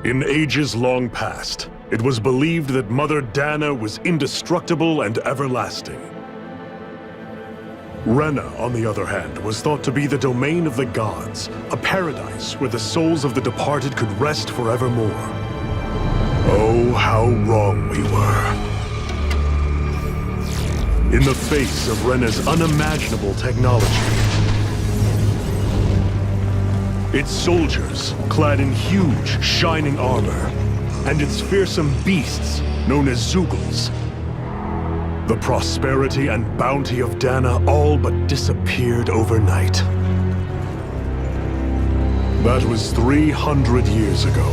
In ages long past, it was believed that Mother Dana was indestructible and everlasting. Rena, on the other hand, was thought to be the domain of the gods, a paradise where the souls of the departed could rest forevermore. Oh, how wrong we were. In the face of Rena's unimaginable technology, its soldiers, clad in huge, shining armor, and its fearsome beasts, known as Zeugles. The prosperity and bounty of Dana all but disappeared overnight. That was 300 years ago.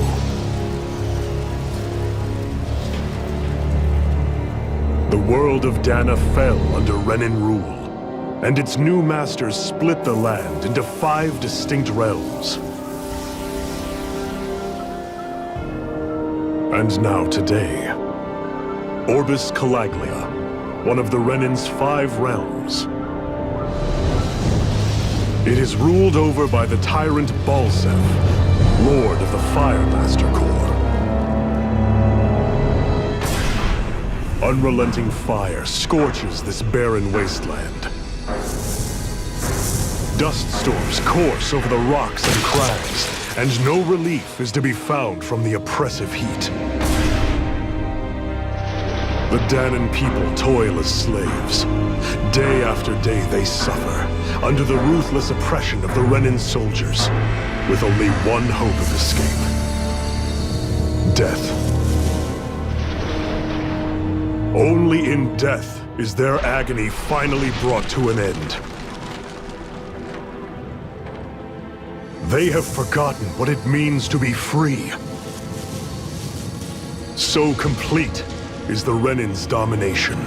The world of Dana fell under Renan rule, and its new masters split the land into 5 distinct realms. And now today, Orbis Calaglia, one of the Renan's 5 realms. It is ruled over by the tyrant Balsef, Lord of the Firemaster Corps. Unrelenting fire scorches this barren wasteland. Dust storms course over the rocks and crags, and no relief is to be found from the oppressive heat. The Danan people toil as slaves. Day after day they suffer, under the ruthless oppression of the Renan soldiers, with only one hope of escape. Death. Only in death is their agony finally brought to an end. They have forgotten what it means to be free. So complete is the Renan's domination.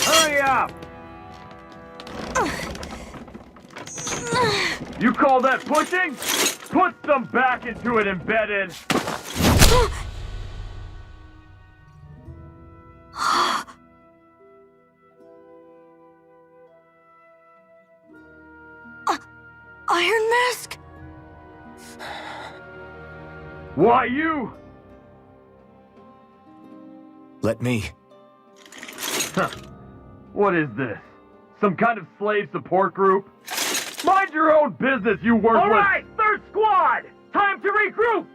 Hurry up! You call that pushing? Put some back into it, embedded! Iron Mask? Why you? Let me. Huh. What is this? Some kind of slave support group? Mind your own business, you worthless— All right, third squad! Time to regroup!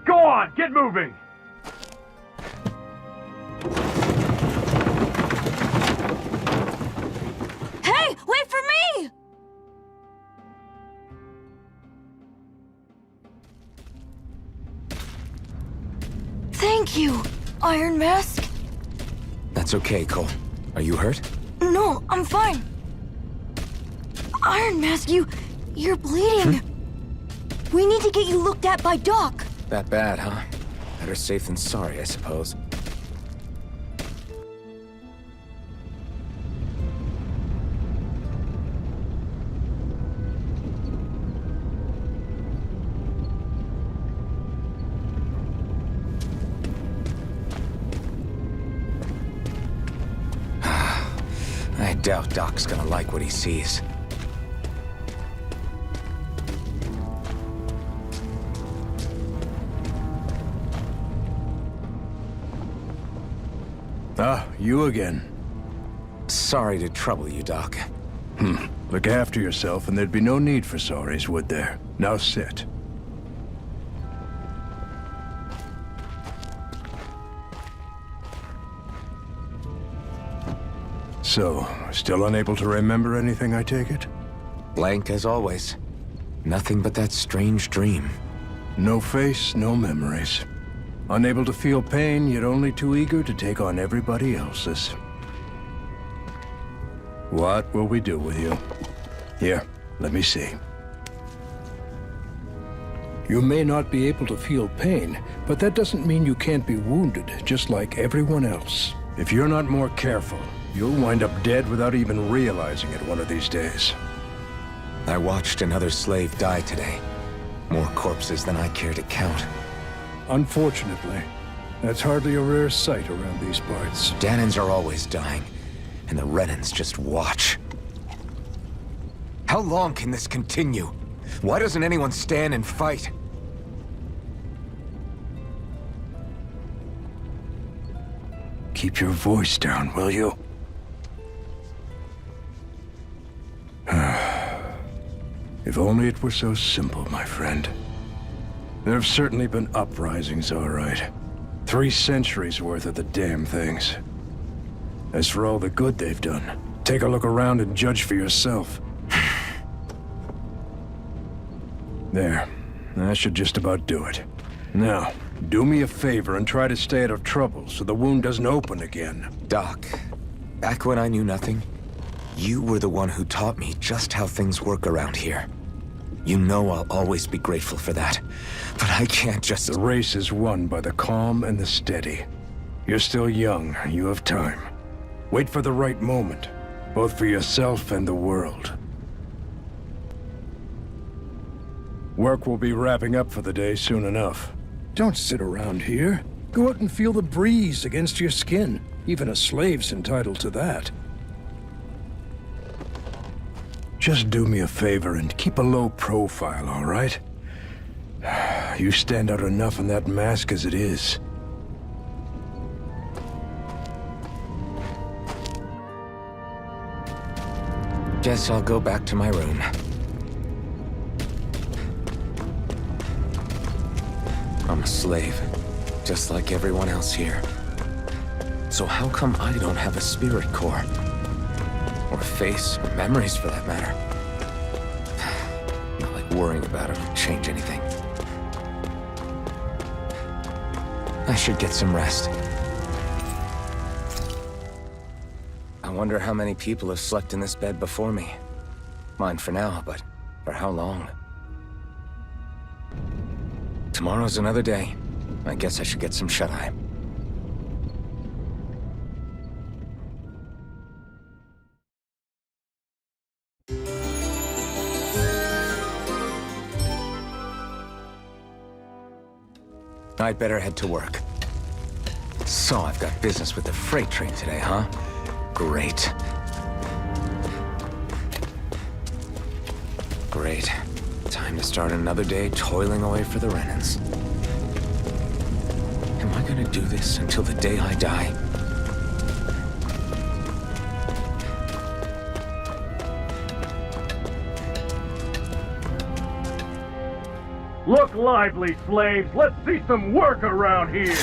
Go on, get moving! Hey, wait for me! Thank you, Iron Mask. That's okay, Cole. Are you hurt? No, I'm fine. Iron Mask, you're bleeding. We need to get you looked at by Doc. That bad, huh? Better safe than sorry, I suppose. I doubt Doc's gonna like what he sees. Ah, you again. Sorry to trouble you, Doc. Look after yourself and there'd be no need for sorries, would there? Now sit. So, still unable to remember anything, I take it? Blank as always. Nothing but that strange dream. No face, no memories. Unable to feel pain, yet only too eager to take on everybody else's. What will we do with you? Here, let me see. You may not be able to feel pain, but that doesn't mean you can't be wounded, just like everyone else. If you're not more careful, you'll wind up dead without even realizing it one of these days. I watched another slave die today. More corpses than I care to count. Unfortunately, that's hardly a rare sight around these parts. Danans are always dying, and the Renans just watch. How long can this continue? Why doesn't anyone stand and fight? Keep your voice down, will you? If only it were so simple, my friend. There have certainly been uprisings, all right. 3 centuries worth of the damn things. As for all the good they've done, take a look around and judge for yourself. There. That should just about do it. Now, do me a favor and try to stay out of trouble so the wound doesn't open again. Doc, back when I knew nothing, you were the one who taught me just how things work around here. You know I'll always be grateful for that, but I can't just... The race is won by the calm and the steady. You're still young, you have time. Wait for the right moment, both for yourself and the world. Work will be wrapping up for the day soon enough. Don't sit around here. Go out and feel the breeze against your skin. Even a slave's entitled to that. Just do me a favor and keep a low profile, all right? You stand out enough in that mask as it is. Guess I'll go back to my room. I'm a slave, just like everyone else here. So how come I don't have a spirit core? Or a face, or memories for that matter? Not like worrying about it would change anything. I should get some rest. I wonder how many people have slept in this bed before me. Mine for now, but for how long? Tomorrow's another day. I guess I should get some shut-eye. I'd better head to work. So I've got business with the freight train today, huh? Great. Great. Time to start another day toiling away for the Renans. Am I gonna do this until the day I die? Look lively, slaves! Let's see some work around here!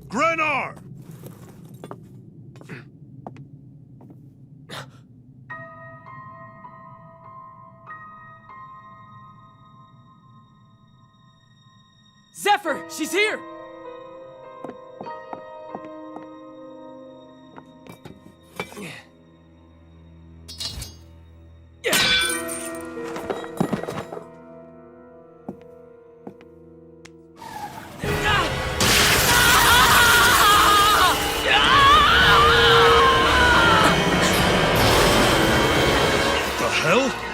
Grenar! Zephyr! She's here! The hell?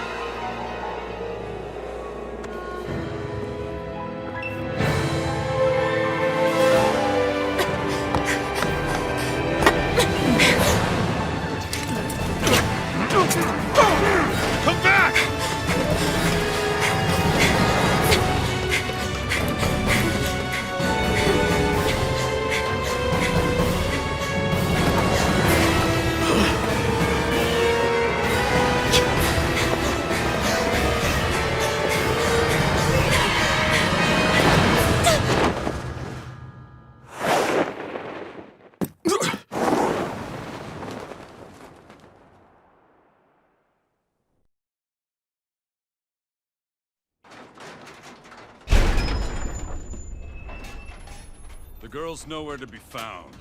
The girl's nowhere to be found.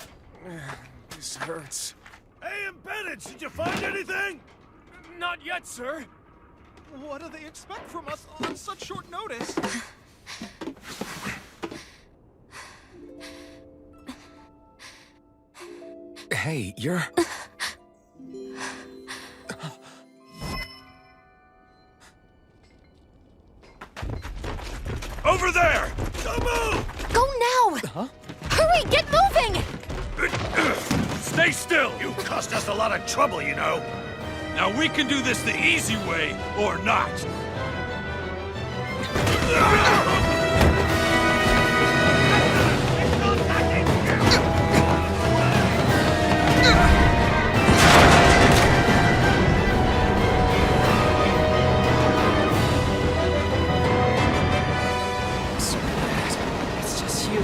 This hurts. Hey, Embedded, did you find anything? Not yet, sir. What do they expect from us on such short notice? Hey, you're... Over there! Don't move! Go now! Huh? Hurry, get moving! Stay still! You caused us a lot of trouble, you know. Now we can do this the easy way, or not. So bad. It's just you.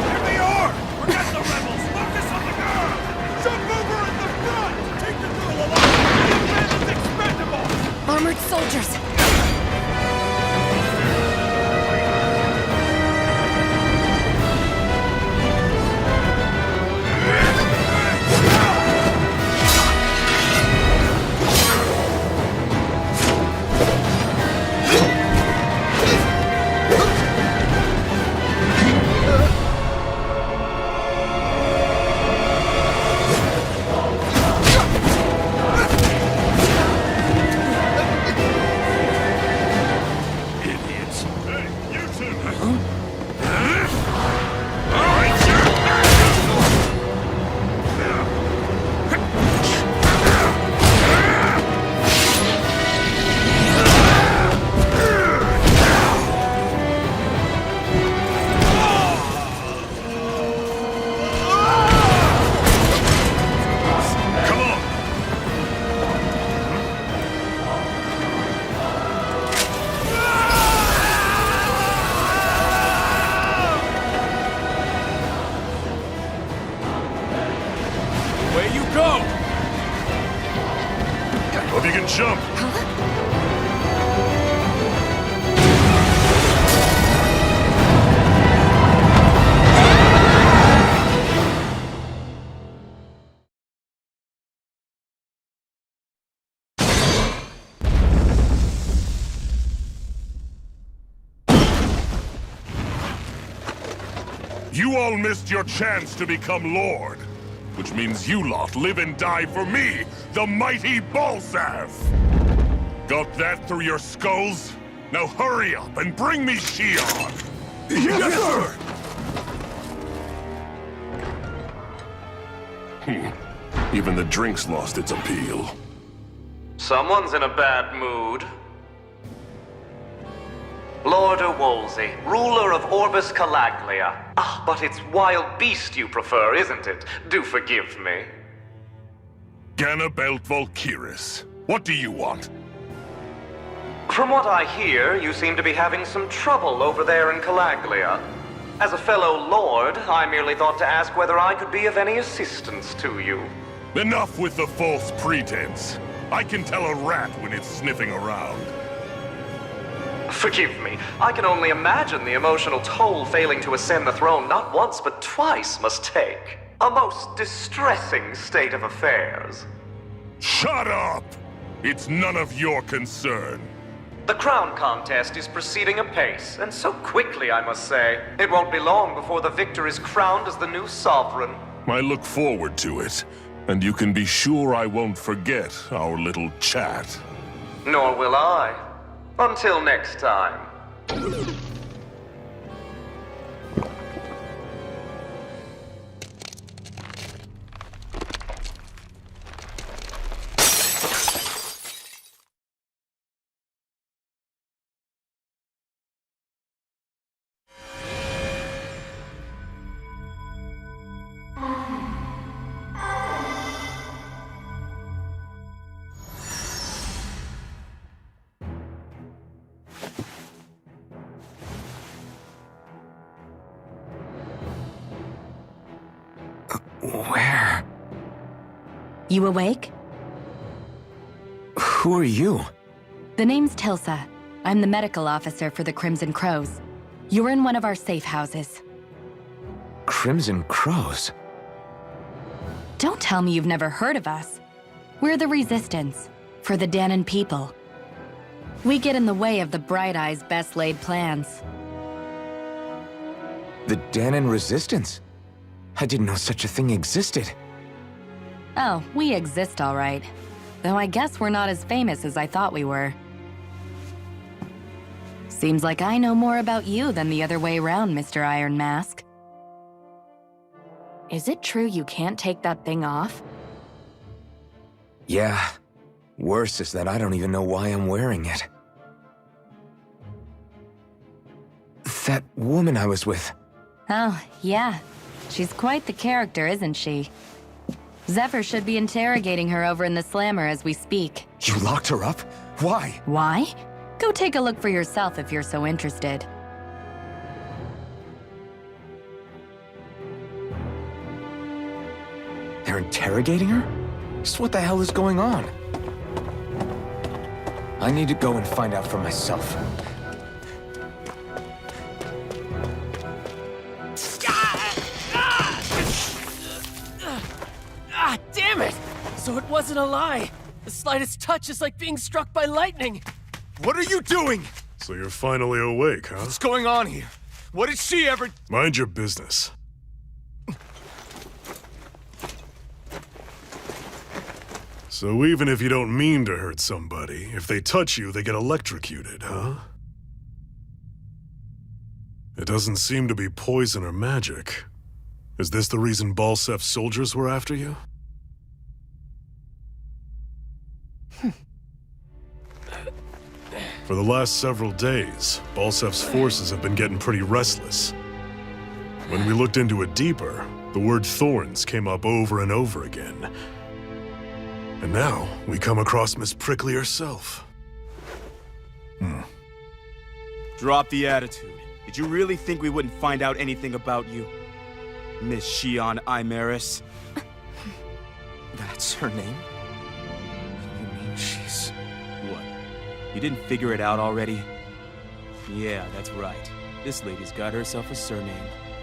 Here they are! Forget the rebels! Focus on the girl! Jump over in the front! Take the girl alive! The man is expendable! Armored soldiers! Idiots! Hey, you two! Come on! Away you go! Hope you can jump! You all missed your chance to become Lord. Which means you lot live and die for me, the mighty Balsav! Got that through your skulls? Now hurry up and bring me Shion! Yes, sir! Even the drink's lost its appeal. Someone's in a bad mood. Lord Wolsey, ruler of Orbis Calaglia. Ah, but it's wild beast you prefer, isn't it? Do forgive me. Ganabelt Volkiris, what do you want? From what I hear, you seem to be having some trouble over there in Calaglia. As a fellow lord, I merely thought to ask whether I could be of any assistance to you. Enough with the false pretense. I can tell a rat when it's sniffing around. Forgive me. I can only imagine the emotional toll failing to ascend the throne not once but twice must take. A most distressing state of affairs. Shut up! It's none of your concern. The crown contest is proceeding apace, and so quickly, I must say. It won't be long before the victor is crowned as the new sovereign. I look forward to it, and you can be sure I won't forget our little chat. Nor will I. Until next time. Where? You awake? Who are you? The name's Tilsa. I'm the medical officer for the Crimson Crows. You're in one of our safe houses. Crimson Crows? Don't tell me you've never heard of us. We're the Resistance, for the Danon people. We get in the way of the Bright Eye's best-laid plans. The Danon Resistance? I didn't know such a thing existed. Oh, we exist all right. Though I guess we're not as famous as I thought we were. Seems like I know more about you than the other way around, Mr. Iron Mask. Is it true you can't take that thing off? Yeah. Worse is that I don't even know why I'm wearing it. That woman I was with. Oh, yeah. She's quite the character, isn't she? Zephyr should be interrogating her over in the Slammer as we speak. You locked her up? Why? Why? Go take a look for yourself if you're so interested. They're interrogating her? So what the hell is going on? I need to go and find out for myself. Ah, damn it! So it wasn't a lie. The slightest touch is like being struck by lightning. What are you doing? So you're finally awake, huh? What's going on here? What did she ever... Mind your business. So even if you don't mean to hurt somebody, if they touch you, they get electrocuted, huh? It doesn't seem to be poison or magic. Is this the reason Balsef's soldiers were after you? For the last several days, Balsef's forces have been getting pretty restless. When we looked into it deeper, the word thorns came up over and over again. And now, we come across Miss Prickly herself. Drop the attitude. Did you really think we wouldn't find out anything about you? Miss Shion Imaris? That's her name? You mean she's... What? You didn't figure it out already? Yeah, that's right. This lady's got herself a surname,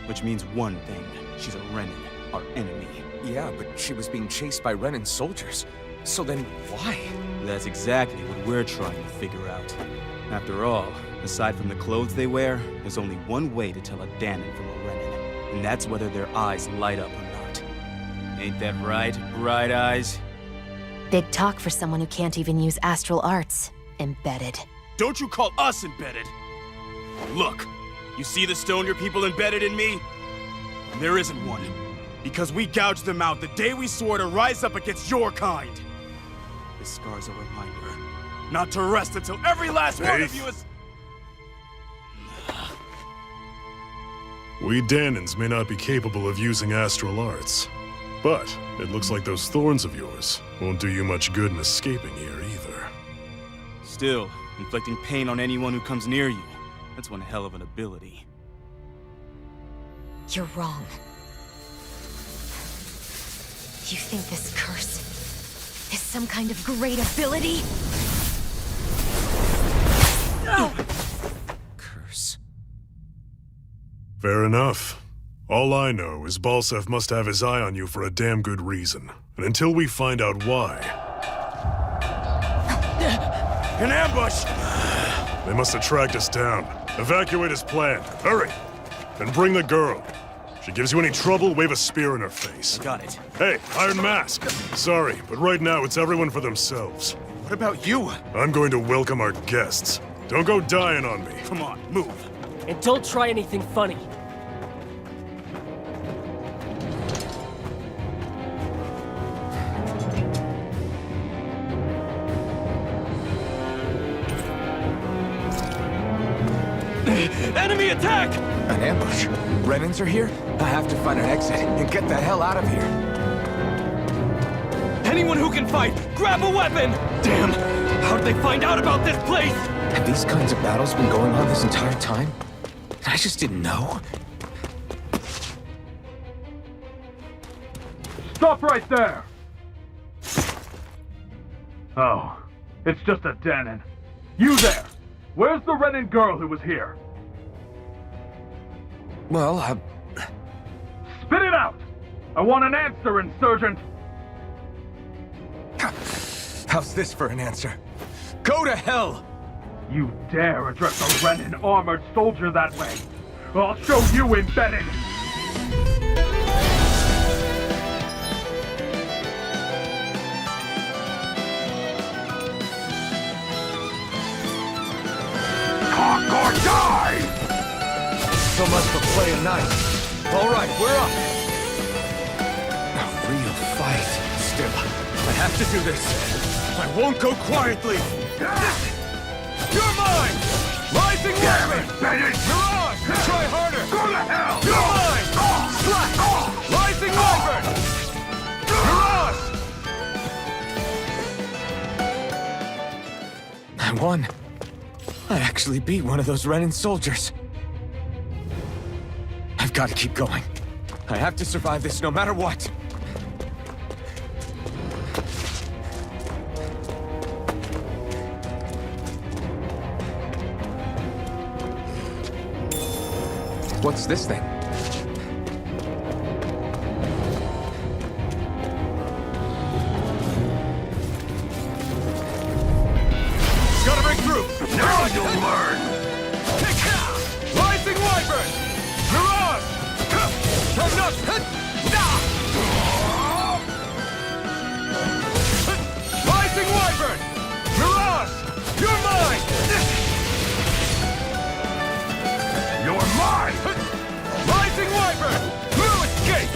which means one thing. She's a Renin, our enemy. Yeah, but she was being chased by Renin soldiers. So then, why? That's exactly what we're trying to figure out. After all, aside from the clothes they wear, there's only one way to tell a Danon from a Renin, and that's whether their eyes light up or not. Ain't that right, Bright Eyes? Big talk for someone who can't even use astral arts. Embedded. Don't you call us embedded! Look, you see the stone your people embedded in me? There isn't one, because we gouged them out the day we swore to rise up against your kind. This scar's a reminder, not to rest until every last one of you is... We Danons may not be capable of using astral arts, but it looks like those thorns of yours won't do you much good in escaping here either. Still, inflicting pain on anyone who comes near you, that's one hell of an ability. You're wrong. You think this curse is some kind of great ability? Curse. Fair enough. All I know is Balsef must have his eye on you for a damn good reason. And until we find out why... An ambush! They must have tracked us down. Evacuate as planned. Hurry! And bring the girl. If she gives you any trouble, wave a spear in her face. Got it. Hey, Iron Mask! Sorry, but right now it's everyone for themselves. What about you? I'm going to welcome our guests. Don't go dying on me. Come on, move. And don't try anything funny. Enemy attack! An ambush? Renins are here? I have to find an exit and get the hell out of here. Anyone who can fight, grab a weapon! Damn! How did they find out about this place? Have these kinds of battles been going on this entire time? I just didn't know. Stop right there! Oh, It's just a Danon. You there! Where's the Renin girl who was here? Well, Spit it out! I want an answer, Insurgent! how's this for an answer? Go to hell! You dare address a Renin armored soldier that way? I'll show you embedded! Talk or die! So much for playing nice. All right, we're up. A real fight. Still, I have to do this. I won't go quietly. You're mine! Rising Weapon! Mirage! Try harder! Go to hell! You're mine! Slack! Rising Wyvern! Mirage! I won. I actually beat one of those Renin soldiers. I've got to keep going. I have to survive this no matter what. What's this thing? Gotta break through! Now you'll learn! Rising Wyvern! Mirage! Come up! Rising Wyvern! Mirage! You're mine! You're mine! Rising Wyvern! Blue escape!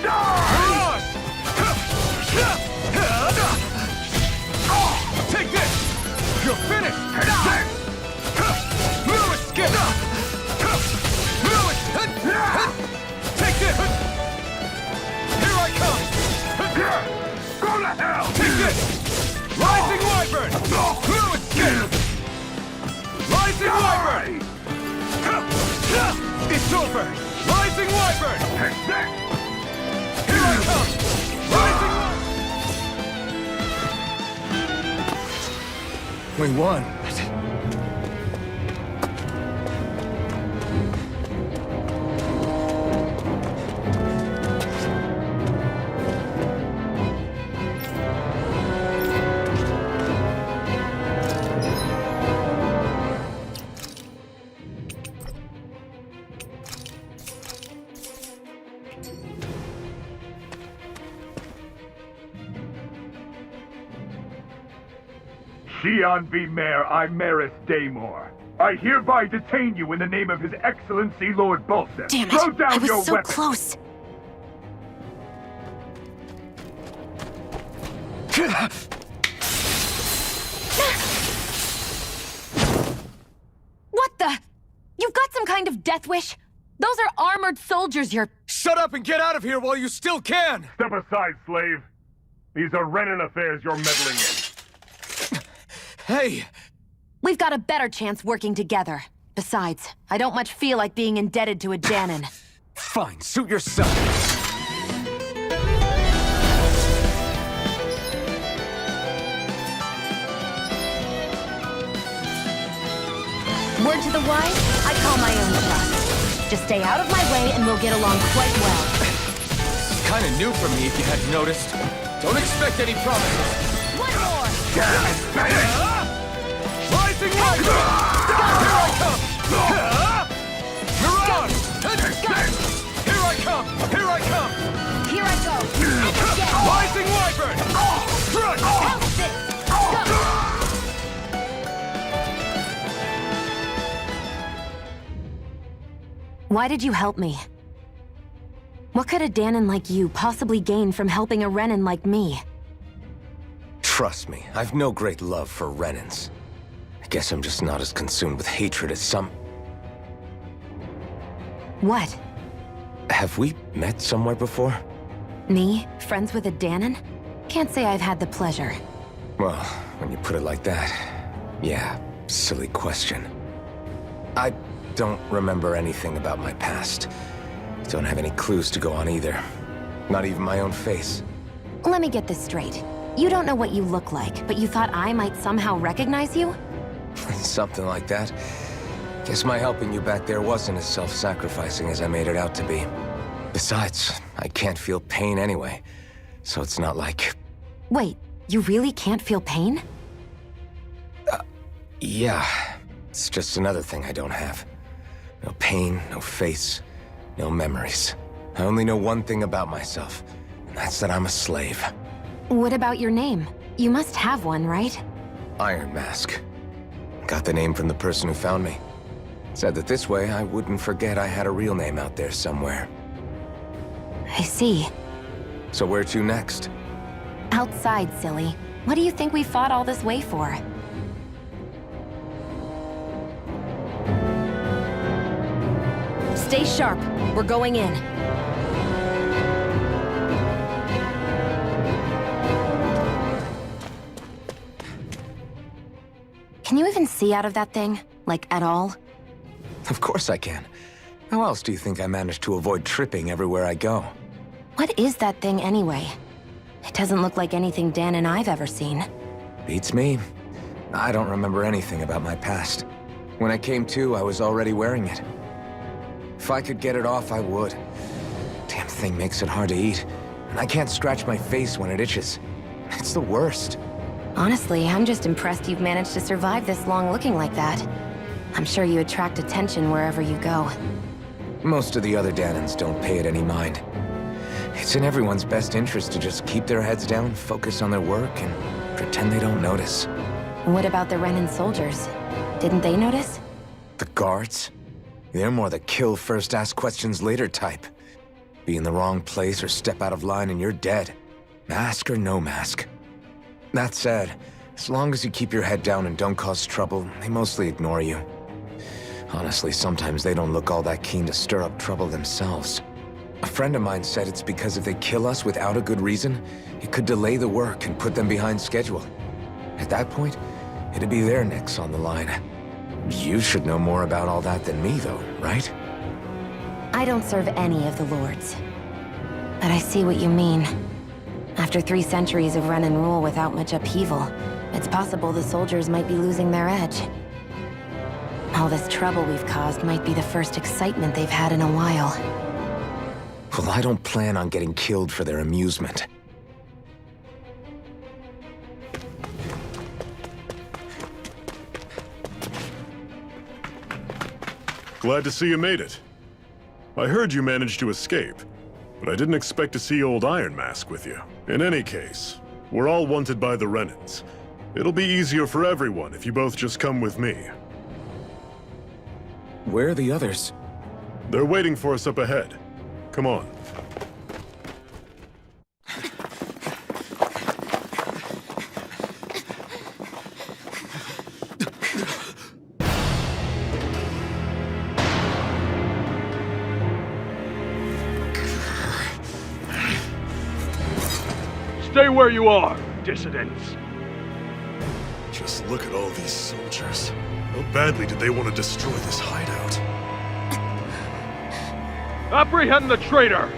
Mirage! Take this! You're finished! Blue escape! Blue escape! Take this! Here I come! Go to hell! Take this! Rising Wyvern! Blue escape! Rising Wyvern! It's over! Rising Wyvern! Here I come! Rising Wyvern! We won. Xian V. Mayor Imaris Daymore. I hereby detain you in the name of His Excellency Lord Bolseth. Damn it! Throw down I was your so weapon. close. What the? You've got some kind of death wish? Those are armored soldiers you're... Shut up and get out of here while you still can! Step aside, slave. These are Renin affairs you're meddling in. Hey! We've got a better chance working together. Besides, I don't much feel like being indebted to a Danon. Fine, suit yourself. Word to the wise, I call my own shot. Just stay out of my way and we'll get along quite well. It's kind of new for me if you hadn't noticed. Don't expect any promises. One more! Rising Wyvern! Here I come! Mirage! Here I come! Here I come! Here I go! Rising Wyvern! Front! Help this! Go! Why did you help me? What could a Danon like you possibly gain from helping a Renin like me? Trust me, I've no great love for Renins. I guess I'm just not as consumed with hatred as some... What? Have we met somewhere before? Me? Friends with a Danon? Can't say I've had the pleasure. Well, when you put it like that, yeah, silly question. I don't remember anything about my past. Don't have any clues to go on either. Not even my own face. Let me get this straight. You don't know what you look like, but you thought I might somehow recognize you? Something like that. Guess my helping you back there wasn't as self-sacrificing as I made it out to be. Besides, I can't feel pain anyway, so it's not like... Wait, you really can't feel pain? Yeah. It's just another thing I don't have. No pain, no face, no memories. I only know one thing about myself, and that's that I'm a slave. What about your name? You must have one, right? Iron Mask. Got the name from the person who found me. Said that this way I wouldn't forget I had a real name out there somewhere. I see. So where to next? Outside, silly. What do you think we fought all this way for? Stay sharp. We're going in. Can you even see out of that thing? Like, at all? Of course I can. How else do you think I managed to avoid tripping everywhere I go? What is that thing anyway? It doesn't look like anything Dan and I've ever seen. Beats me. I don't remember anything about my past. When I came to, I was already wearing it. If I could get it off, I would. Damn thing makes it hard to eat. And I can't scratch my face when it itches. It's the worst. Honestly, I'm just impressed you've managed to survive this long looking like that. I'm sure you attract attention wherever you go. Most of the other Danans don't pay it any mind. It's in everyone's best interest to just keep their heads down, focus on their work, and pretend they don't notice. What about the Renan soldiers? Didn't they notice? The guards? They're more the kill first, ask questions later type. Be in the wrong place or step out of line and you're dead. Mask or no mask. That said, as long as you keep your head down and don't cause trouble, they mostly ignore you. Honestly, sometimes they don't look all that keen to stir up trouble themselves. A friend of mine said it's because if they kill us without a good reason, it could delay the work and put them behind schedule. At that point, it'd be their necks on the line. You should know more about all that than me, though, right? I don't serve any of the lords. But I see what you mean. After 3 centuries of run and rule without much upheaval, it's possible the soldiers might be losing their edge. All this trouble we've caused might be the first excitement they've had in a while. Well, I don't plan on getting killed for their amusement. Glad to see you made it. I heard you managed to escape, but I didn't expect to see old Iron Mask with you. In any case, we're all wanted by the Renans. It'll be easier for everyone if you both just come with me. Where are the others? They're waiting for us up ahead. Come on. Stay where you are, dissidents. Just look at all these soldiers. How badly did they want to destroy this hideout? Apprehend the traitor!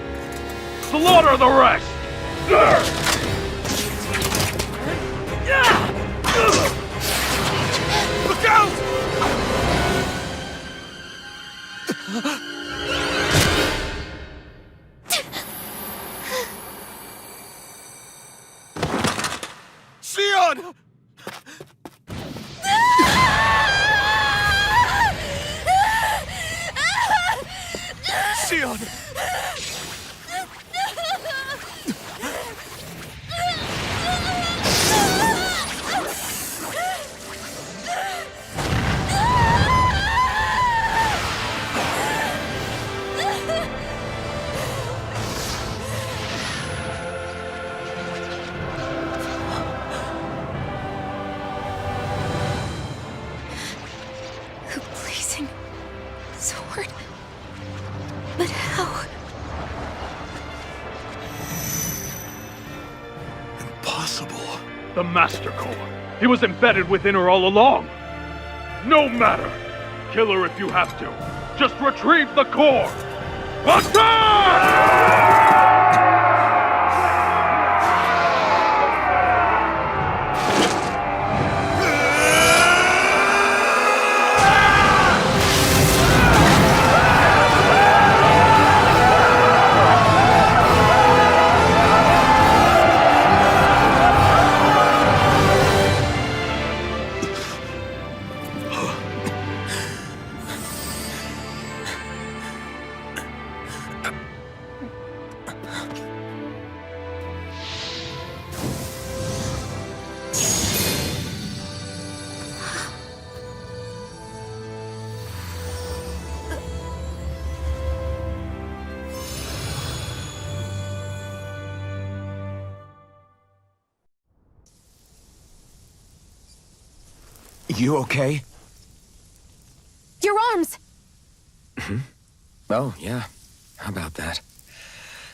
Slaughter the rest! Look out! Sion! Sion! A blazing sword. But how? Impossible. The Master Core. He was embedded within her all along. No matter. Kill her if you have to. Just retrieve the core. Attack! You okay? Your arms! Oh, yeah. How about that?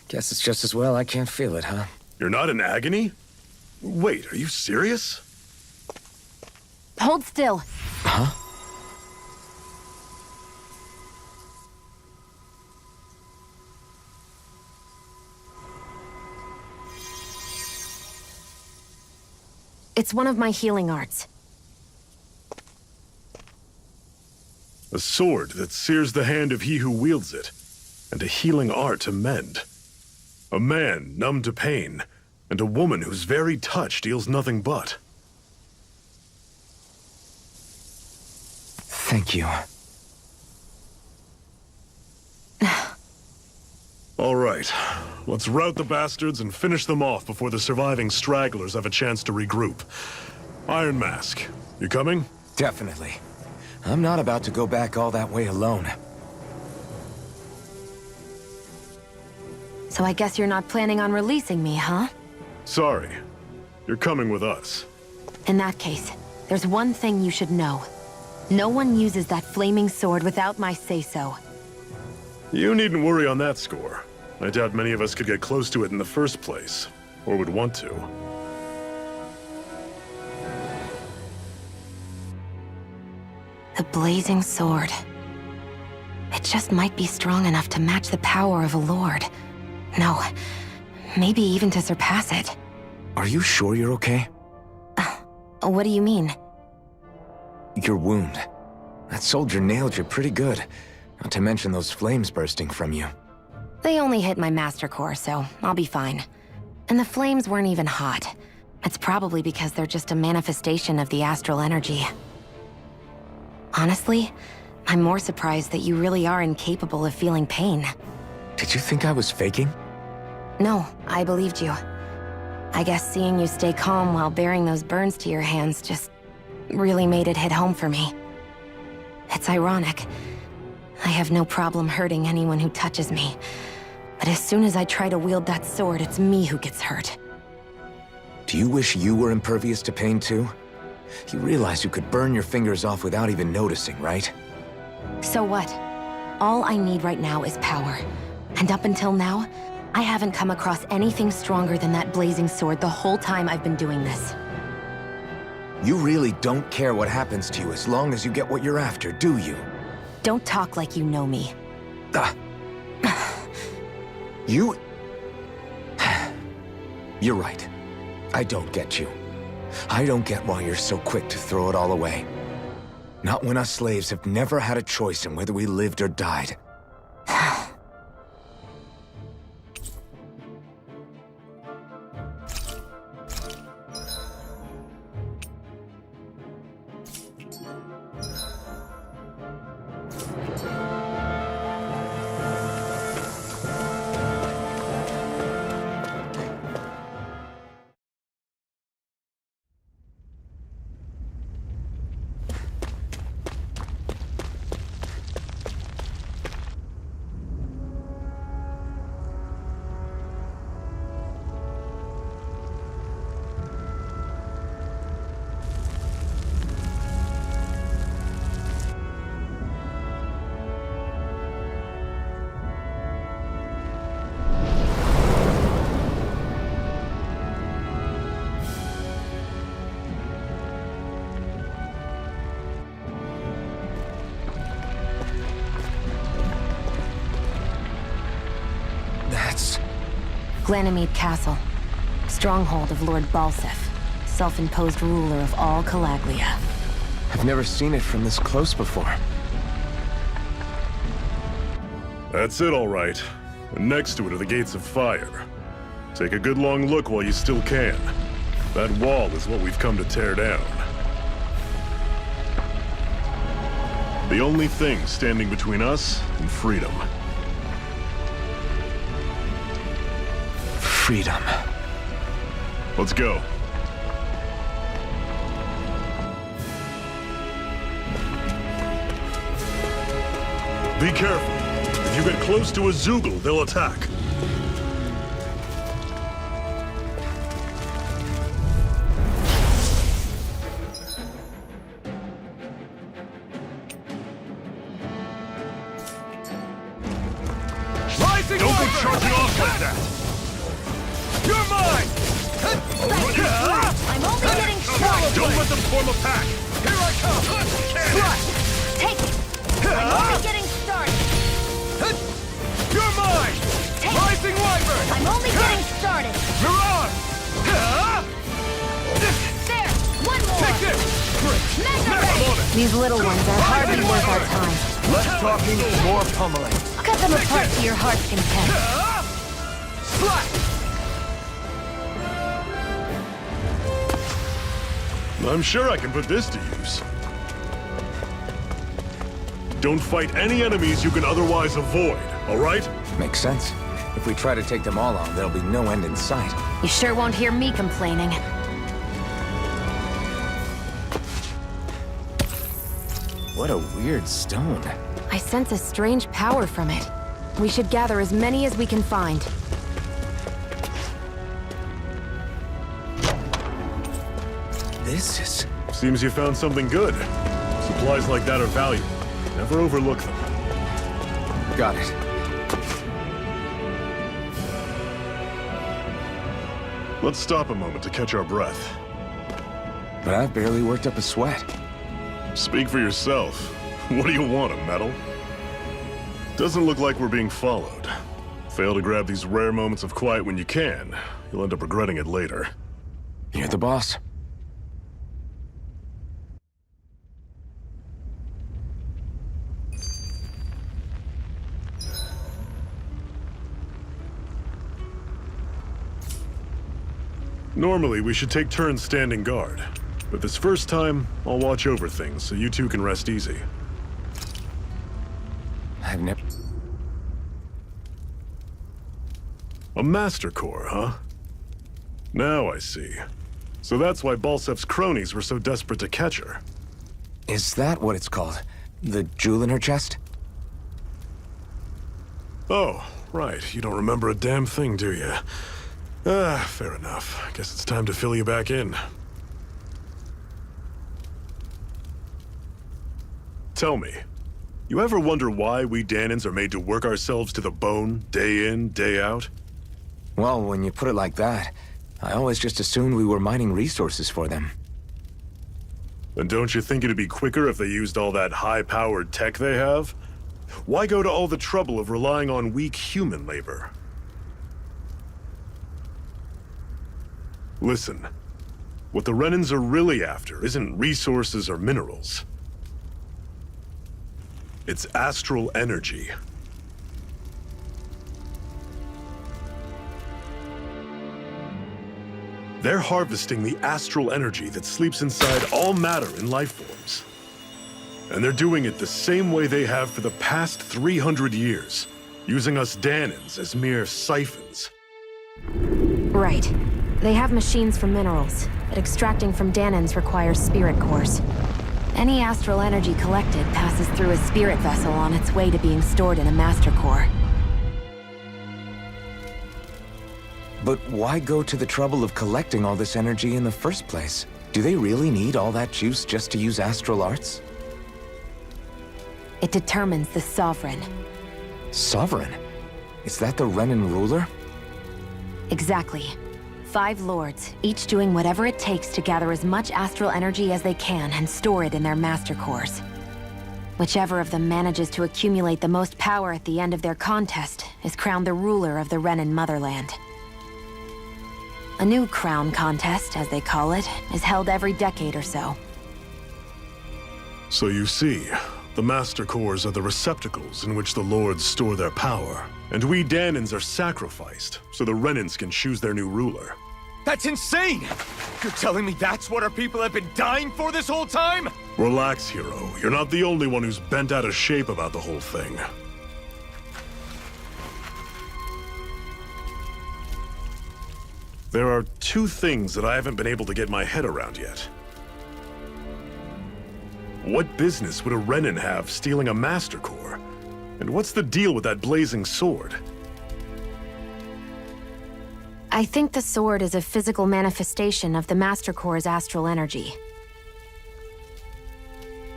Guess it's just as well I can't feel it, huh? You're not in agony? Wait, are you serious? Hold still. Huh? It's one of my healing arts. A sword that sears the hand of he who wields it, and a healing art to mend. A man numb to pain, and a woman whose very touch deals nothing but. Thank you. All right, let's rout the bastards and finish them off before the surviving stragglers have a chance to regroup. Iron Mask, you coming? Definitely. I'm not about to go back all that way alone. So I guess you're not planning on releasing me, huh? Sorry, you're coming with us. In that case, there's one thing you should know. No one uses that flaming sword without my say-so. You needn't worry on that score. I doubt many of us could get close to it in the first place, or would want to. The blazing sword. It just might be strong enough to match the power of a lord. No, maybe even to surpass it. Are you sure you're okay? What do you mean? Your wound. That soldier nailed you pretty good. Not to mention those flames bursting from you. They only hit my master core, so I'll be fine. And the flames weren't even hot. It's probably because they're just a manifestation of the astral energy. Honestly, I'm more surprised that you really are incapable of feeling pain. Did you think I was faking? No, I believed you. I guess seeing you stay calm while bearing those burns to your hands just really made it hit home for me. It's ironic. I have no problem hurting anyone who touches me. But as soon as I try to wield that sword, it's me who gets hurt. Do you wish you were impervious to pain too? You realize you could burn your fingers off without even noticing, right? So what? All I need right now is power. And up until now, I haven't come across anything stronger than that blazing sword the whole time I've been doing this. You really don't care what happens to you as long as you get what you're after, do you? Don't talk like you know me. You... You're right. I don't get you. I don't get why you're so quick to throw it all away. Not when us slaves have never had a choice in whether we lived or died. Glanimede Castle. Stronghold of Lord Balsef, self-imposed ruler of all Calaglia. I've never seen it from this close before. That's it, all right. And next to it are the Gates of Fire. Take a good long look while you still can. That wall is what we've come to tear down. The only thing standing between us and freedom. Freedom. Let's go. Be careful. If you get close to a Zoogle, they'll attack. Let them form a pack! Here I come! Slash! Take it! I'm only getting started! You're mine! Take it! Rising Wyvern! I'm only getting started! Mirage! There! One more! Take this! Mega Ray! These little ones are hardly worth our time. Less talking, more pummeling. Cut them apart to your heart's content. Slash! I'm sure I can put this to use. Don't fight any enemies you can otherwise avoid, all right? Makes sense. If we try to take them all on, there'll be no end in sight. You sure won't hear me complaining. What a weird stone. I sense a strange power from it. We should gather as many as we can find. This is... Seems you found something good. Supplies like that are valuable. Never overlook them. Got it. Let's stop a moment to catch our breath. But I've barely worked up a sweat. Speak for yourself. What do you want, a medal? Doesn't look like we're being followed. Fail to grab these rare moments of quiet when you can. You'll end up regretting it later. You're the boss. Normally, we should take turns standing guard. But this first time, I'll watch over things so you two can rest easy. I've never... A Master Core, huh? Now I see. So that's why Balsef's cronies were so desperate to catch her. Is that what it's called? The jewel in her chest? Oh, right. You don't remember a damn thing, do you? Fair enough. Guess it's time to fill you back in. Tell me, you ever wonder why we Danans are made to work ourselves to the bone, day in, day out? Well, when you put it like that, I always just assumed we were mining resources for them. And don't you think it'd be quicker if they used all that high-powered tech they have? Why go to all the trouble of relying on weak human labor? Listen, what the Renans are really after isn't resources or minerals. It's astral energy. They're harvesting the astral energy that sleeps inside all matter in life forms. And they're doing it the same way they have for the past 300 years, using us Danans as mere siphons. Right. They have machines for minerals, but extracting from Danans requires spirit cores. Any astral energy collected passes through a spirit vessel on its way to being stored in a master core. But why go to the trouble of collecting all this energy in the first place? Do they really need all that juice just to use astral arts? It determines the Sovereign. Sovereign? Is that the Renan ruler? Exactly. 5 lords, each doing whatever it takes to gather as much astral energy as they can and store it in their master cores. Whichever of them manages to accumulate the most power at the end of their contest is crowned the ruler of the Renan motherland. A new crown contest, as they call it, is held every decade or so. So you see, the Master Cores are the receptacles in which the Lords store their power. And we Danans are sacrificed, so the Renans can choose their new ruler. That's insane! You're telling me that's what our people have been dying for this whole time? Relax, hero. You're not the only one who's bent out of shape about the whole thing. There are 2 things that I haven't been able to get my head around yet. What business would a Renan have stealing a Master Core? And what's the deal with that blazing sword? I think the sword is a physical manifestation of the Master Core's astral energy.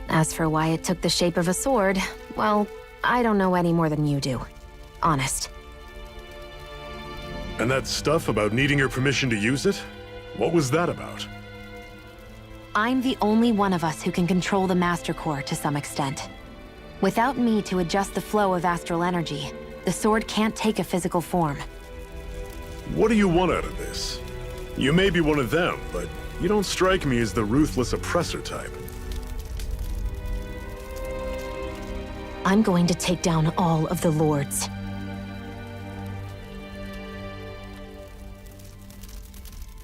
As for why it took the shape of a sword, well, I don't know any more than you do. Honest. And that stuff about needing your permission to use it? What was that about? I'm the only one of us who can control the Master Core to some extent. Without me to adjust the flow of astral energy, the sword can't take a physical form. What do you want out of this? You may be one of them, but you don't strike me as the ruthless oppressor type. I'm going to take down all of the Lords.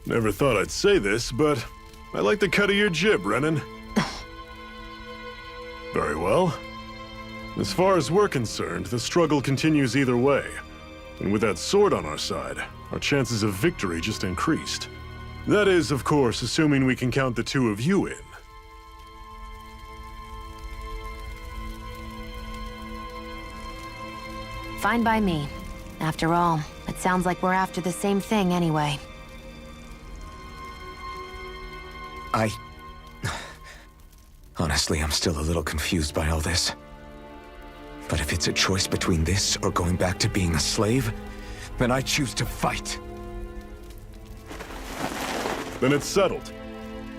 Never thought I'd say this, but I like the cut of your jib, Renan. Very well. As far as we're concerned, the struggle continues either way. And with that sword on our side, our chances of victory just increased. That is, of course, assuming we can count the two of you in. Fine by me. After all, it sounds like we're after the same thing anyway. Honestly, I'm still a little confused by all this. But if it's a choice between this or going back to being a slave, then I choose to fight. Then it's settled.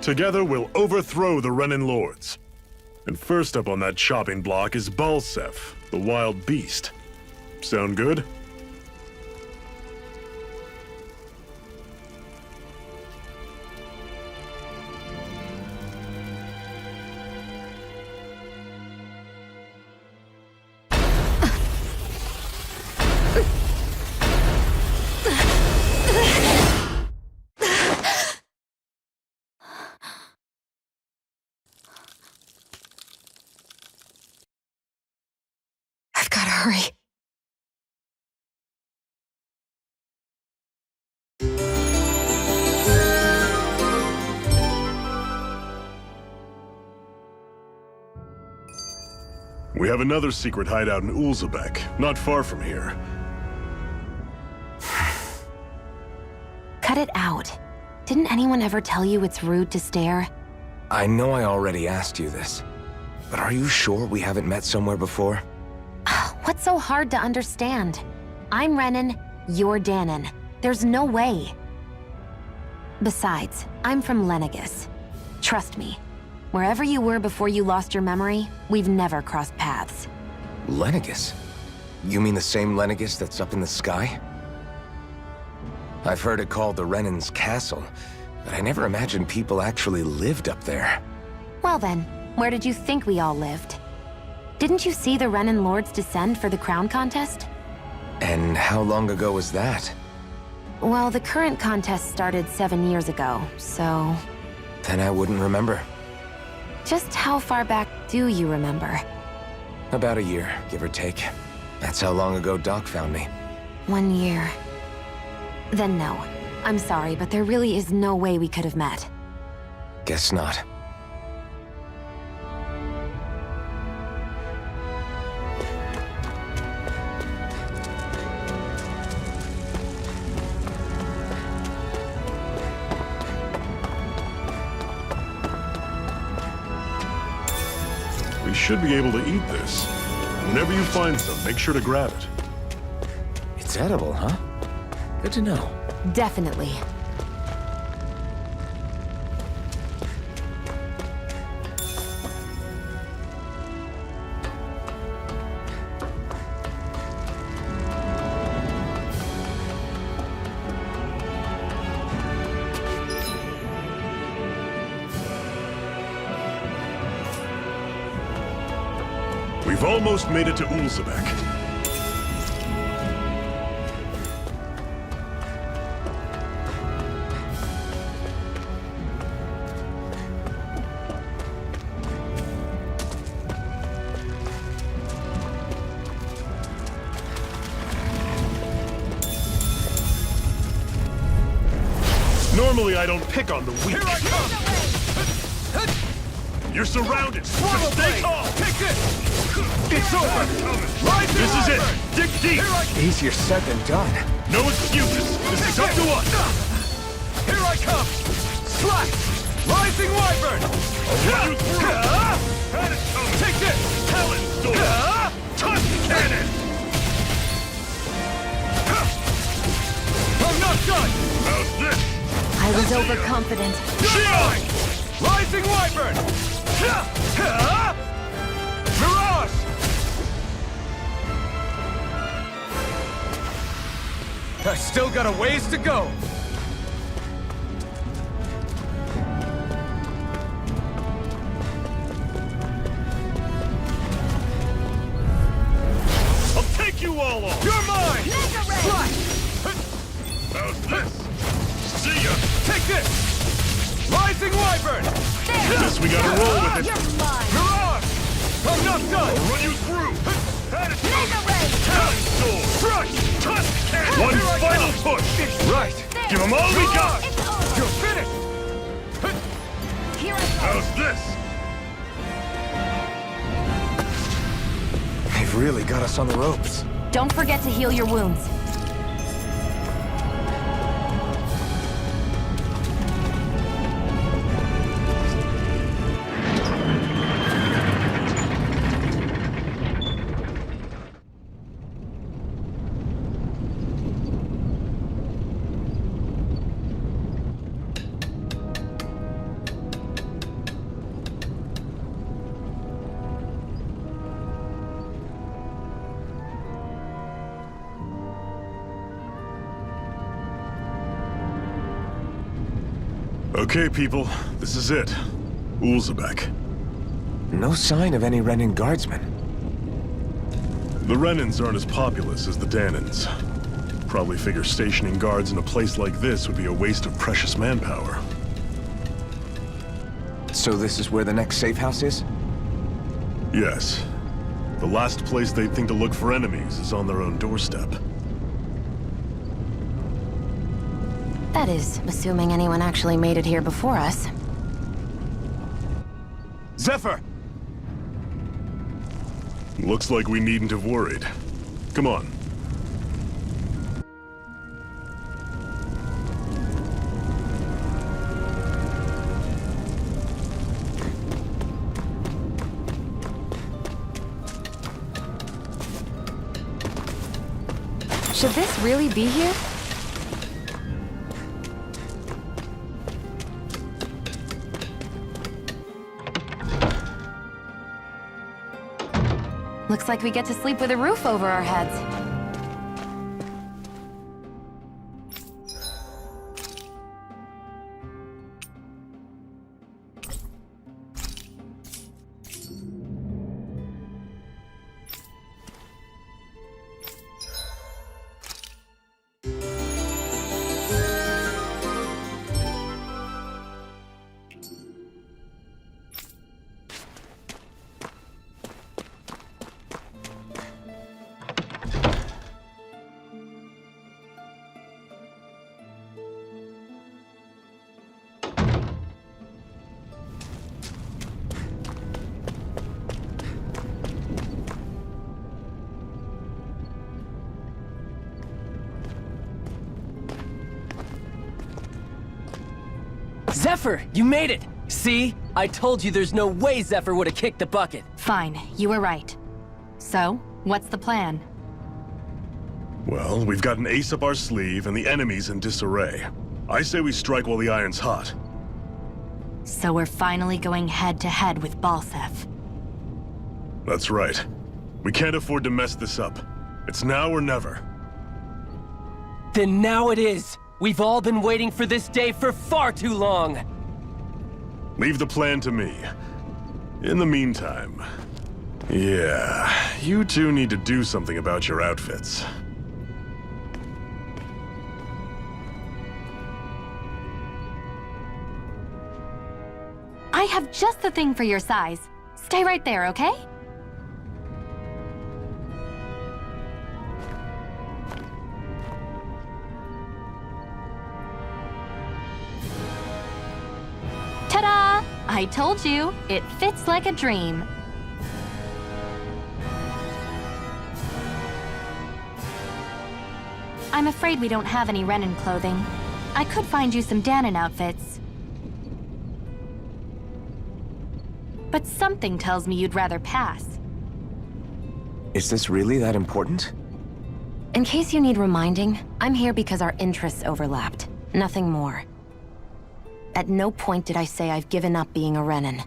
Together, we'll overthrow the Renan Lords. And first up on that chopping block is Balsef, the wild beast. Sound good? I've gotta hurry. We have another secret hideout in Ulzebek, not far from here. Cut it out. Didn't anyone ever tell you it's rude to stare? I know I already asked you this, but are you sure we haven't met somewhere before? What's so hard to understand? I'm Renan, you're Danon. There's no way. Besides, I'm from Lenegis. Trust me, wherever you were before you lost your memory, we've never crossed paths. Lenegis? You mean the same Lenegis that's up in the sky? I've heard it called the Renan's Castle, but I never imagined people actually lived up there. Well then, where did you think we all lived? Didn't you see the Renan Lords descend for the crown contest? And how long ago was that? Well, the current contest started 7 years ago, so... Then I wouldn't remember. Just how far back do you remember? About a year, give or take. That's how long ago Doc found me. 1 year. Then no. I'm sorry, but there really is no way we could have met. Guess not. We should be able to eat this. Whenever you find some, make sure to grab it. It's edible, huh? Good to know. Definitely. We've almost made it to Ulzebek. Normally I don't pick on the weak. Here I come! You're surrounded. Just stay calm. Take this! It's over. This is it. Dig deep. Easier said than done. No excuses. This is up to us. Here I come! Slash! Rising Wyvern! Get you through. Take this! Talon Storm. Tusk Cannon. I'm not done! How's this? I was overconfident. Shine! Rising Wyvern! Mirage! I still got a ways to go. I'll take you all on! You're mine! Mega Ray! Slash! How's this? See ya! Take this! Rising Wyvern! Guess we gotta roll with it. You're mine! Mirage! I'm not done! I'll run you through! Attitude! Mega Ray! Talent Sword! Crush! Tusk Cannon! One Here I final come. push! Right! Give them all we got! It's over! You're finished! Here I come! How's this? They've really got us on the ropes. Don't forget to heal your wounds. Okay, people. This is it. Ulzebek. No sign of any Renin guardsmen. The Renins aren't as populous as the Danans. Probably figure stationing guards in a place like this would be a waste of precious manpower. So this is where the next safe house is? Yes. The last place they'd think to look for enemies is on their own doorstep. That is, assuming anyone actually made it here before us. Zephyr! Looks like we needn't have worried. Come on. Should this really be here? Looks like we get to sleep with a roof over our heads. Zephyr, you made it! See? I told you there's no way Zephyr would have kicked the bucket. Fine, you were right. So, what's the plan? Well, we've got an ace up our sleeve and the enemy's in disarray. I say we strike while the iron's hot. So we're finally going head-to-head with Balsef. That's right. We can't afford to mess this up. It's now or never. Then now it is! We've all been waiting for this day for far too long! Leave the plan to me. In the meantime... Yeah, you two need to do something about your outfits. I have just the thing for your size. Stay right there, okay? Ta-da! I told you, it fits like a dream. I'm afraid we don't have any Renin clothing. I could find you some Danon outfits. But something tells me you'd rather pass. Is this really that important? In case you need reminding, I'm here because our interests overlapped. Nothing more. At no point did I say I've given up being a Renan.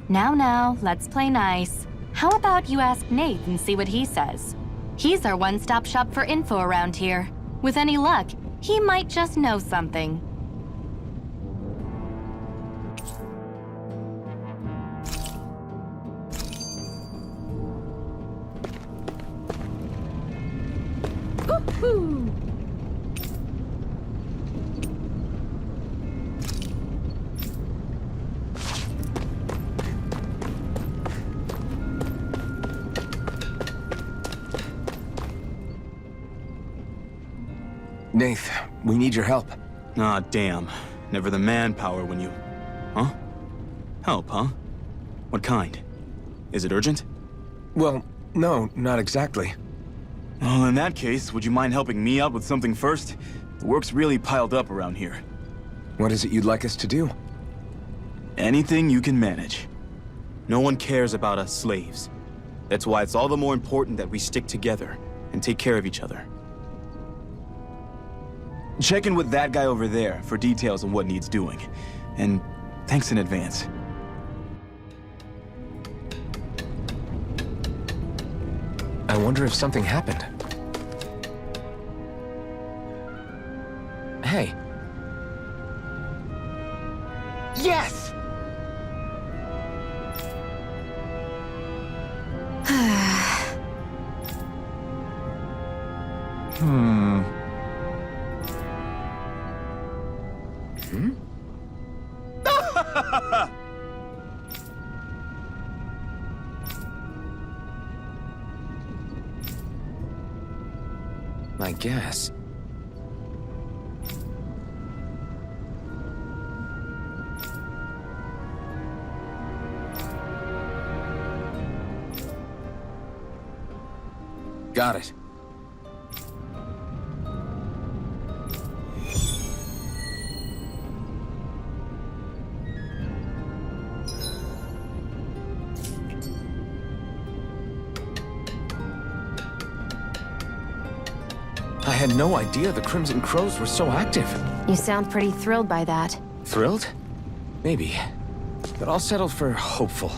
Now, let's play nice. How about you ask Nate and see what he says? He's our one-stop shop for info around here. With any luck, he might just know something. Woohoo! Nath, we need your help. Ah, damn. Never the manpower when you... Huh? Help, huh? What kind? Is it urgent? Well, no, not exactly. Well, in that case, would you mind helping me out with something first? The work's really piled up around here. What is it you'd like us to do? Anything you can manage. No one cares about us slaves. That's why it's all the more important that we stick together and take care of each other. Check in with that guy over there for details on what needs doing. And thanks in advance. I wonder if something happened. Hey. Yes! I guess. Got it. I had no idea the Crimson Crows were so active. You sound pretty thrilled by that. Thrilled? Maybe. But I'll settle for hopeful.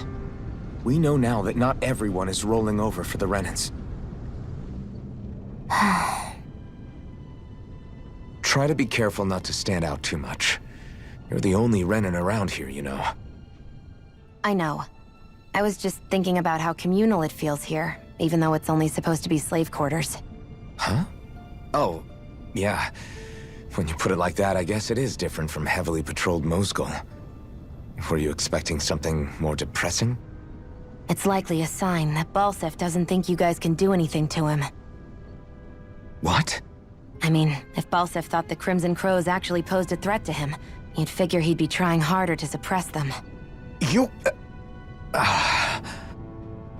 We know now that not everyone is rolling over for the Renans. Try to be careful not to stand out too much. You're the only Renan around here, you know. I know. I was just thinking about how communal it feels here, even though it's only supposed to be slave quarters. Huh? Oh, yeah. When you put it like that, I guess it is different from heavily patrolled Mosgul. Were you expecting something more depressing? It's likely a sign that Balsef doesn't think you guys can do anything to him. What? I mean, if Balsef thought the Crimson Crows actually posed a threat to him, you'd figure he'd be trying harder to suppress them. You...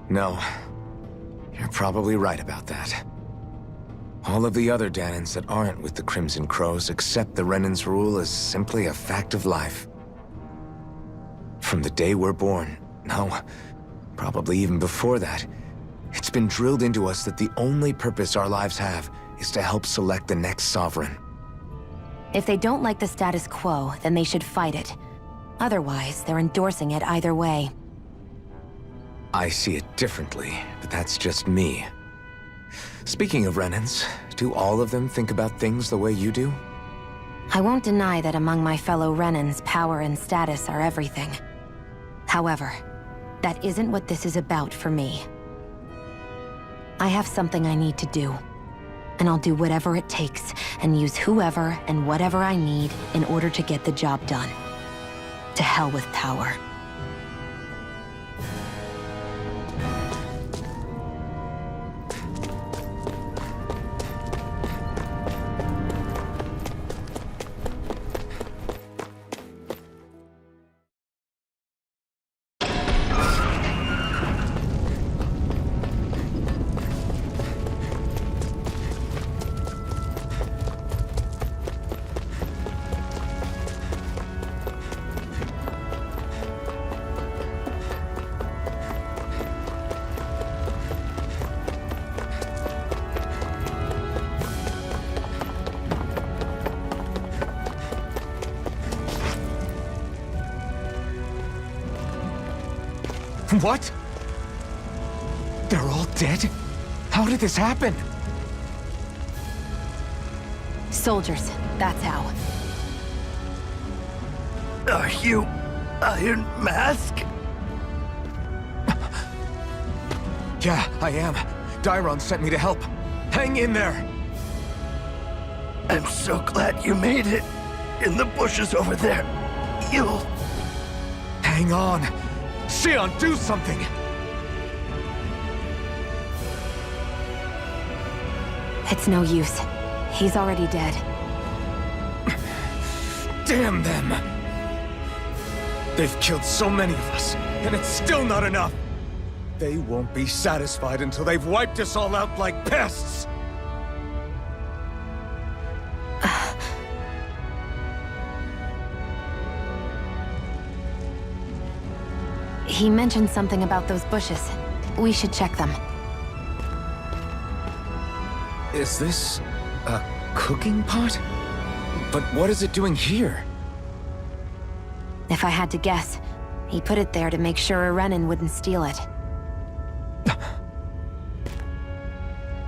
No. You're probably right about that. All of the other Danans that aren't with the Crimson Crows accept the Renan's rule as simply a fact of life. From the day we're born, no, probably even before that, it's been drilled into us that the only purpose our lives have is to help select the next sovereign. If they don't like the status quo, then they should fight it. Otherwise, they're endorsing it either way. I see it differently, but that's just me. Speaking of Renans, do all of them think about things the way you do? I won't deny that among my fellow Renans, power and status are everything. However, that isn't what this is about for me. I have something I need to do, and I'll do whatever it takes and use whoever and whatever I need in order to get the job done. To hell with power. What? They're all dead? How did this happen? Soldiers, that's how. Are you Iron Mask? Yeah, I am. Dairon sent me to help. Hang in there! I'm so glad you made it. In the bushes over there. You'll... Hang on! Xion, do something! It's no use. He's already dead. Damn them! They've killed so many of us, and it's still not enough! They won't be satisfied until they've wiped us all out like pests! He mentioned something about those bushes. We should check them. Is this... a cooking pot? But what is it doing here? If I had to guess, he put it there to make sure a Renan wouldn't steal it.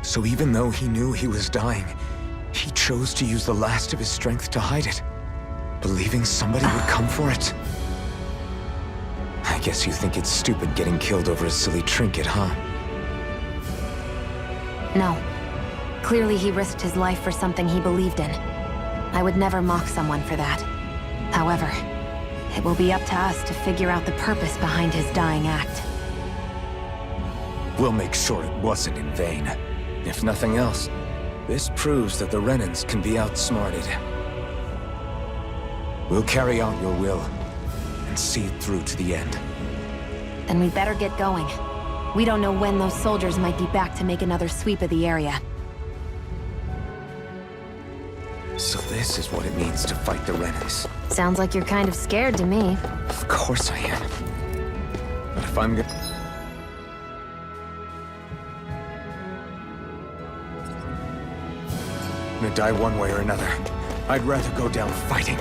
So even though he knew he was dying, he chose to use the last of his strength to hide it, believing somebody would come for it. I guess you think it's stupid getting killed over a silly trinket, huh? No. Clearly he risked his life for something he believed in. I would never mock someone for that. However, it will be up to us to figure out the purpose behind his dying act. We'll make sure it wasn't in vain. If nothing else, this proves that the Renans can be outsmarted. We'll carry out your will, and see it through to the end. Then we better get going. We don't know when those soldiers might be back to make another sweep of the area. So this is what it means to fight the Renans. Sounds like you're kind of scared to me. Of course I am. But if I'm gonna die one way or another, I'd rather go down fighting.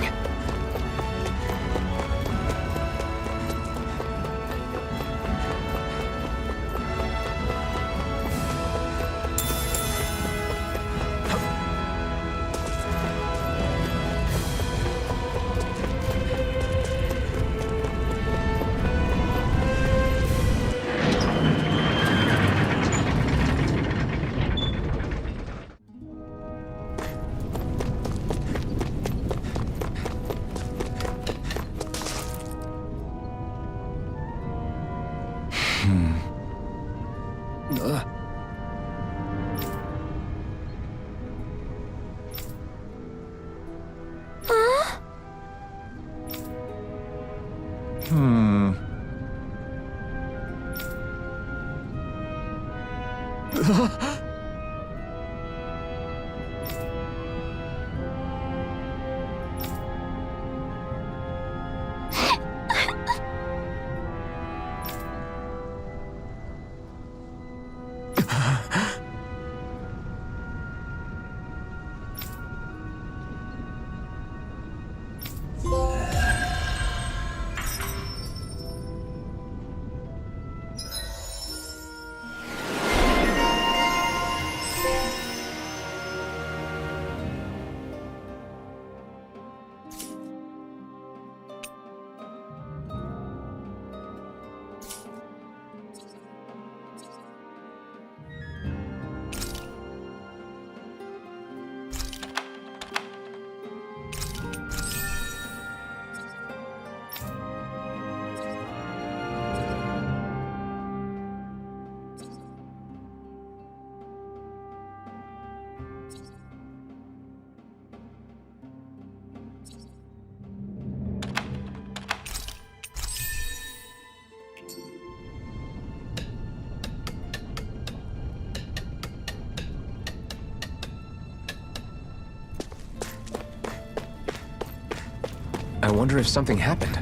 I wonder if something happened.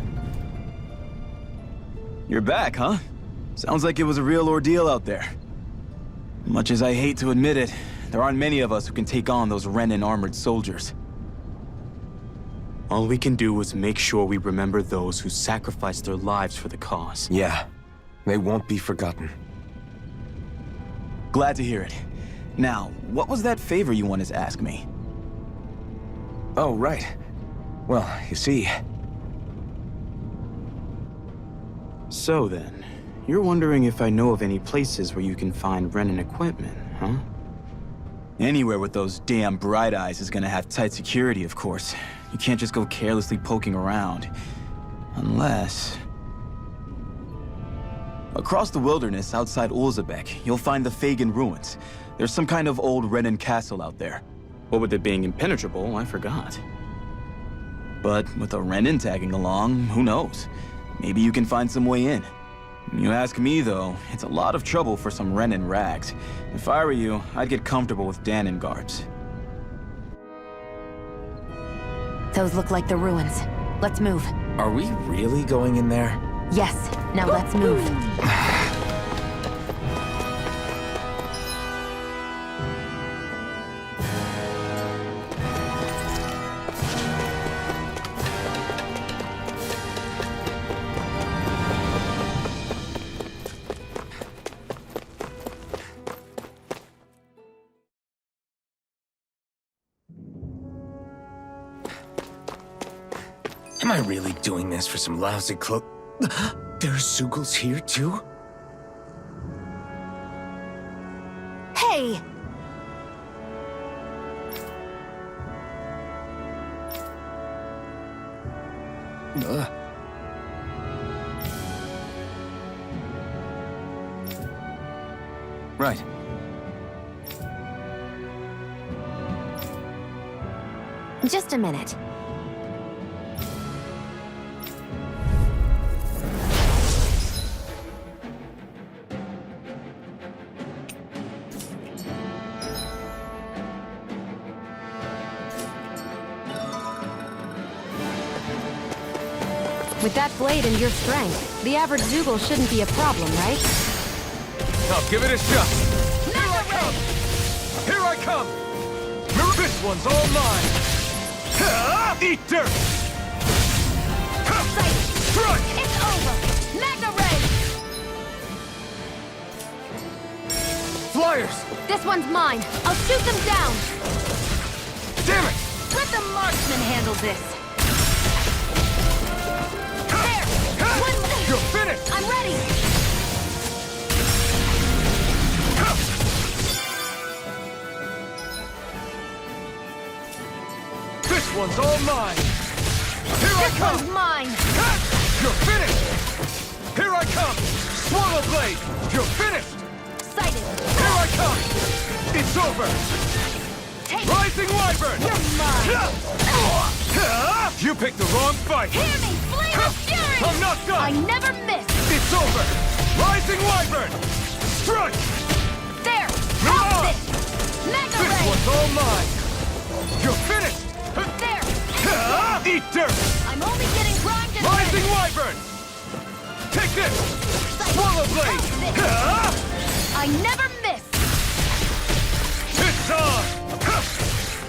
You're back, huh? Sounds like it was a real ordeal out there. Much as I hate to admit it, there aren't many of us who can take on those Renan armored soldiers. All we can do is make sure we remember those who sacrificed their lives for the cause. Yeah. They won't be forgotten. Glad to hear it. Now, what was that favor you wanted to ask me? Oh, right. Well, you see... So then, you're wondering if I know of any places where you can find Renan equipment, huh? Anywhere with those damn bright eyes is gonna have tight security, of course. You can't just go carelessly poking around. Unless... Across the wilderness outside Ulzebek, you'll find the Fagan ruins. There's some kind of old Renan castle out there. What with it being impenetrable, I forgot. But with a Renan tagging along, who knows? Maybe you can find some way in. You ask me, though, it's a lot of trouble for some Renan rags. If I were you, I'd get comfortable with Danon guards. Those look like the ruins. Let's move. Are we really going in there? Yes. Now let's move. Am I really doing this for some lousy cloak? There's Zugals here, too? Hey! Right. Just a minute. With that blade and your strength, the average Zoogle shouldn't be a problem, right? Now give it a shot. Here I come! Here I come! This one's all mine! Eat dirt! Strike! It's over! Magna Ray! Flyers! This one's mine. I'll shoot them down! Damn it! Let the marksman handle this! There! You're finished! I'm ready! This one's all mine! Here I come! This one's mine! You're finished! Here I come! Swallow blade! You're finished! Sighted! Here I come! It's over! Take Rising Wyvern! You're mine! You picked the wrong fight! Hear me! Flame of fury! I'm not done! I never miss! It's over! Rising Wyvern! Strike! There! Move Have on! this! Magna This Ray! one's all mine! You're finished! There! Eat dirt! I'm only getting primed and Rising ready! Wyvern! Take this! Swallow blade! I never miss! It's on!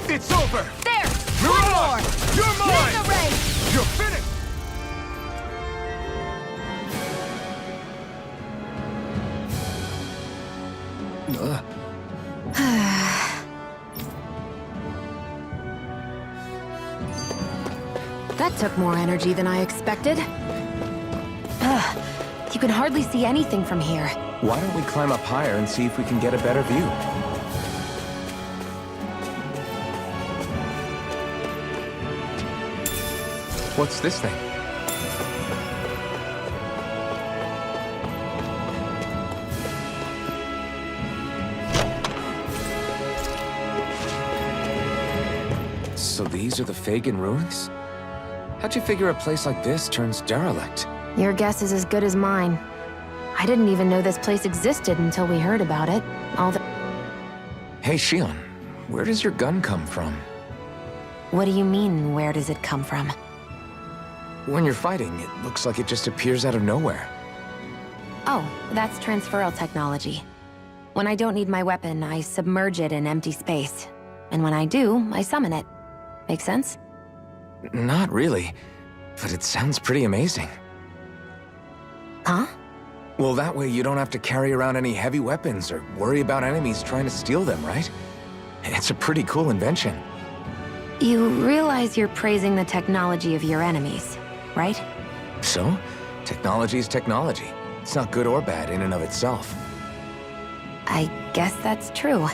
It's over! There! You're One on! more! You're mine! Magna Ray! You're finished! That took more energy than I expected. Ugh, you can hardly see anything from here. Why don't we climb up higher and see if we can get a better view? What's this thing? So these are the Fagan ruins? How'd you figure a place like this turns derelict? Your guess is as good as mine. I didn't even know this place existed until we heard about it. Hey, Shion, where does your gun come from? What do you mean, where does it come from? When you're fighting, it looks like it just appears out of nowhere. Oh, that's transferal technology. When I don't need my weapon, I submerge it in empty space. And when I do, I summon it. Make sense? Not really, but it sounds pretty amazing. Huh? Well, that way you don't have to carry around any heavy weapons or worry about enemies trying to steal them, right? It's a pretty cool invention. You realize you're praising the technology of your enemies, right? So, technology's technology. It's not good or bad in and of itself. I guess that's true.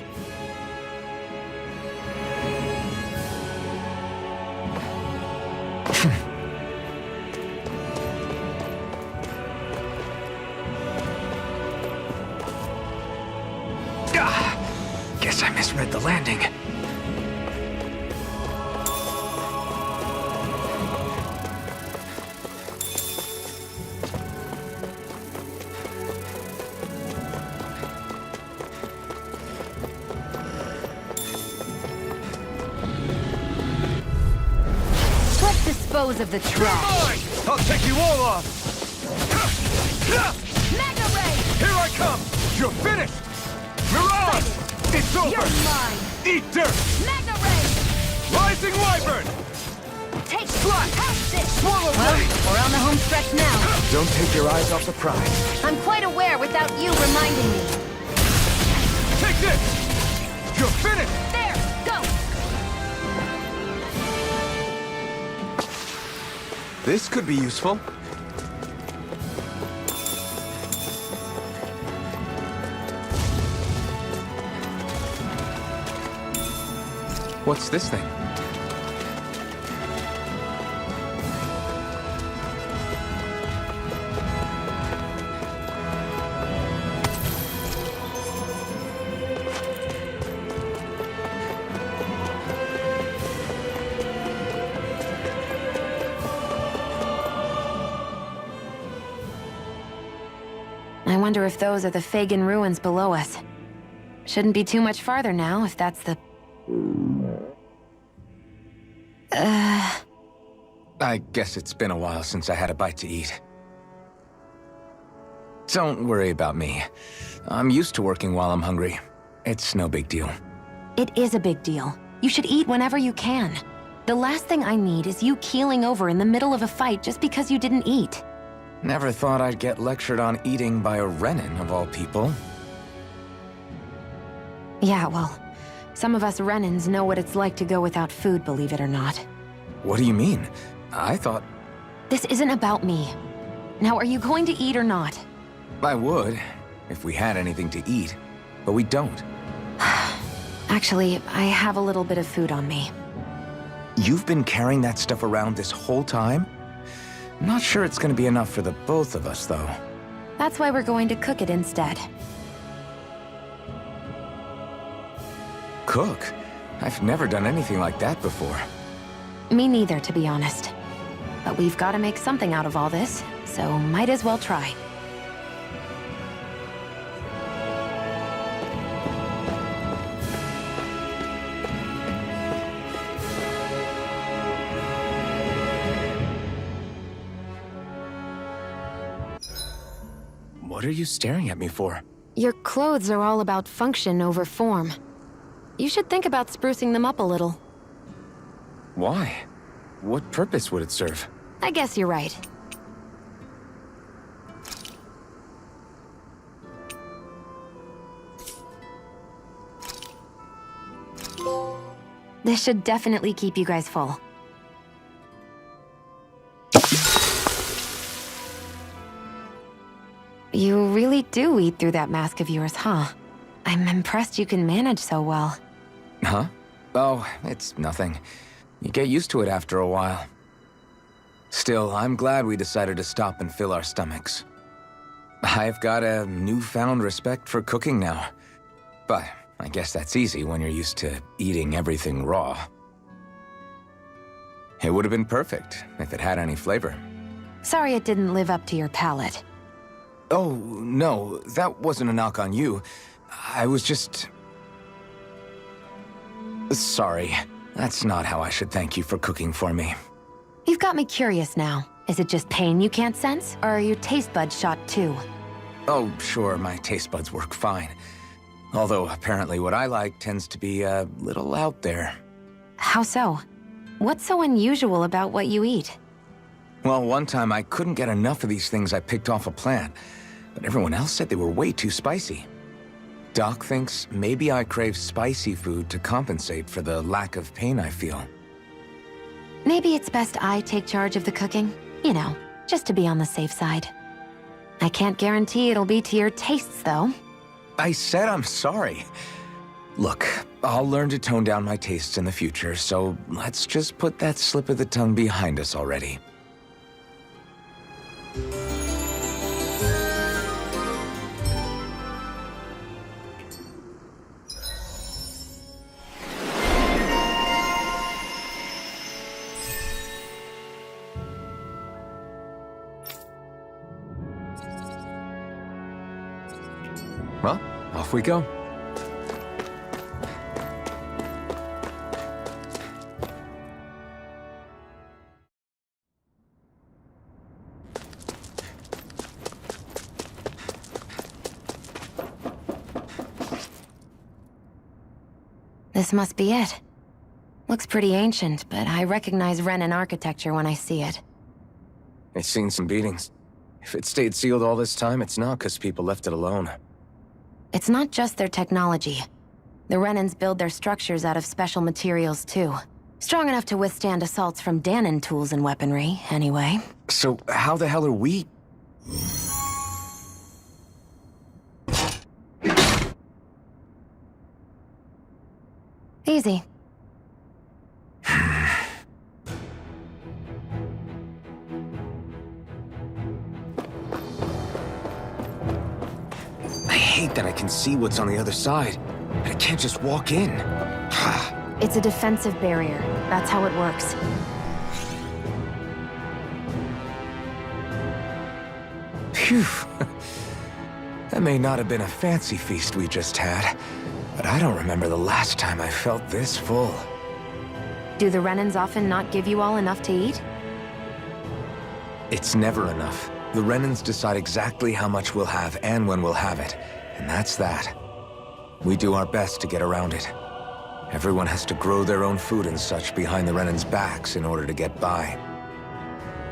Guess I misread the landing. Let's dispose of the trash. I'll take you all off! Mega Ray! Here I come! You're finished! Mirage! It's over! You're mine! Eat dirt! Mega Ray! Rising Wyvern! Take this! Swallow Well, blade! we're on the home stretch now. Don't take your eyes off the prize. I'm quite aware without you reminding me. Take this! You're finished! There! Go! This could be useful. What's this thing? I wonder if those are the Fagin ruins below us. Shouldn't be too much farther now, if that's the... I guess it's been a while since I had a bite to eat. Don't worry about me. I'm used to working while I'm hungry. It's no big deal. It is a big deal. You should eat whenever you can. The last thing I need is you keeling over in the middle of a fight just because you didn't eat. Never thought I'd get lectured on eating by a Renin, of all people. Yeah, well, some of us Renins know what it's like to go without food, believe it or not. What do you mean? I thought... This isn't about me. Now, are you going to eat or not? I would, if we had anything to eat, but we don't. Actually, I have a little bit of food on me. You've been carrying that stuff around this whole time? Not sure it's gonna be enough for the both of us, though. That's why we're going to cook it instead. Cook? I've never done anything like that before. Me neither, to be honest. But we've got to make something out of all this, so might as well try. What are you staring at me for? Your clothes are all about function over form. You should think about sprucing them up a little. Why? What purpose would it serve? I guess you're right. This should definitely keep you guys full. You really do eat through that mask of yours, huh? I'm impressed you can manage so well. Huh? Oh, it's nothing. You get used to it after a while. Still, I'm glad we decided to stop and fill our stomachs. I've got a newfound respect for cooking now. But I guess that's easy when you're used to eating everything raw. It would have been perfect if it had any flavor. Sorry it didn't live up to your palate. Oh, no, that wasn't a knock on you. I was just... Sorry. That's not how I should thank you for cooking for me. You've got me curious now. Is it just pain you can't sense, or are your taste buds shot too? Oh, sure, my taste buds work fine. Although, apparently what I like tends to be a little out there. How so? What's so unusual about what you eat? Well, one time I couldn't get enough of these things I picked off a plant. but everyone else said they were way too spicy. Doc thinks maybe I crave spicy food to compensate for the lack of pain I feel. Maybe it's best I take charge of the cooking. You know, just to be on the safe side. I can't guarantee it'll be to your tastes, though. I said I'm sorry. Look, I'll learn to tone down my tastes in the future, so let's just put that slip of the tongue behind us already. Well, off we go. This must be it. Looks pretty ancient, but I recognize Renan architecture when I see it. It's seen some beatings. If it stayed sealed all this time, it's not because people left it alone. It's not just their technology. The Renans build their structures out of special materials, too. Strong enough to withstand assaults from Danon tools and weaponry, anyway. So how the hell are we... Easy. I hate that I can see what's on the other side, but I can't just walk in. It's a defensive barrier. That's how it works. Phew. That may not have been a fancy feast we just had, but I don't remember the last time I felt this full. Do the Renans often not give you all enough to eat? It's never enough. The Renans decide exactly how much we'll have and when we'll have it, and that's that. We do our best to get around it. Everyone has to grow their own food and such behind the Renans' backs in order to get by.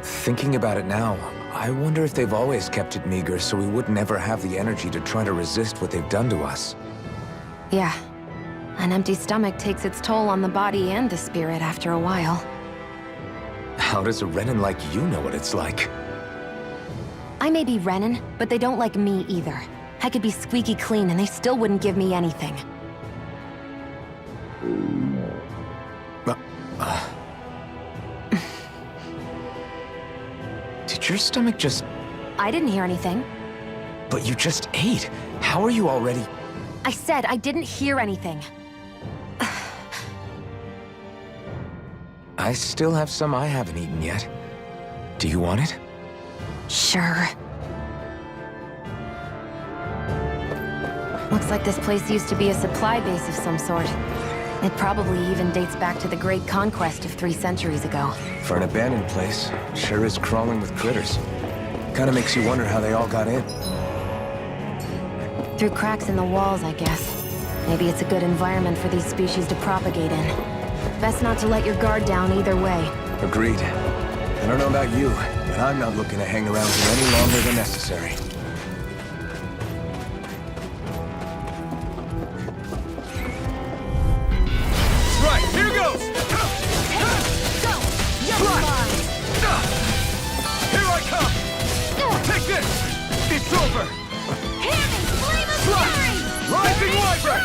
Thinking about it now, I wonder if they've always kept it meager so we would never have the energy to try to resist what they've done to us. Yeah. An empty stomach takes its toll on the body and the spirit after a while. How does a Renan like you know what it's like? I may be Renan, but they don't like me either. I could be squeaky clean and they still wouldn't give me anything. Did your stomach just... I didn't hear anything. But you just ate. How are you already... I said I didn't hear anything. I still have some I haven't eaten yet. Do you want it? Sure. Looks like this place used to be a supply base of some sort. It probably even dates back to the Great Conquest of 3 centuries ago. For an abandoned place, sure is crawling with critters. Kinda makes you wonder how they all got in. Through cracks in the walls, I guess. Maybe it's a good environment for these species to propagate in. Best not to let your guard down either way. Agreed. I don't know about you, but I'm not looking to hang around here any longer than necessary. Right, here goes! Go! You're mine! Here I come! Take this! It's over! Hear me! Flame of fury! Rising Wyvern!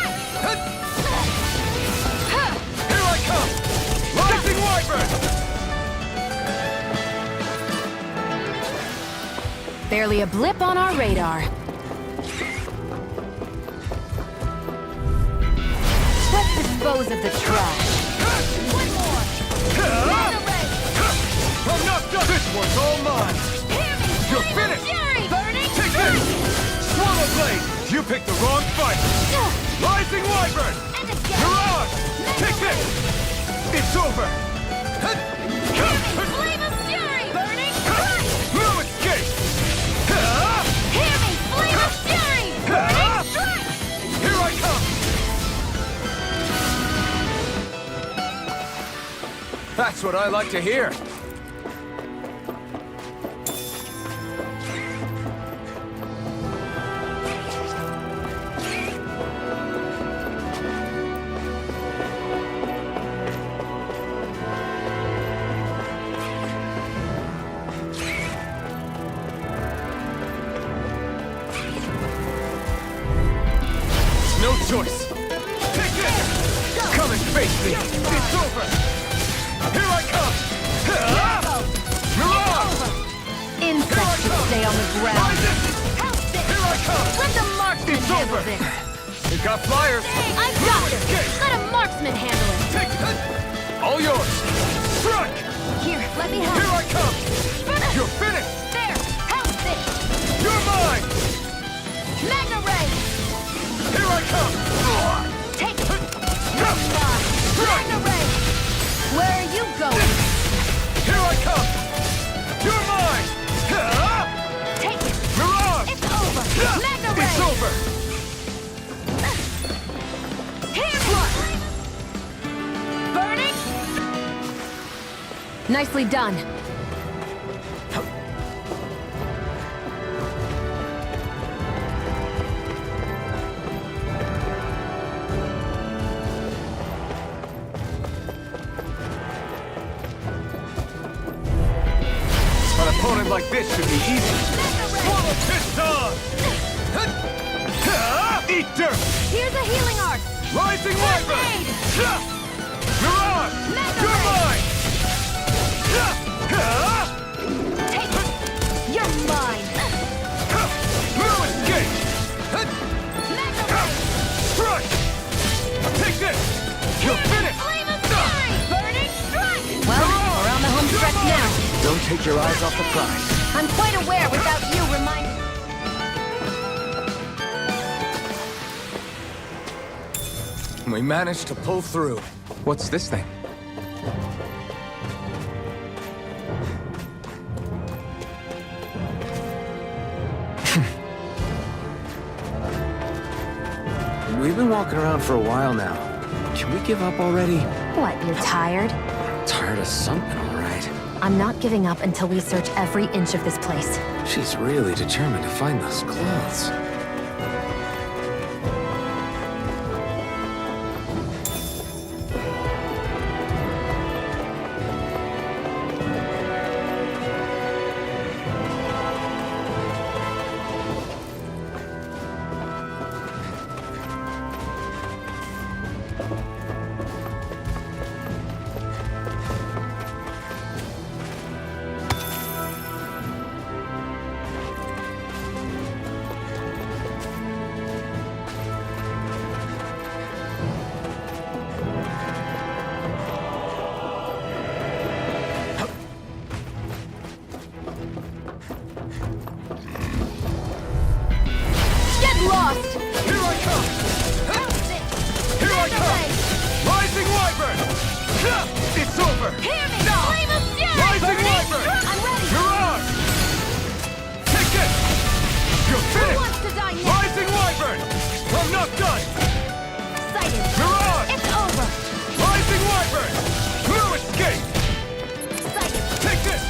Here I come! Rising Wyvern! Barely a blip on our radar. Let's dispose of the trash. One more! I'm not done! This one's all mine! You're finished! Take this! Swallow Blade! You picked the wrong fight! Rising Wyvern! You're on! Take this! It's over! Flame of fury! Burning strike! No escape! Hear me! Flame of fury! Burning strike! Here I come! That's what I like to hear. choice. Take this! Come and face me! It's over! Here I come! Mirage! Insects should stay on the ground. Here I come! Let the marksman It's handle over. this. We got flyers! I've got this. Let a marksman handle it. Take it! All yours! Strike! Here, let me help. Here I come! You're finished! There, help this. You're mine! Magna Ray. Here I come! Take it. You're mine. Magna Ray. Where are you going? Here I come! You're mine! Take it. Mirage! It's over. Magna Ray. It's over! Here's one. Burning. Nicely done. An opponent like this should be easy. Swallow Piston! Eat dirt! Here's a healing art. Rising Wyvern! Aid. Mirage! You're mine! Take it. You're mine. No escape! Magna Ray. Strike! Take this! You're finished! Flame of fury. Burning strike. Well, we're on the home stretch now. Don't take your eyes off the prize. I'm quite aware without you reminding. We managed to pull through. What's this thing? We've been walking around for a while now. Can we give up already? What, you're tired? Tired of something, all right. I'm not giving up until we search every inch of this place. She's really determined to find those clothes. Lost! Here I come! Here I come! Rising Wyvern! It's over! Hear me! Flame of fury! Rising Wyvern! I'm ready! Mirage! Take this! You're Who finished! wants to die next? Rising Wyvern! I'm not done! Sighted! Mirage! It's over! Rising Wyvern! No escape! Sighted! Take this!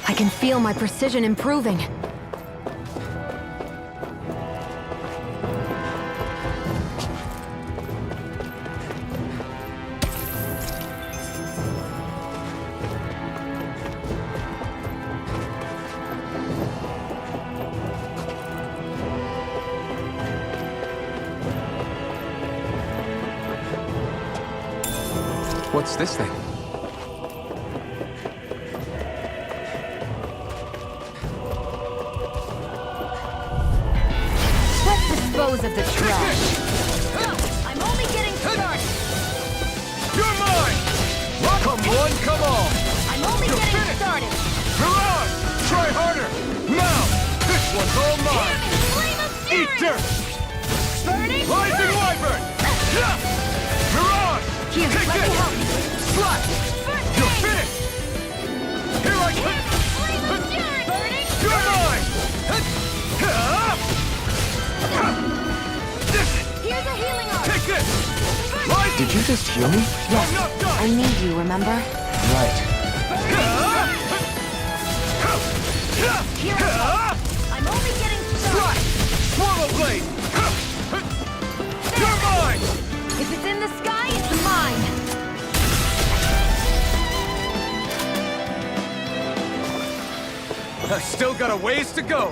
I can feel my precision improving. What's this thing? Let's dispose of the trash. I'm only getting started! You're mine! Come one, come all! I'm only You're getting finished. started! Mirage! Try harder! Now! This one's all mine! Flame of fury! Eat dirt! Burning Rising Wyvern! Mirage! Here, Take let this! me help you! Slash! You're finished! Here I come! Flame of fury! Burning You're mine! Here's a healing art! Take this! Rising! Did you just heal me? Yes, I'm not done! I need you, remember? Right. Here I go! I'm only getting started! Swallow Blade! You're mine! If it's in the sky, it's mine! I've still got a ways to go!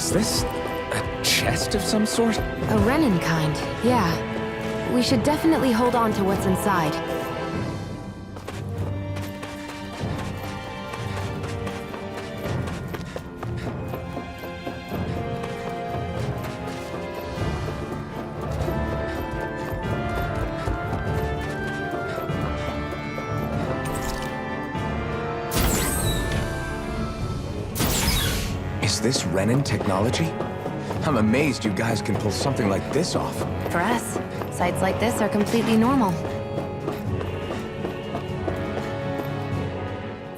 Is this a chest of some sort? A Renin kind, yeah. We should definitely hold on to what's inside. Is this Renin technology? I'm amazed you guys can pull something like this off. For us, sites like this are completely normal.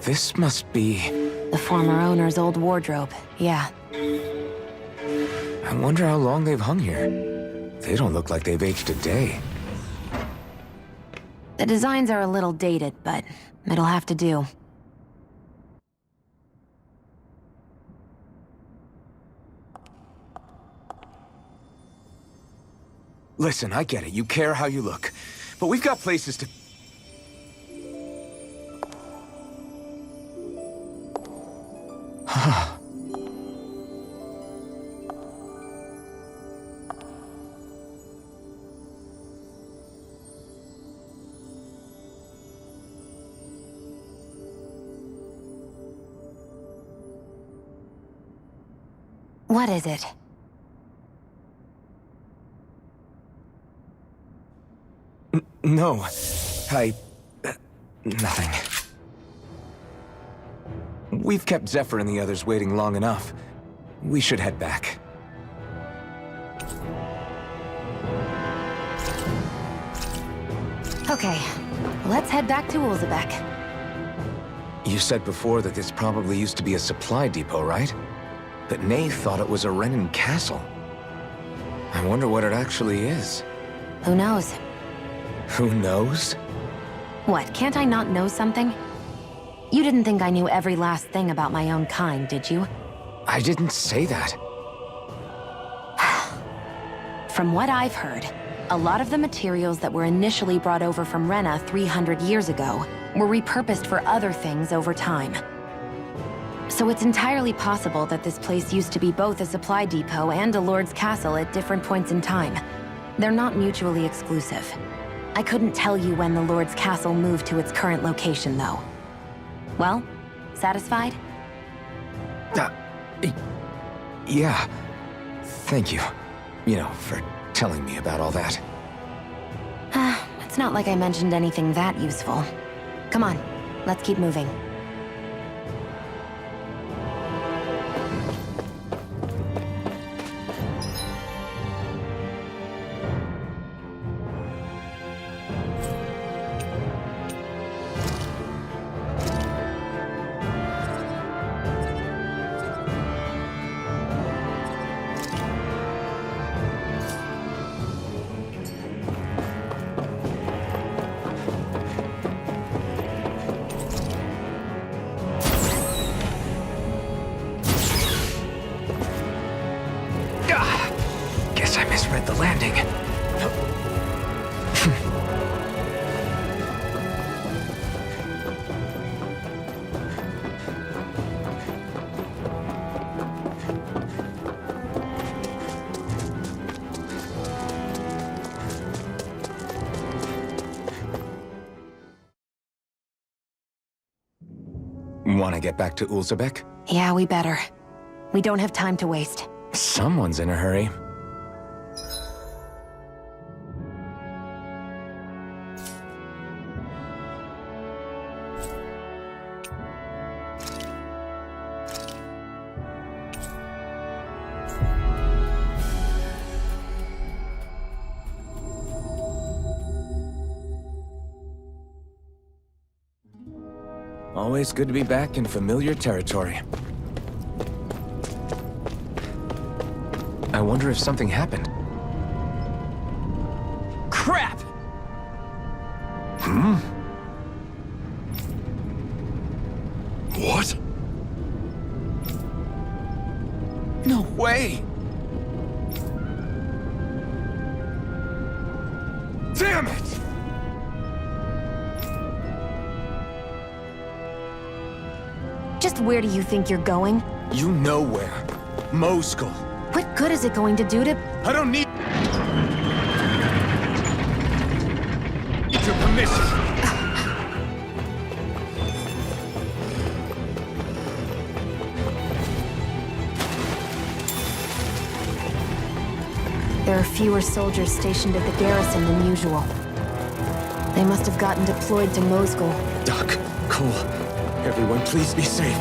This must be... The former owner's old wardrobe, yeah. I wonder how long they've hung here. They don't look like they've aged a day. The designs are a little dated, but it'll have to do. Listen, I get it. You care how you look. But we've got places to... What is it? No. Nothing. We've kept Zephyr and the others waiting long enough. We should head back. Okay, let's head back to Ulzebek. You said before that this probably used to be a supply depot, right? But Nay thought it was a Renin castle. I wonder what it actually is. Who knows? Who knows? What, can't I not know something? You didn't think I knew every last thing about my own kind, did you? I didn't say that. From what I've heard, a lot of the materials that were initially brought over from Rena 300 years ago were repurposed for other things over time. So it's entirely possible that this place used to be both a supply depot and a lord's castle at different points in time. They're not mutually exclusive. I couldn't tell you when the lord's castle moved to its current location, though. Well, satisfied? Yeah. Thank you. You know, for telling me about all that. It's not like I mentioned anything that useful. Come on, let's keep moving. Guess I misread the landing. Want to get back to Ulzebek? Yeah, we better. We don't have time to waste. Someone's in a hurry. Always good to be back in familiar territory. I wonder if something happened. Crap! What? No way! Damn it! Just where do you think you're going? You know where. Moskull. What good is it going to do to... I don't need your permission. There are fewer soldiers stationed at the garrison than usual. They must have gotten deployed to Moskull. Doc, Cole, everyone please be safe.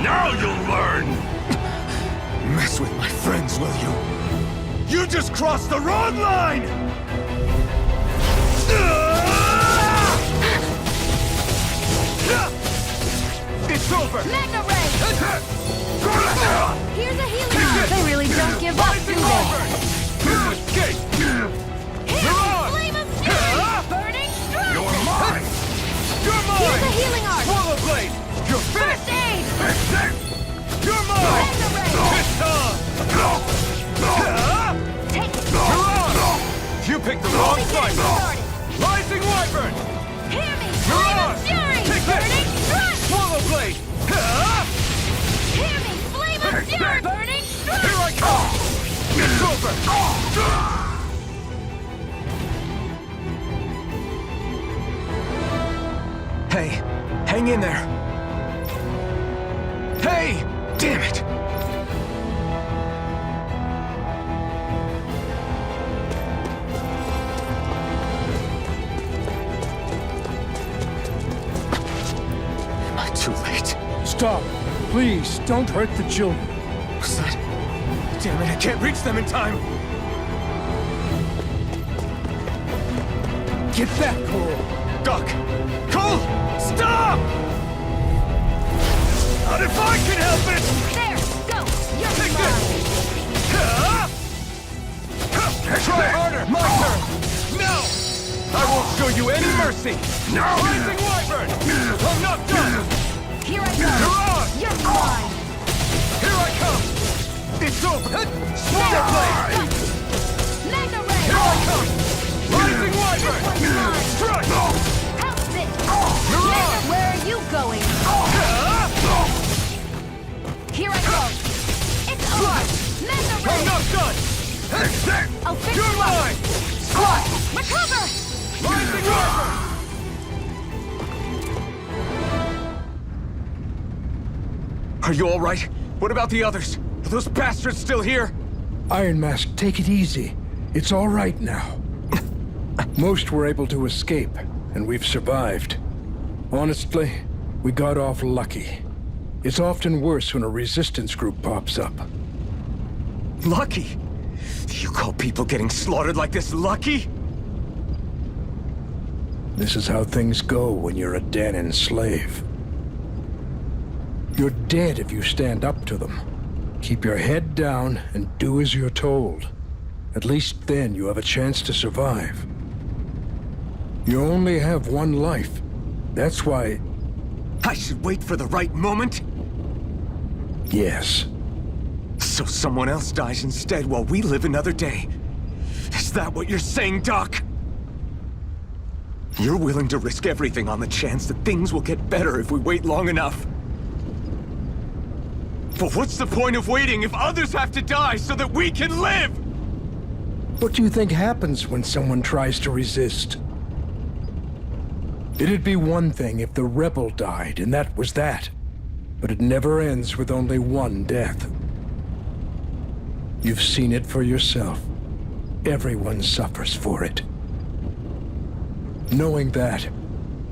Now you'll learn! Mess with my friends, will you? You just crossed the wrong line! It's over! Magna Ray! Here's a healing arm! They really don't give up, do they? Escape! Flame of fury! Burning strike! You're mine! You're Here's a mine! healing arm! Swallow blade! You're First finished! aid! You're mine! Magna Ray! It's time! Take it! You're on! You picked the wrong Get fight! started! Rising Wyvern! Hear me! You're Flame on! of fury! Take Burning this! strike! Swallow blade! Hear me! Flame of fury! Burning strike! Here I come! It's over! Hey, hang in there! Hey! Damn it! Am I too late? Stop. Please, don't hurt the children. What's that? Damn it, I can't reach them in time! Get back, Cole. Doc! Cole! Stop! Not if I can help it! There! Go! You're Take mine! this! Try harder! My turn! No! I won't show you any mercy! No! Rising Wyvern! I'm not done! Here I You're go! on! You're mine! Here I come! It's over! Swallow blade! Magna Ray! Here I come! Rising Wyvern! This one's mine! Strike! House it! You're Magna, on! where are you going? Here I go! It's over! Magna I'm Ray! not done! I'll fix You're you up! mine! Squat! Recover! Rising Wyvern! Are you all right? What about the others? Are those bastards still here? Iron Mask, take it easy. It's all right now. Most were able to escape, and we've survived. Honestly, we got off lucky. It's often worse when a resistance group pops up. Lucky? You call people getting slaughtered like this lucky? This is how things go when you're a Danon slave. You're dead if you stand up to them. Keep your head down and do as you're told. At least then you have a chance to survive. You only have one life. That's why... I should wait for the right moment? Yes. So someone else dies instead while we live another day. Is that what you're saying, Doc? You're willing to risk everything on the chance that things will get better if we wait long enough. But what's the point of waiting if others have to die so that we can live? What do you think happens when someone tries to resist? It'd be one thing if the rebel died, and that was that. But it never ends with only one death. You've seen it for yourself. Everyone suffers for it. Knowing that,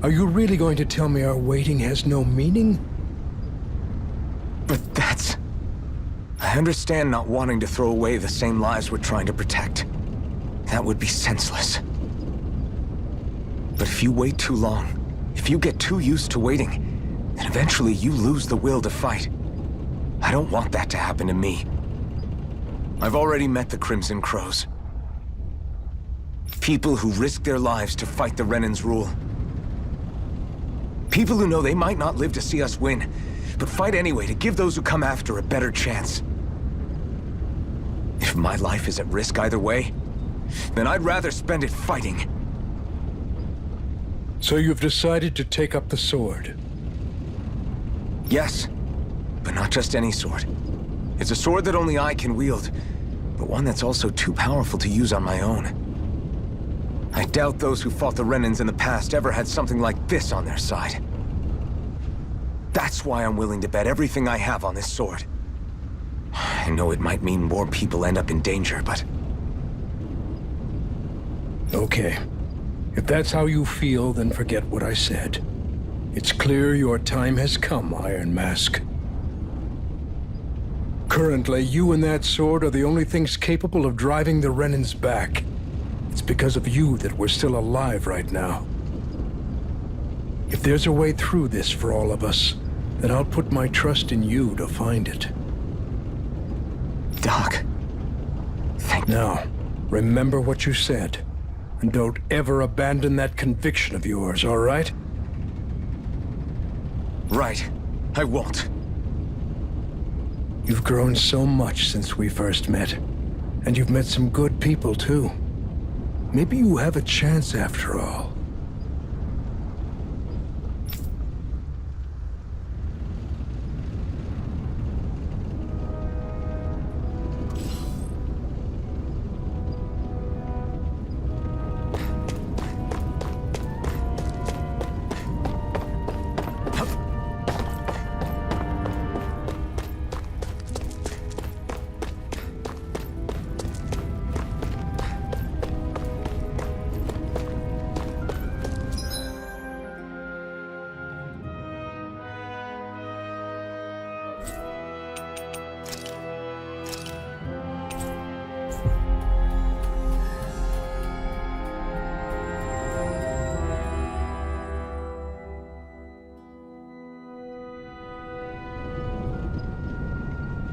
are you really going to tell me our waiting has no meaning? But that's... I understand not wanting to throw away the same lives we're trying to protect. That would be senseless. But if you wait too long, if you get too used to waiting, then eventually you lose the will to fight. I don't want that to happen to me. I've already met the Crimson Crows. People who risk their lives to fight the Renan's rule. People who know they might not live to see us win, but fight anyway to give those who come after a better chance. If If my life is at risk either way, then I'd rather spend it fighting. So you've decided to take up the sword? Yes, but not just any sword. It's a sword that only I can wield, but one that's also too powerful to use on my own. I doubt those who fought the Renans in the past ever had something like this on their side. That's why I'm willing to bet everything I have on this sword. I know it might mean more people end up in danger, but... Okay. If that's how you feel, then forget what I said. It's clear your time has come, Iron Mask. Currently, you and that sword are the only things capable of driving the Renans back. It's because of you that we're still alive right now. If there's a way through this for all of us, then I'll put my trust in you to find it. Doc, thank you. Now, remember what you said, and don't ever abandon that conviction of yours, all right? Right. I won't. You've grown so much since we first met, and you've met some good people, too. Maybe you have a chance after all.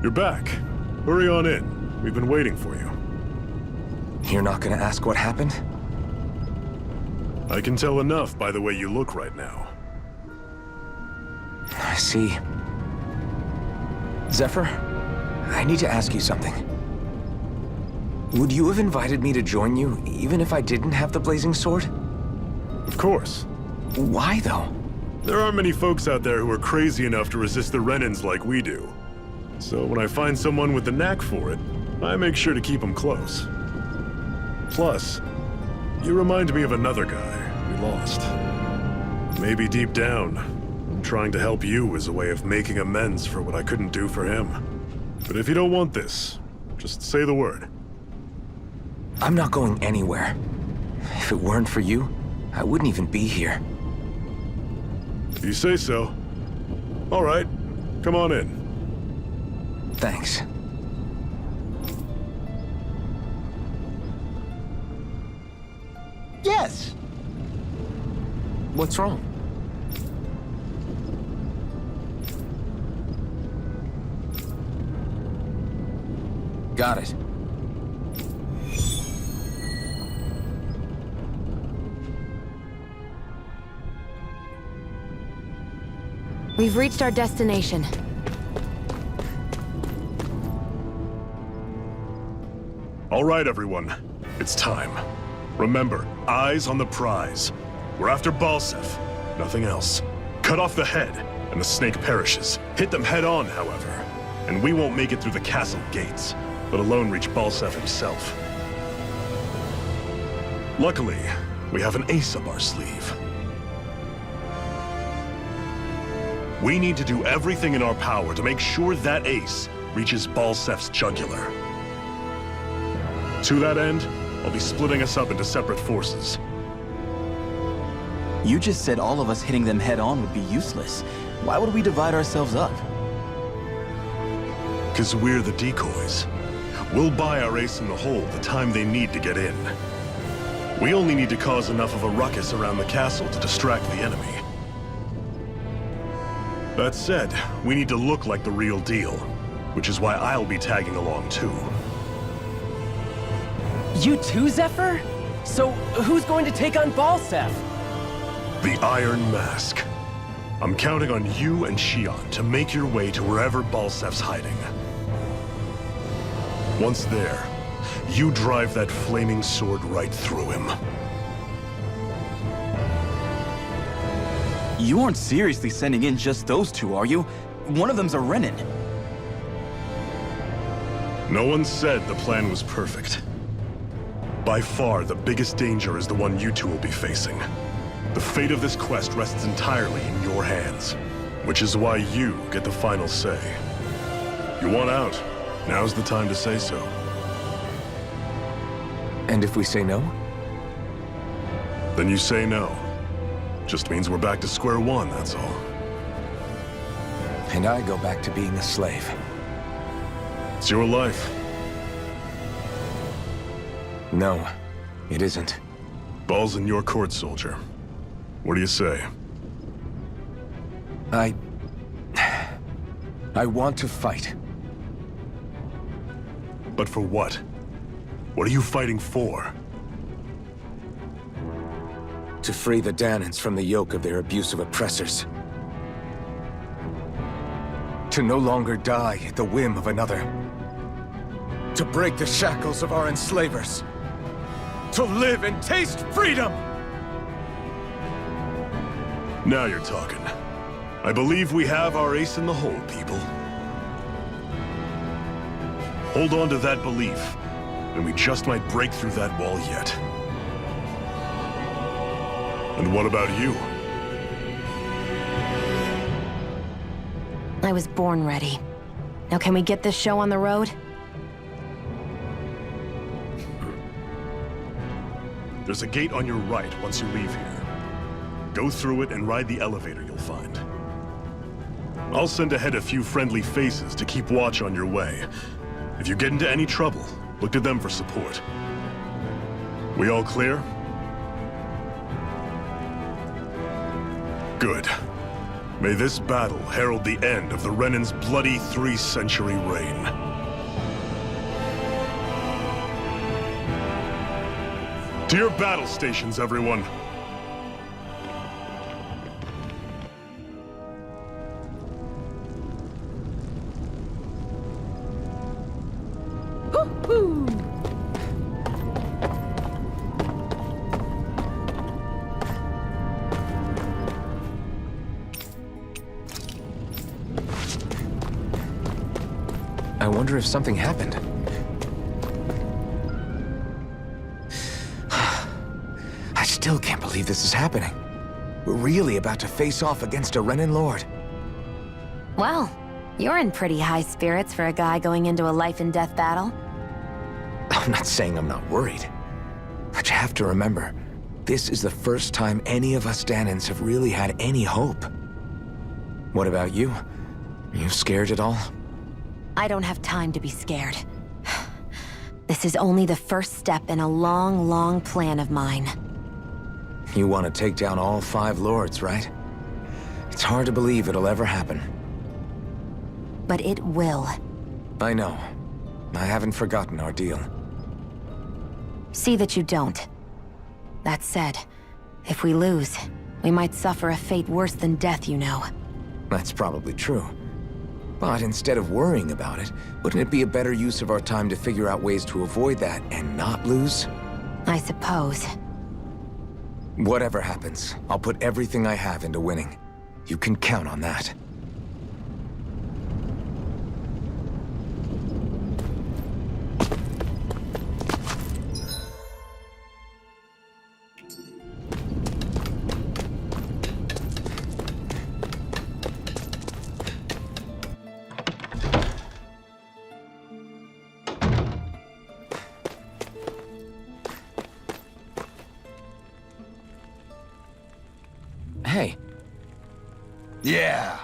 You're back. Hurry on in. We've been waiting for you. You're not gonna ask what happened? I can tell enough by the way you look right now. I see. Zephyr, I need to ask you something. Would you have invited me to join you, even if I didn't have the blazing sword? Of course. Why, though? There aren't many folks out there who are crazy enough to resist the Renans like we do. So when I find someone with the knack for it, I make sure to keep them close. Plus, you remind me of another guy we lost. Maybe deep down, I'm trying to help you as a way of making amends for what I couldn't do for him. But if you don't want this, just say the word. I'm not going anywhere. If it weren't for you, I wouldn't even be here. If you say so. All right, come on in. Thanks. Yes! What's wrong? Got it. We've reached our destination. All right, everyone. It's time. Remember, eyes on the prize. We're after Balsef, nothing else. Cut off the head, and the snake perishes. Hit them head on, however, and we won't make it through the castle gates, let alone reach Balsef himself. Luckily, we have an ace up our sleeve. We need to do everything in our power to make sure that ace reaches Balsef's jugular. To that end, I'll be splitting us up into separate forces. You just said all of us hitting them head-on would be useless. Why would we divide ourselves up? 'Cause we're the decoys. We'll buy our ace in the hole the time they need to get in. We only need to cause enough of a ruckus around the castle to distract the enemy. That said, we need to look like the real deal, which is why I'll be tagging along too. You too, Zephyr? So, who's going to take on Balsef? The Iron Mask. I'm counting on you and Shion to make your way to wherever Balsef's hiding. Once there, you drive that flaming sword right through him. You aren't seriously sending in just those two, are you? One of them's a Renin. No one said the plan was perfect. By far, the biggest danger is the one you two will be facing. The fate of this quest rests entirely in your hands, which is why you get the final say. You want out, now's the time to say so. And if we say no? Then you say no. Just means we're back to square one, that's all. And I go back to being a slave. It's your life. No, it isn't. Ball's in your court, soldier. What do you say? I want to fight. But for what? What are you fighting for? To free the Danans from the yoke of their abusive oppressors. To no longer die at the whim of another. To break the shackles of our enslavers. To live and taste freedom! Now you're talking. I believe we have our ace in the hole, people. Hold on to that belief, and we just might break through that wall yet. And what about you? I was born ready. Now can we get this show on the road? There's a gate on your right once you leave here. Go through it and ride the elevator you'll find. I'll send ahead a few friendly faces to keep watch on your way. If you get into any trouble, look to them for support. We all clear? Good. May this battle herald the end of the Renin's bloody 3-century reign. To your battle stations, everyone! I wonder if something happened. I still can't believe this is happening. We're really about to face off against a Renin Lord. Well, you're in pretty high spirits for a guy going into a life-and-death battle. I'm not saying I'm not worried. But you have to remember, this is the first time any of us Danans have really had any hope. What about you? Are you scared at all? I don't have time to be scared. This is only the first step in a long, long plan of mine. You want to take down all 5 lords, right? It's hard to believe it'll ever happen. But it will. I know. I haven't forgotten our deal. See that you don't. That said, if we lose, we might suffer a fate worse than death, you know. That's probably true. But instead of worrying about it, wouldn't it be a better use of our time to figure out ways to avoid that and not lose? I suppose. Whatever happens, I'll put everything I have into winning. You can count on that. Hey. Yeah.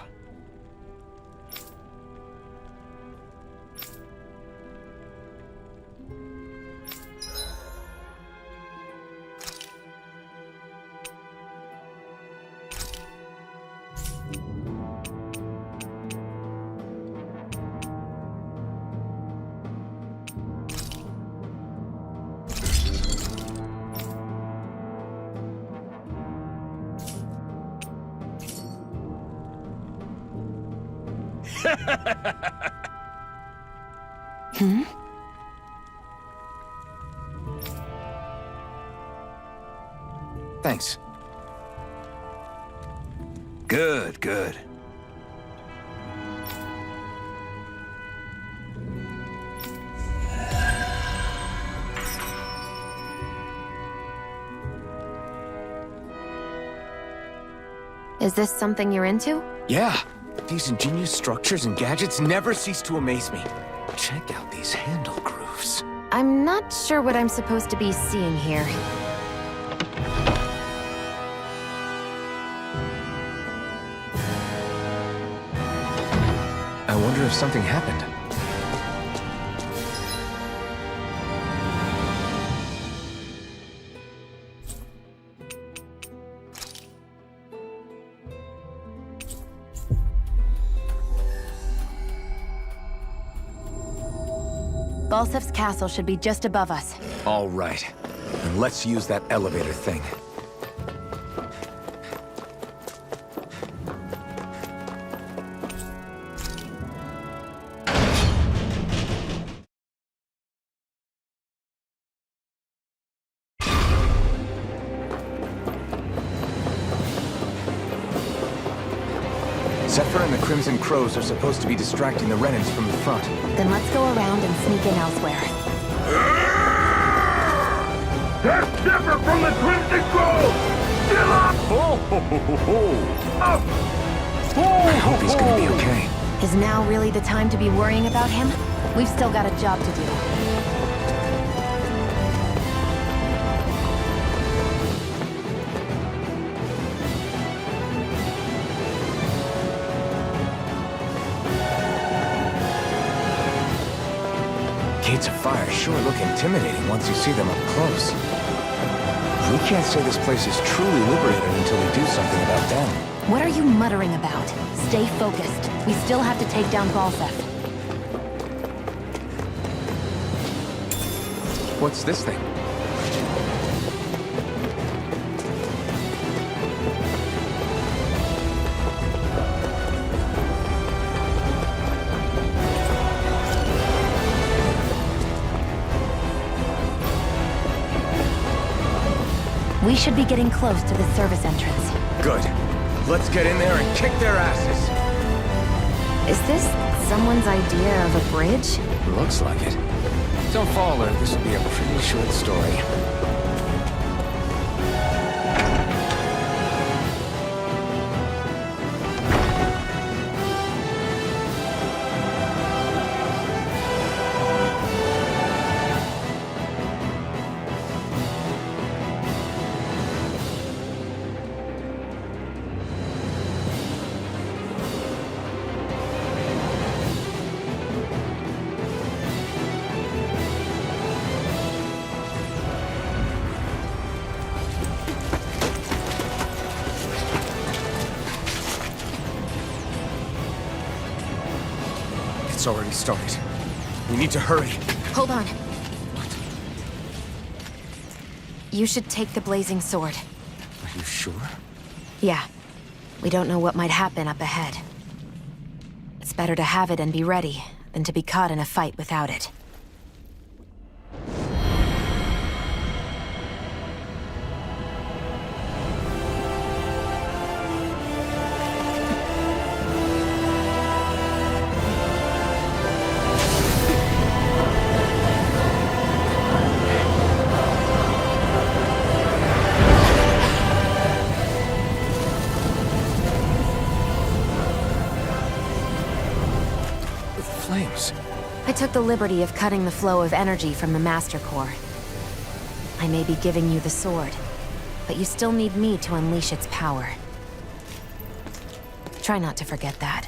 Thanks. Good, good. Is this something you're into? Yeah, these ingenious structures and gadgets never cease to amaze me. Check out these handle grooves. I'm not sure what I'm supposed to be seeing here. I wonder if something happened. Balsef's castle should be just above us. All right. And let's use that elevator thing. Zephyr and the Crimson Crows are supposed to be distracting the Renans from the front. Then let's go around and sneak in elsewhere. That's Zephyr from the Crimson Crows! Still up! I hope he's gonna be okay. Is now really the time to be worrying about him? We've still got a job to do. Gates of fire sure look intimidating once you see them up close. We can't say this place is truly liberated until we do something about them. What are you muttering about? Stay focused. We still have to take down Balsef. What's this thing? We should be getting close to the service entrance. Good. Let's get in there and kick their asses. Is this someone's idea of a bridge? Looks like it. Don't fall or this will be a pretty short story. It's already started. We need to hurry. Hold on. You should take the blazing sword. Are you sure? Yeah. We don't know what might happen up ahead. It's better to have it and be ready than to be caught in a fight without it. I took the liberty of cutting the flow of energy from the Master Core. I may be giving you the sword, but you still need me to unleash its power. Try not to forget that.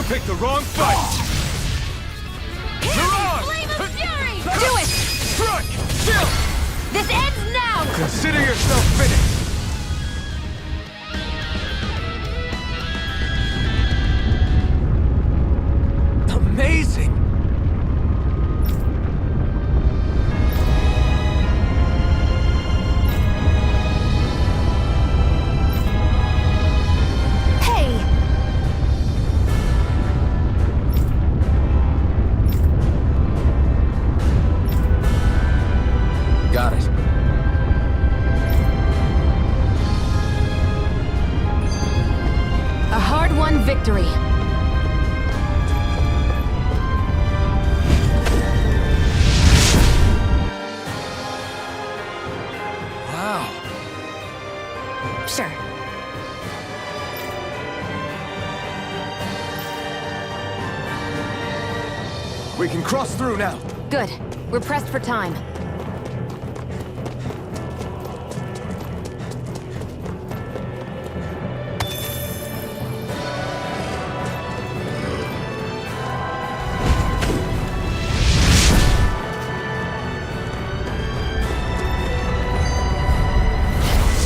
You picked the wrong fight! Mirage! Flame of Fury! Do it! Strike! Chill! This ends now! Consider yourself finished! Amazing! Hey! Got it. A hard-won victory. Wow. Sure. We can cross through now. Good. We're pressed for time.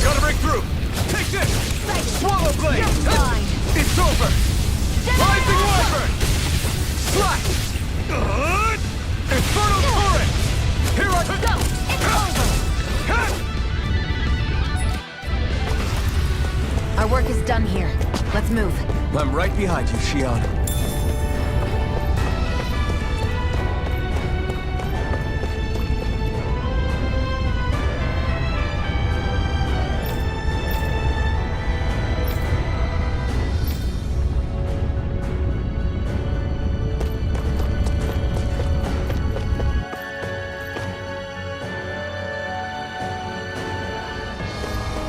Gotta break through! Take this! Swallow blade! You're fine. It's over! Rising Wyvern! Slash! Infernal Torrent! Here I Go! It's over! Our work is done here. Let's move. I'm right behind you, Shion.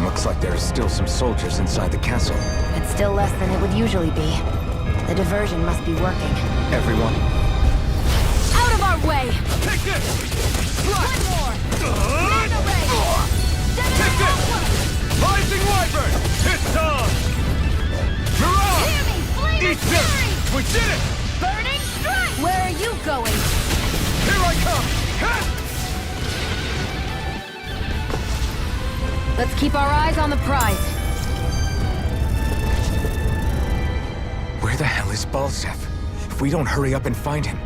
Looks like there are still some soldiers inside the castle. It's still less than it would usually be. The diversion must be working. Everyone, Out of our way! Take this! One more! Run away! Take this! Rising Wyvern! It's on! Mirage! Hear me! Flame Eat of this! Fury! We did it! Burning Strike! Where are you going? Here I come! Ha! Let's keep our eyes on the prize. where the hell is Balsef? If we don't hurry up and find him...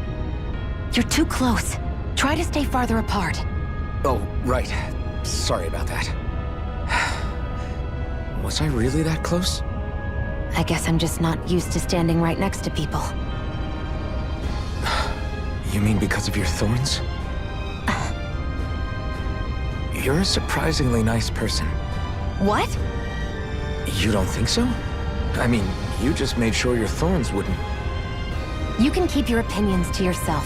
You're too close. Try to stay farther apart. Oh, right. Sorry about that. Was I really that close? I guess I'm just not used to standing right next to people. You mean because of your thorns? You're a surprisingly nice person. What? You don't think so? I mean, you just made sure your thorns wouldn't... You can keep your opinions to yourself.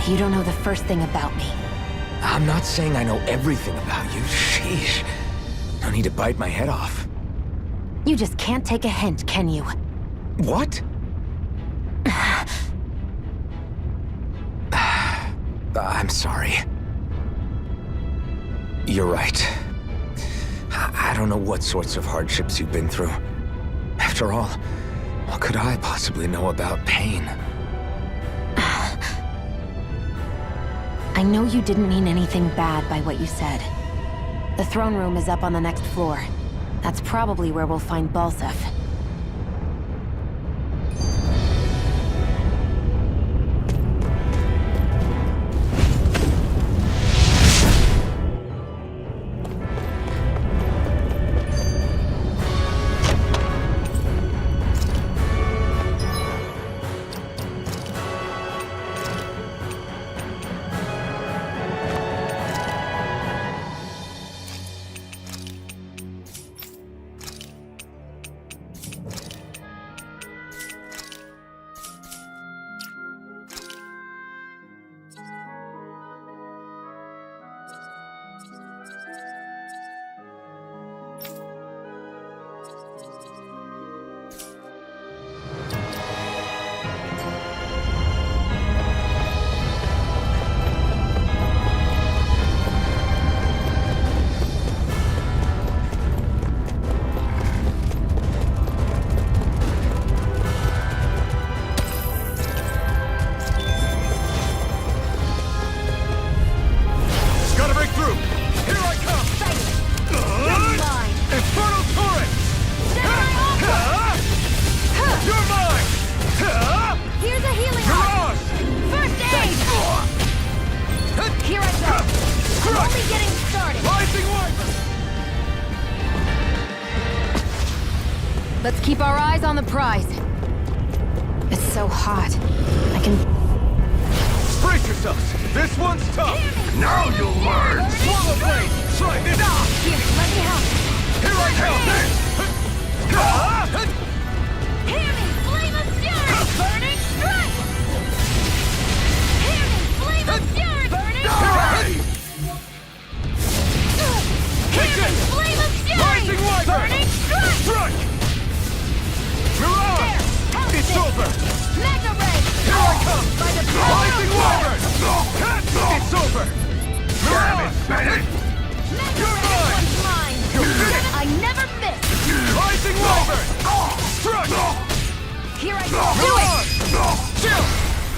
You don't know the first thing about me. I'm not saying I know everything about you. Sheesh. No need to bite my head off. You just can't take a hint, can you? What? I'm sorry. You're right. I don't know what sorts of hardships you've been through. After all, what could I possibly know about pain? I know you didn't mean anything bad by what you said. The throne room is up on the next floor. That's probably where we'll find Balsef. Let's keep our eyes on the prize. It's so hot. I can... Brace yourselves! This one's tough! Now you'll learn! Swallow blade! Try this! Here, let me help. Here I come! Hear me, flame of fury! Burning strike! Hear me, flame of fury! Burning strike! Hear me, flame of fury! Rising Wyvern! Burning strike! Strike! Mirage! There, help It's this. over! Mega ray! Here I come! By the power Rising of Wyvern! It's over! Mirage! Mega You're ray mine! was mine! You're finished! I never miss! Rising Wyvern! Strike! Here I go! Do Mirage! Chill! it!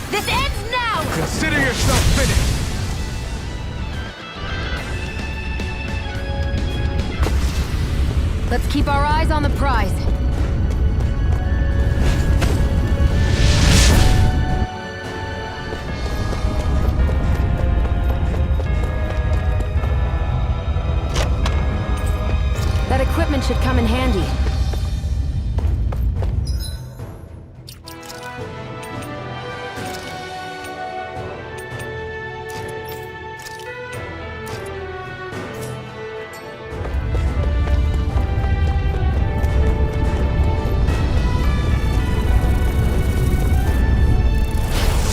This ends now! Consider yourself finished! Let's keep our eyes on the prize. That equipment should come in handy.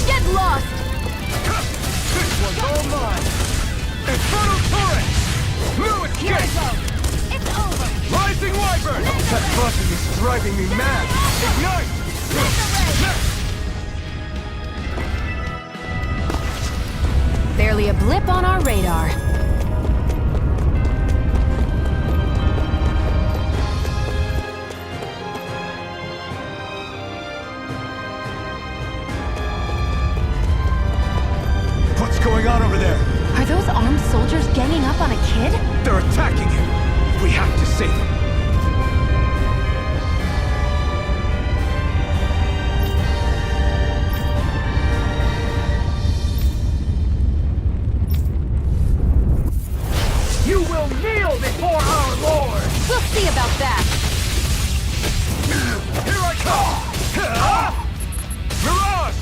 Get lost! This one's all mine! Infernal Torrent! New Here I escape! go! It's over! Rising Wyvern! That buzzing is driving me mad! Ignite! Barely a blip on our radar. What's going on over there? Are those armed soldiers ganging up on a kid? They're attacking him! We have to save him! You will kneel before our Lord! We'll see about that! Here I come! Mirage!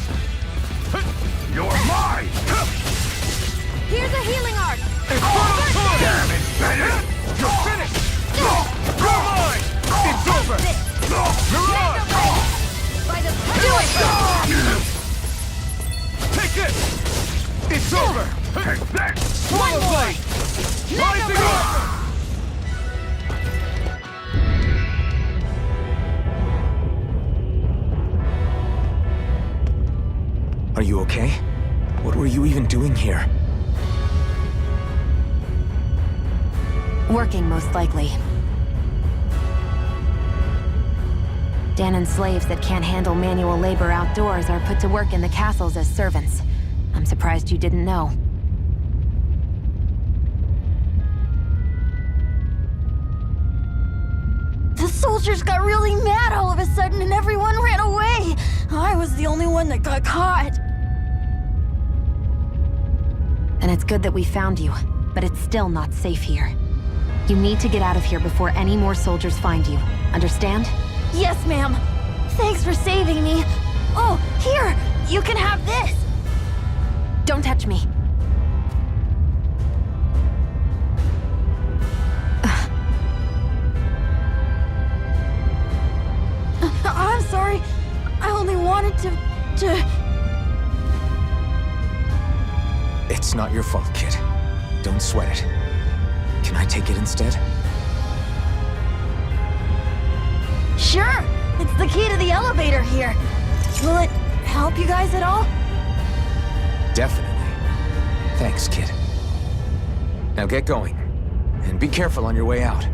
You're mine! Here's a healing arc! Infernal Torrent! Damn it, Bennett! You're finished! You're mine! It's over! Mirage! By the Do it! Take this! It's over! Take that! Swallow blade! Rising Wyvern! Are you okay? What were you even doing here? Working, most likely. Danon slaves that can't handle manual labor outdoors are put to work in the castles as servants. I'm surprised you didn't know. The soldiers got really mad all of a sudden and everyone ran away. I was the only one that got caught. And it's good that we found you, but it's still not safe here. You need to get out of here before any more soldiers find you. Understand? Yes, ma'am. Thanks for saving me. Oh, here! You can have this! Don't touch me. I'm sorry. I only wanted to... It's not your fault, kid. Don't sweat it. Can I take it instead? Sure! It's the key to the elevator here. Will it help you guys at all? Definitely. Thanks, kid. Now get going. And be careful on your way out.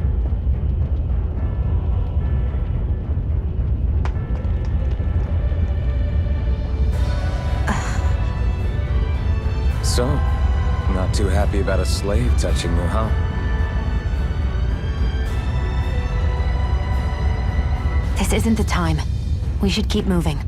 So, not too happy about a slave touching you, huh? This isn't the time. We should keep moving.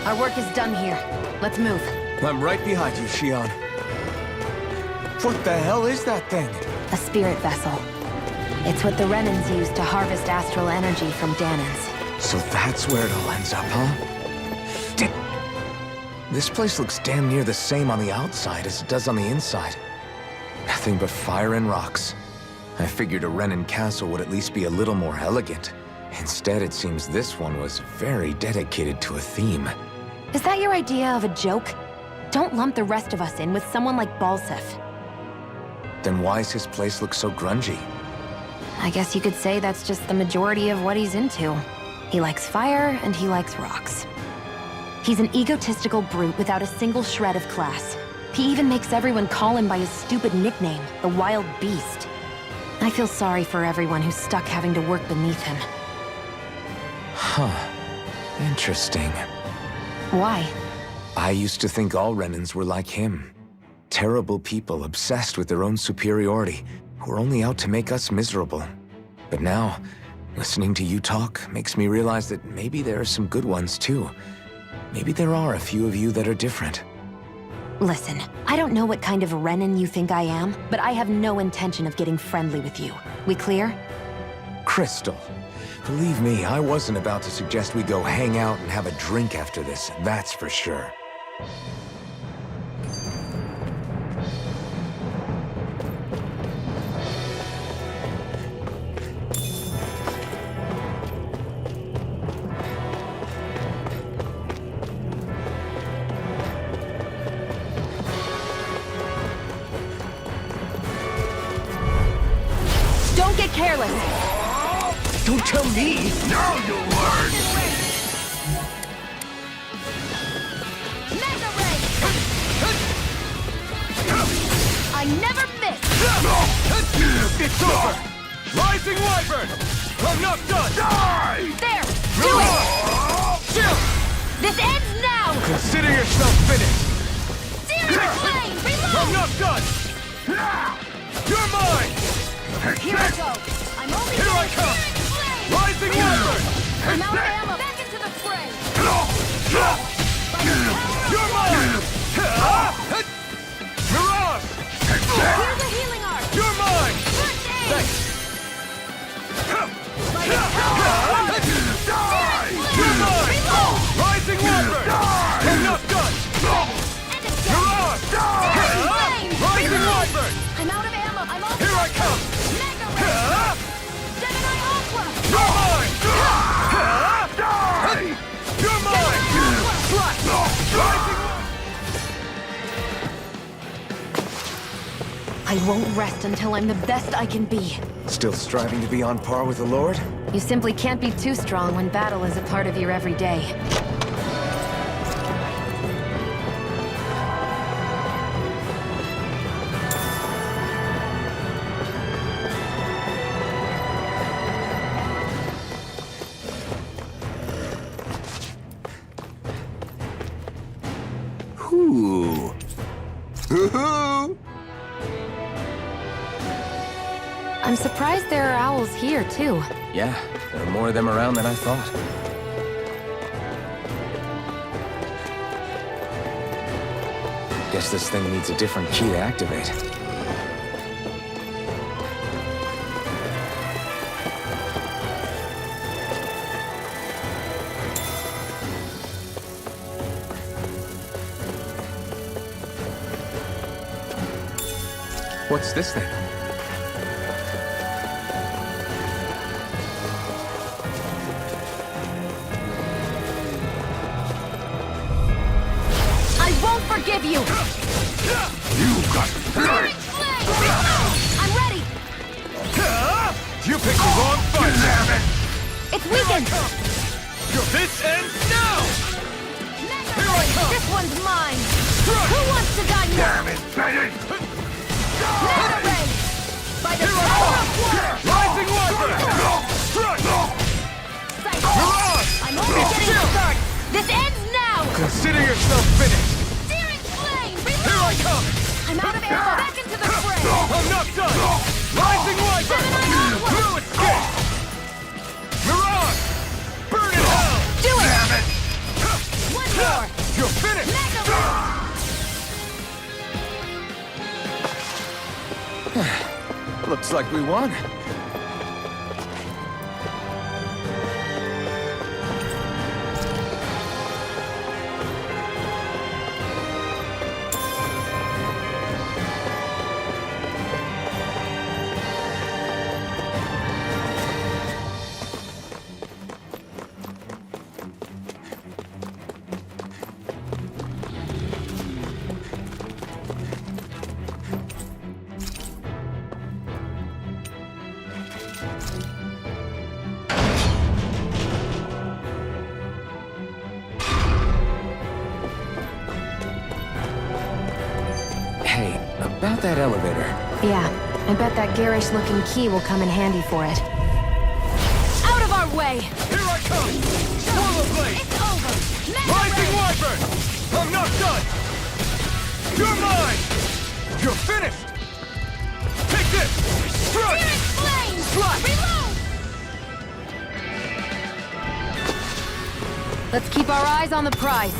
Our work is done here. Let's move. I'm right behind you, Shion. What the hell is that thing? A spirit vessel. It's what the Renans use to harvest astral energy from Danans. So that's where it all ends up, huh? This place looks damn near the same on the outside as it does on the inside. Nothing but fire and rocks. I figured a Renan castle would at least be a little more elegant. Instead, it seems this one was very dedicated to a theme. Is that your idea of a joke? Don't lump the rest of us in with someone like Balsef. Then why's his place look so grungy? I guess you could say that's just the majority of what he's into. He likes fire, and he likes rocks. He's an egotistical brute without a single shred of class. He even makes everyone call him by his stupid nickname, the Wild Beast. I feel sorry for everyone who's stuck having to work beneath him. Huh. Interesting. Why? I used to think all Renans were like him. Terrible people obsessed with their own superiority, who are only out to make us miserable. But now, listening to you talk makes me realize that maybe there are some good ones too. Maybe there are a few of you that are different. Listen, I don't know what kind of Renan you think I am, but I have no intention of getting friendly with you. We clear? Crystal, believe me, I wasn't about to suggest we go hang out and have a drink after this, that's for sure. Don't get careless! Don't tell me! Now you'll learn! Mega Ray! I never miss! It's over! Rising Wyvern! I'm not done! Die! There! Do it! Chill! This ends now! Consider yourself finished! Searing Flame! I'm Reload! not done! You're mine! Here I go! I'm only Here I come! Rising Wyvern! I'm out of ammo! Back into the fray! You're mine! Mirage! Here's the healing art! You're mine! First aid! Thanks! Die! You're mine! Rising Wyvern! I'm not done! Mirage! Rising Wyvern! I'm out of ammo! I'm all Here I come! Mega Ray! Gemini Aqua! You're mine! You're mine! Slash! Rising I won't rest until I'm the best I can be. Still striving to be on par with the Lord? You simply can't be too strong when battle is a part of your everyday. Ooh. Hoo-hoo! I'm surprised there are owls here, too. Yeah, there are more of them around than I thought. Guess this thing needs a different key to activate. What's this thing? I won't forgive you! You got Searing Flame! Reload! I'm ready! You picked the wrong fight! Damn it! It's weakened! This ends now! Mega Here I come! This one's mine! Strike! Who wants to die Damn next? it, Bennett! Mega Ray! By the Here I power come! of one! Rising Wyvern! Strike! Mirage! I'm only getting started! This ends now! Consider yourself finished! Searing Flame! Here Reload! I come! I'm out of ammo! Back into the fray! I'm not done! Rising Wyvern! Through escape! Mirage! Burn in hell! Do it! Damn it! One more! Looks like we won. About that elevator. Yeah, I bet that garish-looking key will come in handy for it. Out of our way! Here I come! Swallow blade! It's over! Rising Wyvern! I'm not done! You're mine! You're finished! Take this! Strike! Spirit flame! Slash! Reload! Let's keep our eyes on the prize.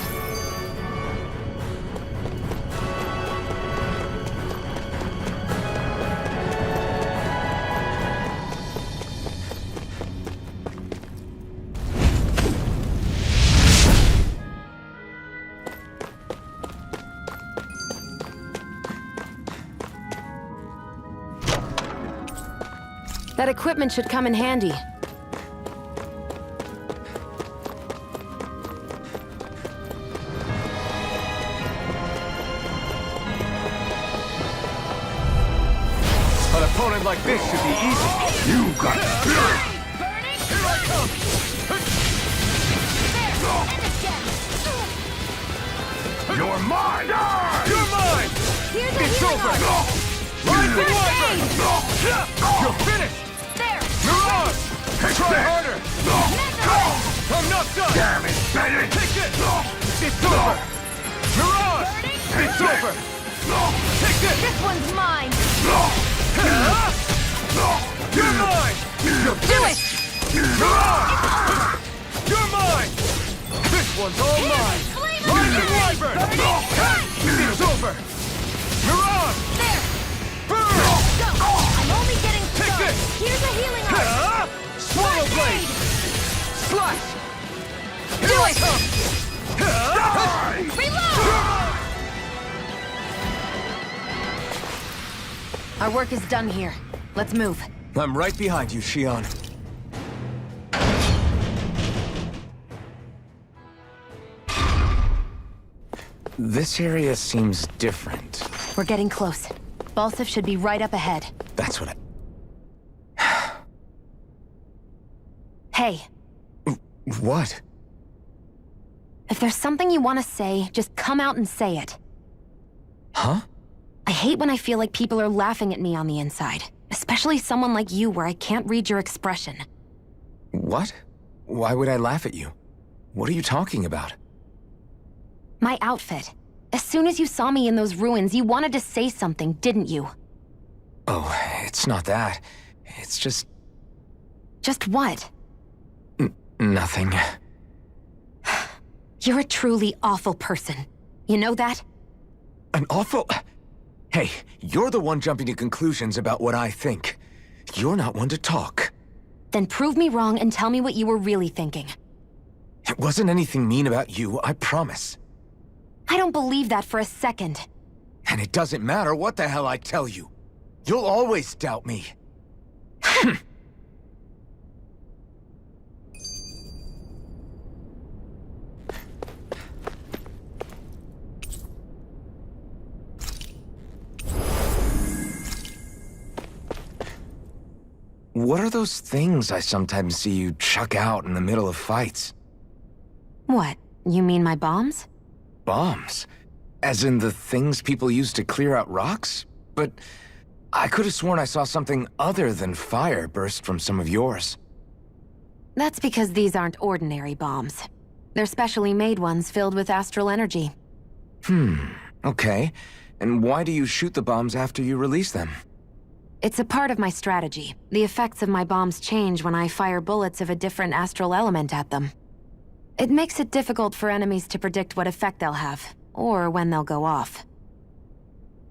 That equipment should come in handy. An opponent like this should be easy. You got spirit! Burning! Here I come! There! And again! You're mine! You're mine! Here's a It's healing over! arm! Rising First Wyvern! aid! You're finished! There! Mirage! Try harder! Mega! I'm not done! Damn it, Bennett! Take this! It's over! Mirage! It's over! Take this! This one's mine! You're mine! You're Do it! Mirage! You're mine! This one's all mine! Flame Rising Burning! Wyvern! Burning! It's over! Mirage! There! Burn! Go! I'm only getting Take started! this! Here's a healing arm! Swallow blade! Slash! Do it! Die! Reload! Our work is done here. Let's move. I'm right behind you, Shion. This area seems different. We're getting close. Balsif should be right up ahead. That's what Hey, What? if there's something you want to say, just come out and say it. Huh? I hate when I feel like people are laughing at me on the inside. Especially someone like you where I can't read your expression. What? Why would I laugh at you? What are you talking about? My outfit. As soon as you saw me in those ruins, you wanted to say something, didn't you? Oh, it's not that. It's just... Just what? Nothing. You're a truly awful person. You know that? An awful... Hey, you're the one jumping to conclusions about what I think. You're not one to talk. Then prove me wrong and tell me what you were really thinking. It wasn't anything mean about you, I promise. I don't believe that for a second. And it doesn't matter what the hell I tell you. You'll always doubt me. What are those things I sometimes see you chuck out in the middle of fights? What? You mean my bombs? Bombs? As in the things people use to clear out rocks? But I could have sworn I saw something other than fire burst from some of yours. That's because these aren't ordinary bombs. They're specially made ones filled with astral energy. Okay. And why do you shoot the bombs after you release them? It's a part of my strategy. The effects of my bombs change when I fire bullets of a different astral element at them. It makes it difficult for enemies to predict what effect they'll have, or when they'll go off.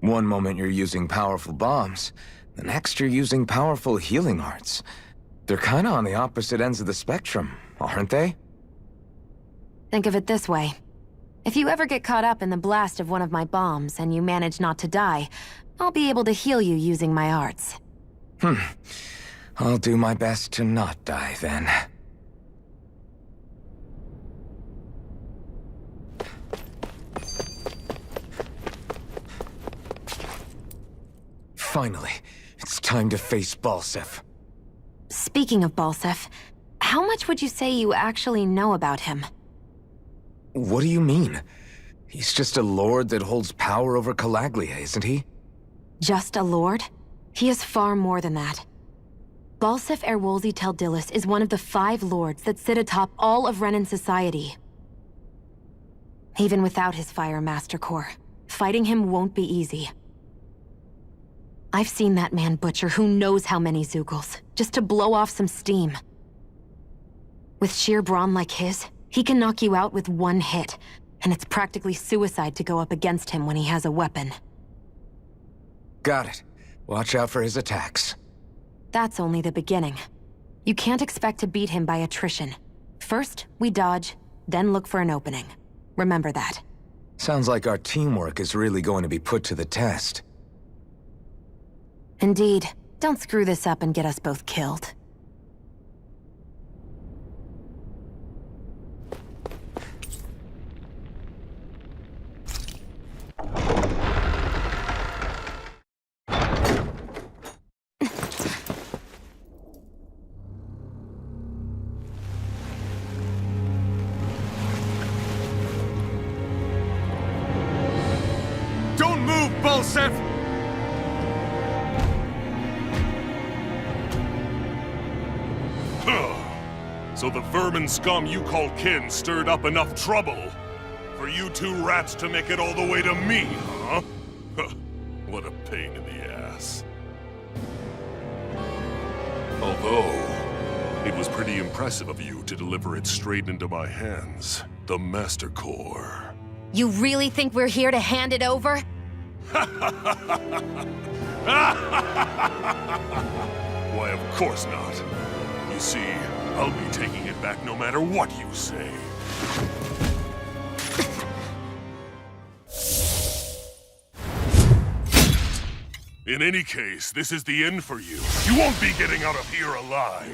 One moment you're using powerful bombs, The next you're using powerful healing arts. They're kinda on the opposite ends of the spectrum, aren't they? Think of it this way. If you ever get caught up in the blast of one of my bombs and you manage not to die, I'll be able to heal you using my arts. I'll do my best to not die, then. Finally, it's time to face Balsef. Speaking of Balsef, how much would you say you actually know about him? What do you mean? He's just a lord that holds power over Calaglia, isn't he? Just a lord? He is far more than that. Balsef Erwolzi Teldilis is one of the 5 lords that sit atop all of Renan society. Even without his Fire Master Core, fighting him won't be easy. I've seen that man butcher who knows how many Zeugles, just to blow off some steam. With sheer brawn like his, he can knock you out with one hit, and it's practically suicide to go up against him when he has a weapon. Got it. Watch out for his attacks. That's only the beginning. You can't expect to beat him by attrition. First, we dodge, then look for an opening. Remember that. Sounds like our teamwork is really going to be put to the test. Indeed. Don't screw this up and get us both killed. Don't move, Balsef! So the vermin scum you call kin stirred up enough trouble for you 2 rats to make it all the way to me, huh? What a pain in the ass. Although, it was pretty impressive of you to deliver it straight into my hands. The Master Core. You really think we're here to hand it over? Why, of course not. You see, I'll be taking it back no matter what you say. In any case, this is the end for you. You won't be getting out of here alive.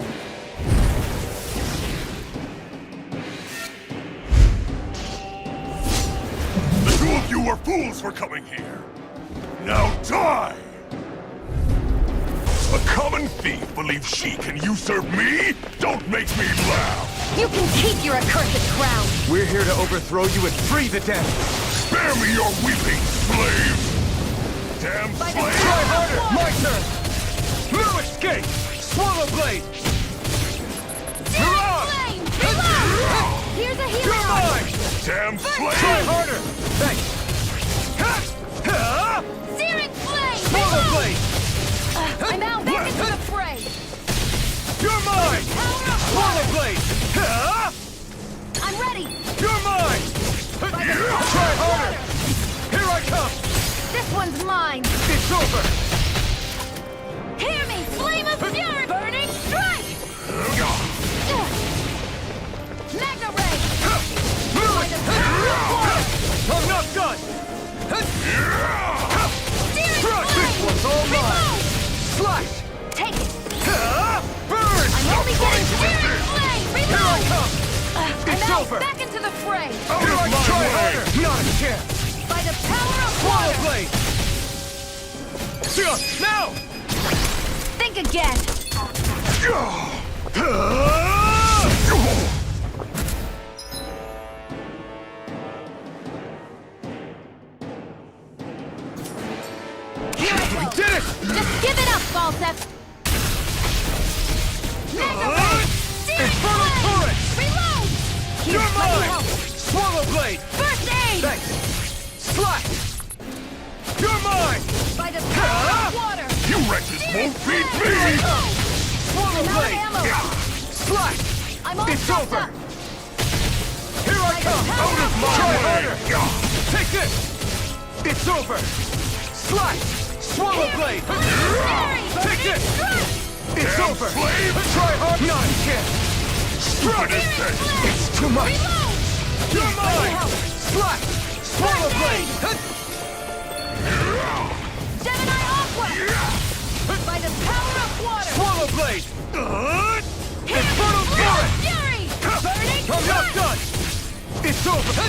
The 2 of you were fools for coming here. Now die! A common thief believes she can usurp me? Don't make me laugh! You can keep your accursed crown! We're here to overthrow you and free the damned! Spare me your weeping, slave! Damn slave! Try harder! My turn! No escape! Swallow blade! Flame! Reload! Here's a healing! You're mine! Damn slave! Try harder! Thanks! Searing flame! Swallow blade! I'm out! Back into the fray! You're mine! Swallow blade! I'm ready! You're mine! Try harder! Here I come! This one's mine! It's over! Hear me! Flame of fury! Burning strike! Magna ray! By the power of water! I'm not done! Searing This one's all mine! Slash! Take it! Burn! I'm only getting searing flame! Here I Reload! come! I'm It's out! over! Back into the fray! Here I try harder! Not a chance! By the power of Swallow water! blade! Now! Think again! We did it! Just give it up, Balsef! Magna ray! Searing Infernal flame! turret! Reload! You're Let me mine! help! Swallow blade! First aid! Thanks! Slash! You're mine! By the power of water! You wretches won't beat Here I me! come! Swallow I'm out of blade! ammo! Slash! I'm all It's fucked over! up! Here I come! Out of Try way! harder! Take this! It's over! Slash! Swallow blade! Take this! It's over! Try hard! Not a chance! Strike! It's too much! You're mine! Slash! Swallow blade! Gemini Aqua! By the power of water! Swallow blade! Infernal Fury! Burning I'm not done! It's over!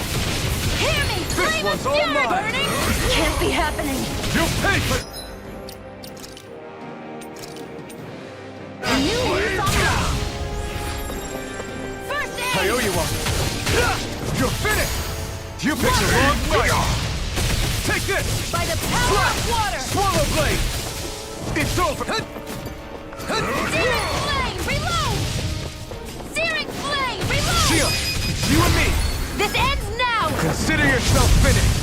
Hear me! This one's all mine! Burning! Can't be happening! You pay for... You use on the... First aid! I owe you one! You're finished! You picked the wrong fight! Take this! By the power of water! Swallow blade! It's over! Searing flame! Reload! Searing flame! Reload! Shield! It's you and me! This ends now! Consider yourself finished!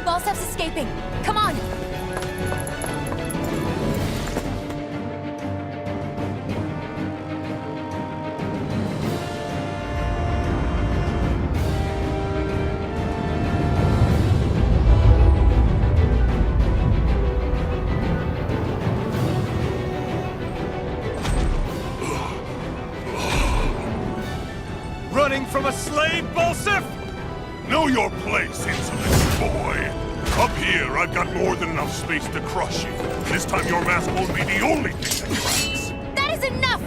Balsef's escaping! Come on! Running from a slave, Balsef? Know your place, insolent boy. Up here, I've got more than enough space to crush you. This time your mask won't be the only thing that cracks. That is enough!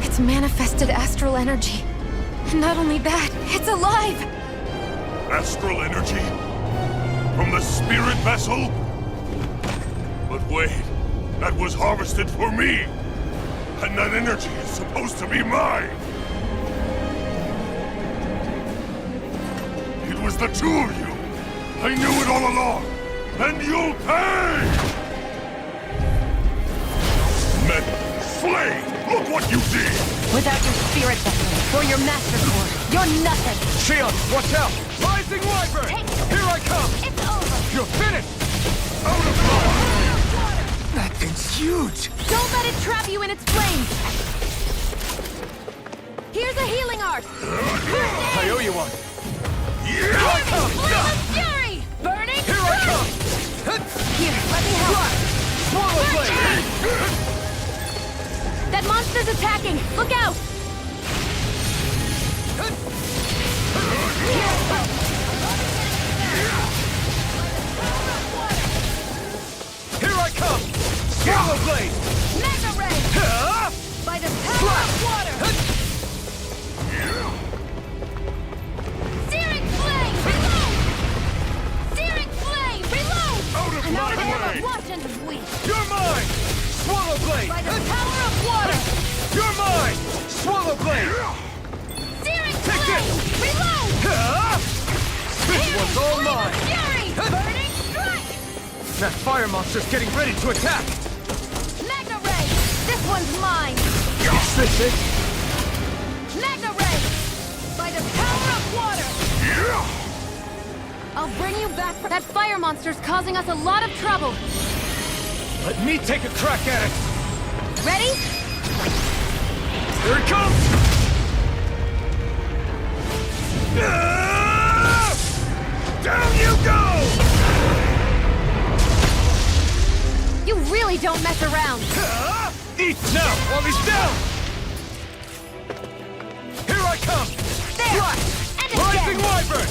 It's manifested astral energy. And not only that, it's alive! Astral energy? From the spirit vessel? But wait, that was harvested for me! And that energy is supposed to be mine! It was the two of you! I knew it all along! And you'll pay! Metal, slave! Look what you did! Without your spirit vessel, or your master core, you're nothing! Shield, watch out! Rising Wyvern! Here I come! It's over! You're finished! Out of water! That thing's huge! Don't let it trap you in its flames! Here's a healing art! I owe you one! Here I come! Flame of fury! Burning Here I come! Here, let me help! Swallow blade! That monster's attacking! Look out! Here I come! Swallow blade! Mega ray! By the power of water! Searing flame! Reload! Searing flame! Reload! Out of my way! Watch and weep! You're mine! Swallow blade! By the power of water! You're mine! Swallow blade! Searing Take flame! this! Reload! This one's all Flame of mine! fury! Burning strike! That fire monster's getting ready to attack! Magna ray! This one's mine! Is this it? Magna ray! By the power of water! I'll bring you back for that fire monster's causing us a lot of trouble! Let me take a crack at it! Ready? Here it comes! Down you go! You really don't mess around! Eat now while he's down! Here I come! There! Slash! And Rising again! Wyvern!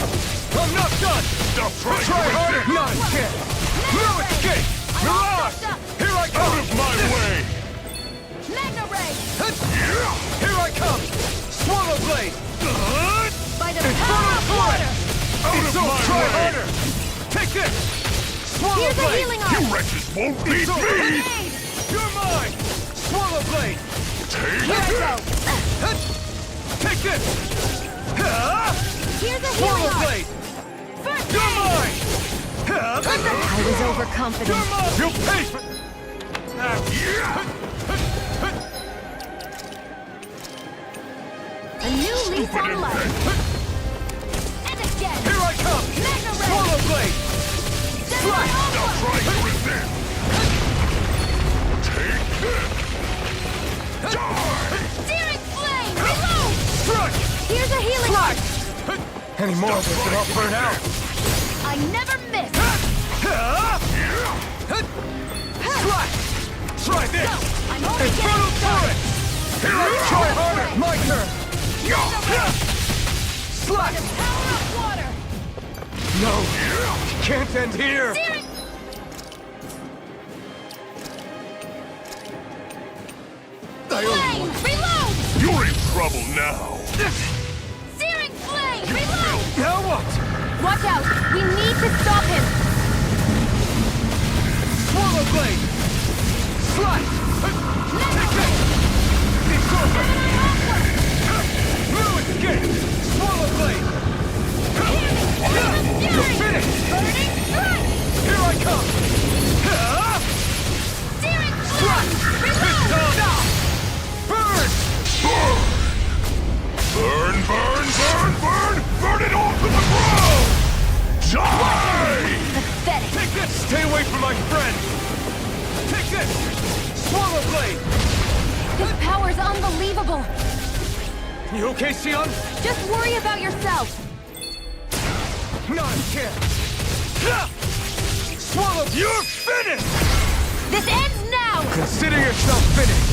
I'm not done! Try harder! Not a chance! No escape! Mirage! Here I come! Out of my way! Magna Ray! Here I come! Swallow Blade! By the power of water! It's so try harder! Take this! Swallow Here's a Blade! healing You arm! wretches won't beat me! Grenade! You're mine! Swallow Blade! Take Here I go! Take this! Here's a healing Swallow arm! Blade! First You're aid! mine! I was overconfident. You're mine! You'll pay for... A new lease on life! And again! Here I come! Magna Ray! Swallow Blade! Slash! Now try to resist! Take this! Die! Searing Flame! Reload! Strike! Here's a healing arm! Any more of this and I'll burn out! I never miss! Slash! Try this! I'm only Infernal getting started! Torrent! Here I try harder! My turn! Slash! Power of water! No! Can't end here! Searing... Flame! Reload! You're in trouble now! Searing Flame! Reload! Now what? Watch out! We need to stop him! Swallow Blade! Slash! Take it! It's over! No escape! Swallow Blade! You're finished! Burning Strike! Here I come! Searing Slash! Flame! It's Reload! done! Burn! Burn! Burn, burn, burn, burn! Burn it all to the ground! Die! Pathetic! Take this! Stay away from my friend! Take this! Swallow Blade! His power's unbelievable! You okay, Sion? Just worry about yourself! Not a chance! Swallow! You're finished! This ends now! Consider yourself finished!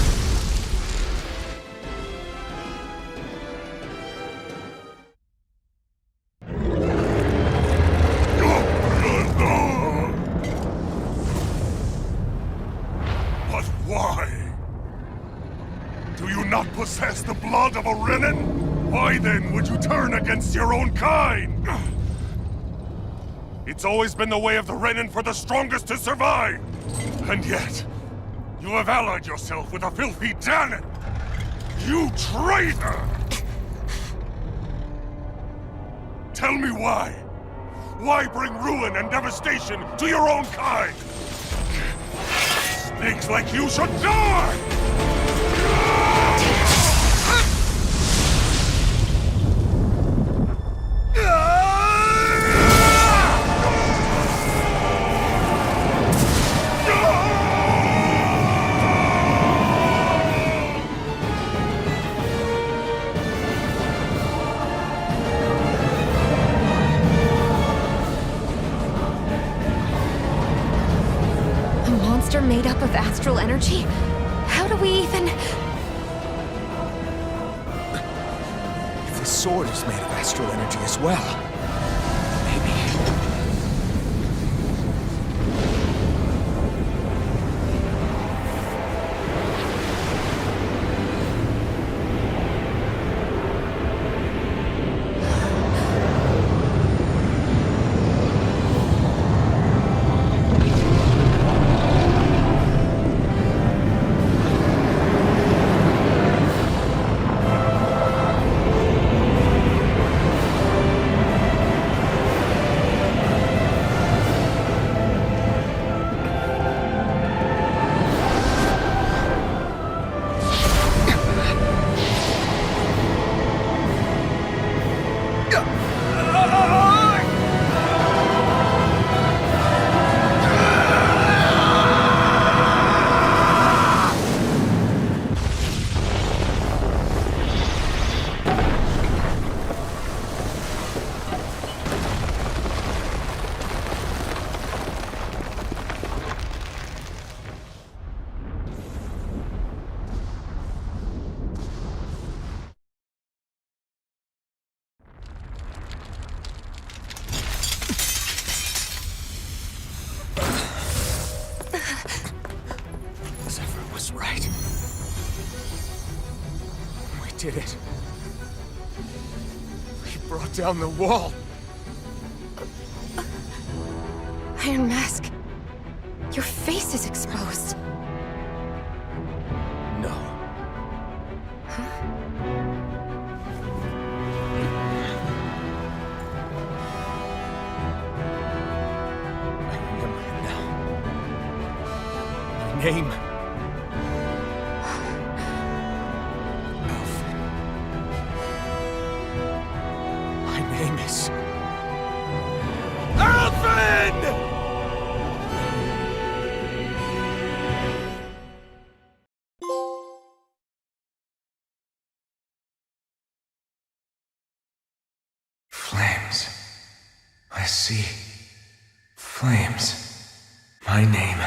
But why? Do you not possess the blood of a Renan? Why then would you turn against your own kind? It's always been the way of the Renan for the strongest to survive! And yet, you have allied yourself with a filthy Danon! You traitor! Tell me why? Why bring ruin and devastation to your own kind? Snakes like you should die! A monster made up of astral energy? How do we even... If the sword is made of astral energy as well, maybe... was right. We did it. We brought down the wall. Iron Mask, your face is exposed. No. I remember it now. My name. Alfred. My name is... Alfred! Flames. I see. Flames. My name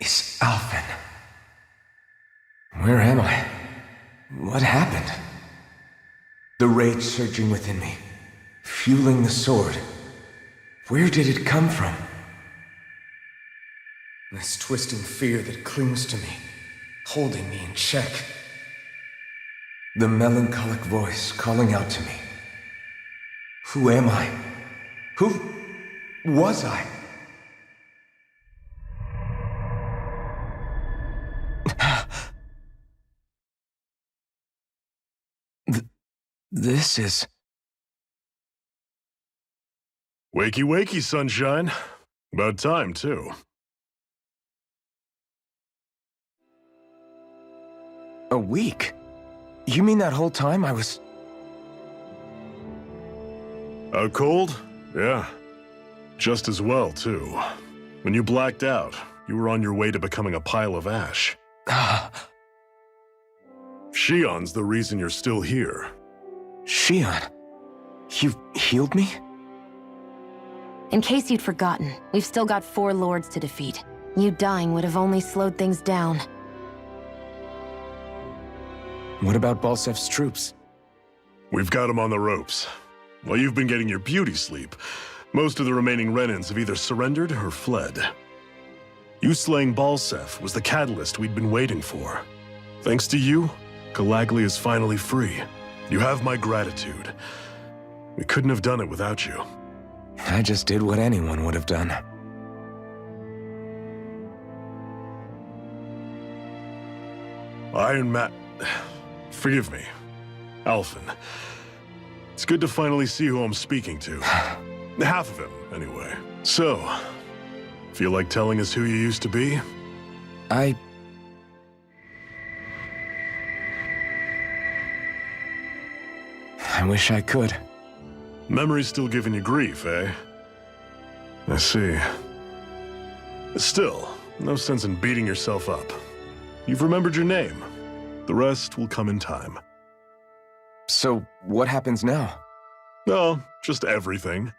is Alfin. Where am I? What happened? The rage surging within me, fueling the sword. Where did it come from? This twisting fear that clings to me, holding me in check. The melancholic voice calling out to me. Who am I? Who was I? This is... Wakey wakey, sunshine. About time, too. A week? You mean that whole time I was... Out cold? Yeah. Just as well, too. When you blacked out, you were on your way to becoming a pile of ash. Shion's the reason you're still here. Shion? You healed me? In case you'd forgotten, we've still got 4 lords to defeat. You dying would have only slowed things down. What about Balsef's troops? We've got them on the ropes. While you've been getting your beauty sleep, most of the remaining Renans have either surrendered or fled. You slaying Balsef was the catalyst we'd been waiting for. Thanks to you, Calaglia is finally free. You have my gratitude. We couldn't have done it without you. I just did what anyone would have done. Forgive me. Alphen. It's good to finally see who I'm speaking to. Half of him, anyway. So, feel like telling us who you used to be? I wish I could. Memory's still giving you grief, eh? I see. Still, no sense in beating yourself up. You've remembered your name. The rest will come in time. So, what happens now? Oh, just everything.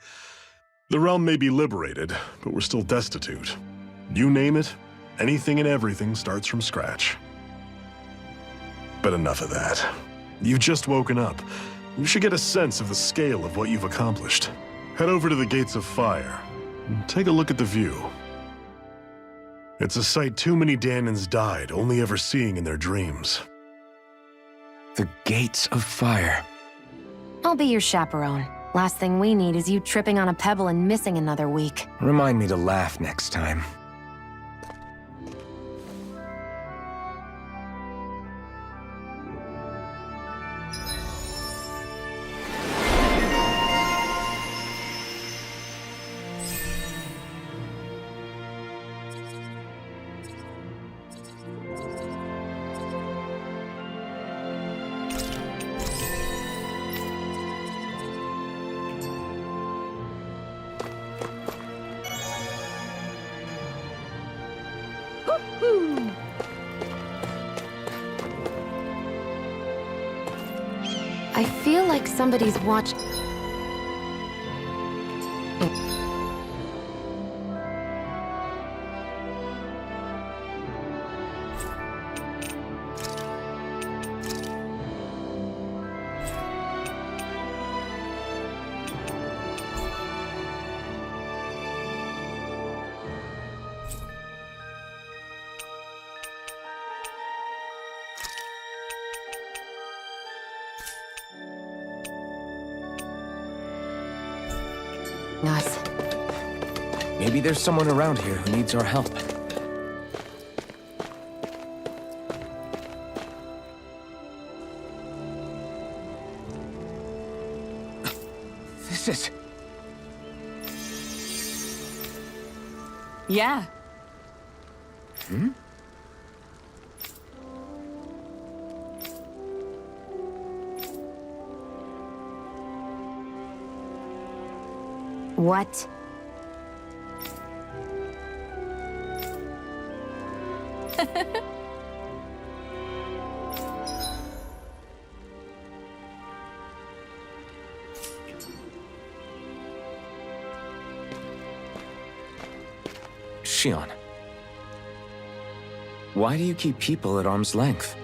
The realm may be liberated, but we're still destitute. You name it, anything and everything starts from scratch. But enough of that. You've just woken up. You should get a sense of the scale of what you've accomplished. Head over to the Gates of Fire, and take a look at the view. It's a sight too many Danans died only ever seeing in their dreams. The Gates of Fire. I'll be your chaperone. Last thing we need is you tripping on a pebble and missing another week. Remind me to laugh next time. I feel like somebody's watched... us. Maybe there's someone around here who needs our help. This is... Yeah. Hmm? What? Shion. Why do you keep people at arm's length?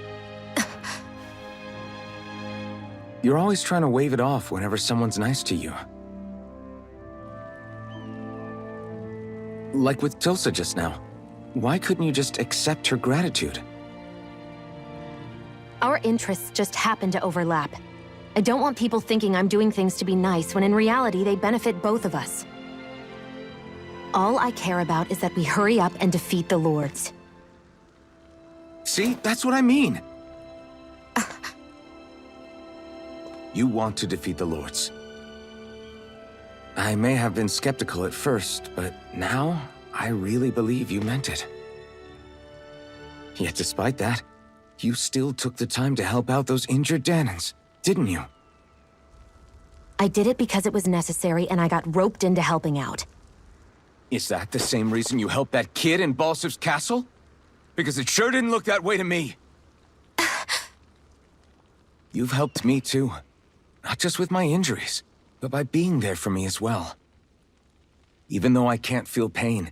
You're always trying to wave it off whenever someone's nice to you. Like with Tilsa just now. Why couldn't you just accept her gratitude? Our interests just happen to overlap. I don't want people thinking I'm doing things to be nice when in reality they benefit both of us. All I care about is that we hurry up and defeat the Lords. See? That's what I mean! You want to defeat the Lords. I may have been skeptical at first, but now I really believe you meant it. Yet despite that, you still took the time to help out those injured Danans, didn't you? I did it because it was necessary and I got roped into helping out. Is that the same reason you helped that kid in Balsif's castle? Because it sure didn't look that way to me. You've helped me too. Not just with my injuries, but by being there for me as well. Even though I can't feel pain,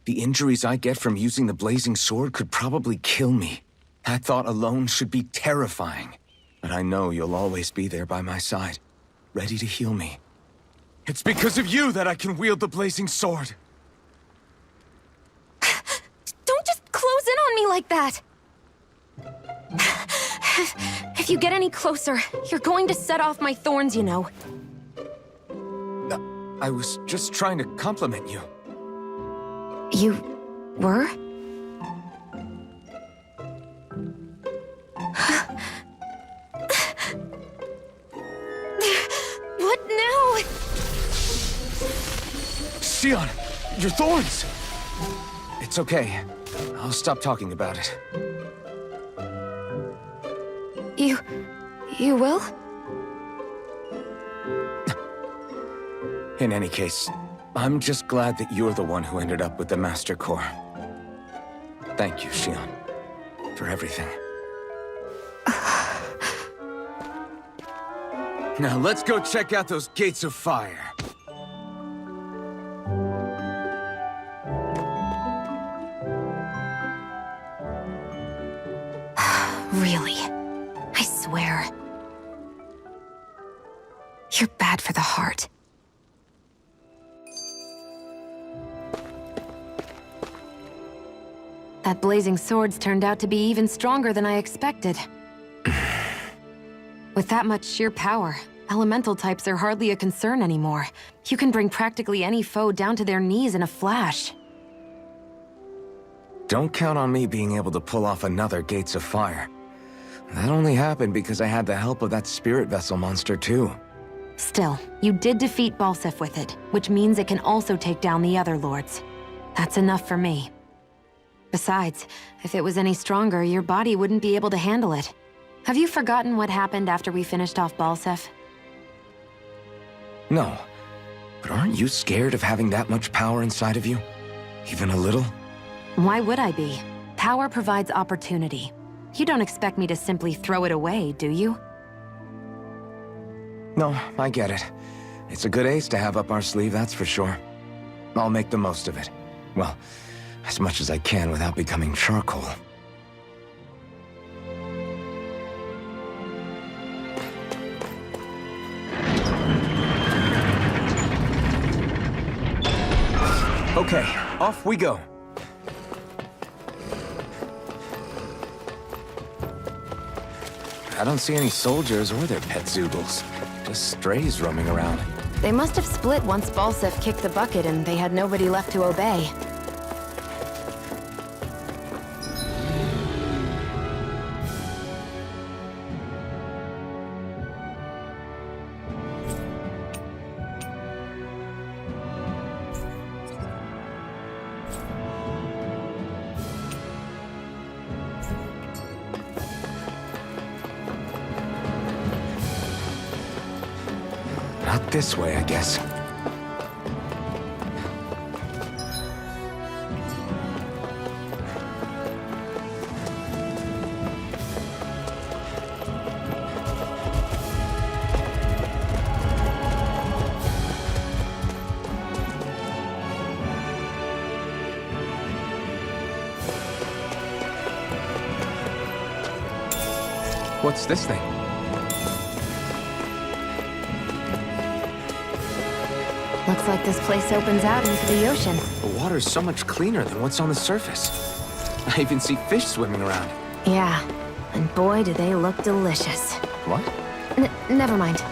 the injuries I get from using the blazing sword could probably kill me. That thought alone should be terrifying. But I know you'll always be there by my side, ready to heal me. It's because of you that I can wield the blazing sword. Don't just close in on me like that! If you get any closer, you're going to set off my thorns, you know. I was just trying to compliment you. You were? What now? Shion, your thorns! It's okay. I'll stop talking about it. You will? In any case, I'm just glad that you're the one who ended up with the Master Core. Thank you, Shion, for everything. Now let's go check out those gates of fire. Really? I swear. You're bad for the heart. That blazing sword's turned out to be even stronger than I expected. With that much sheer power, elemental types are hardly a concern anymore. You can bring practically any foe down to their knees in a flash. Don't count on me being able to pull off another Gates of Fire. That only happened because I had the help of that spirit vessel monster too. Still, you did defeat Balsif with it, which means it can also take down the other lords. That's enough for me. Besides, if it was any stronger, your body wouldn't be able to handle it. Have you forgotten what happened after we finished off Balsif? No, but aren't you scared of having that much power inside of you? Even a little? Why would I be? Power provides opportunity. You don't expect me to simply throw it away, do you? No, I get it. It's a good ace to have up our sleeve, that's for sure. I'll make the most of it. Well, as much as I can without becoming charcoal. Okay, off we go. I don't see any soldiers or their pet zoogles. Just strays roaming around. They must have split once Balsef kicked the bucket and they had nobody left to obey. Not this way, I guess. What's this thing? Looks like this place opens out into the ocean. The water's so much cleaner than what's on the surface. I even see fish swimming around. Yeah, and boy do they look delicious. What? Never mind.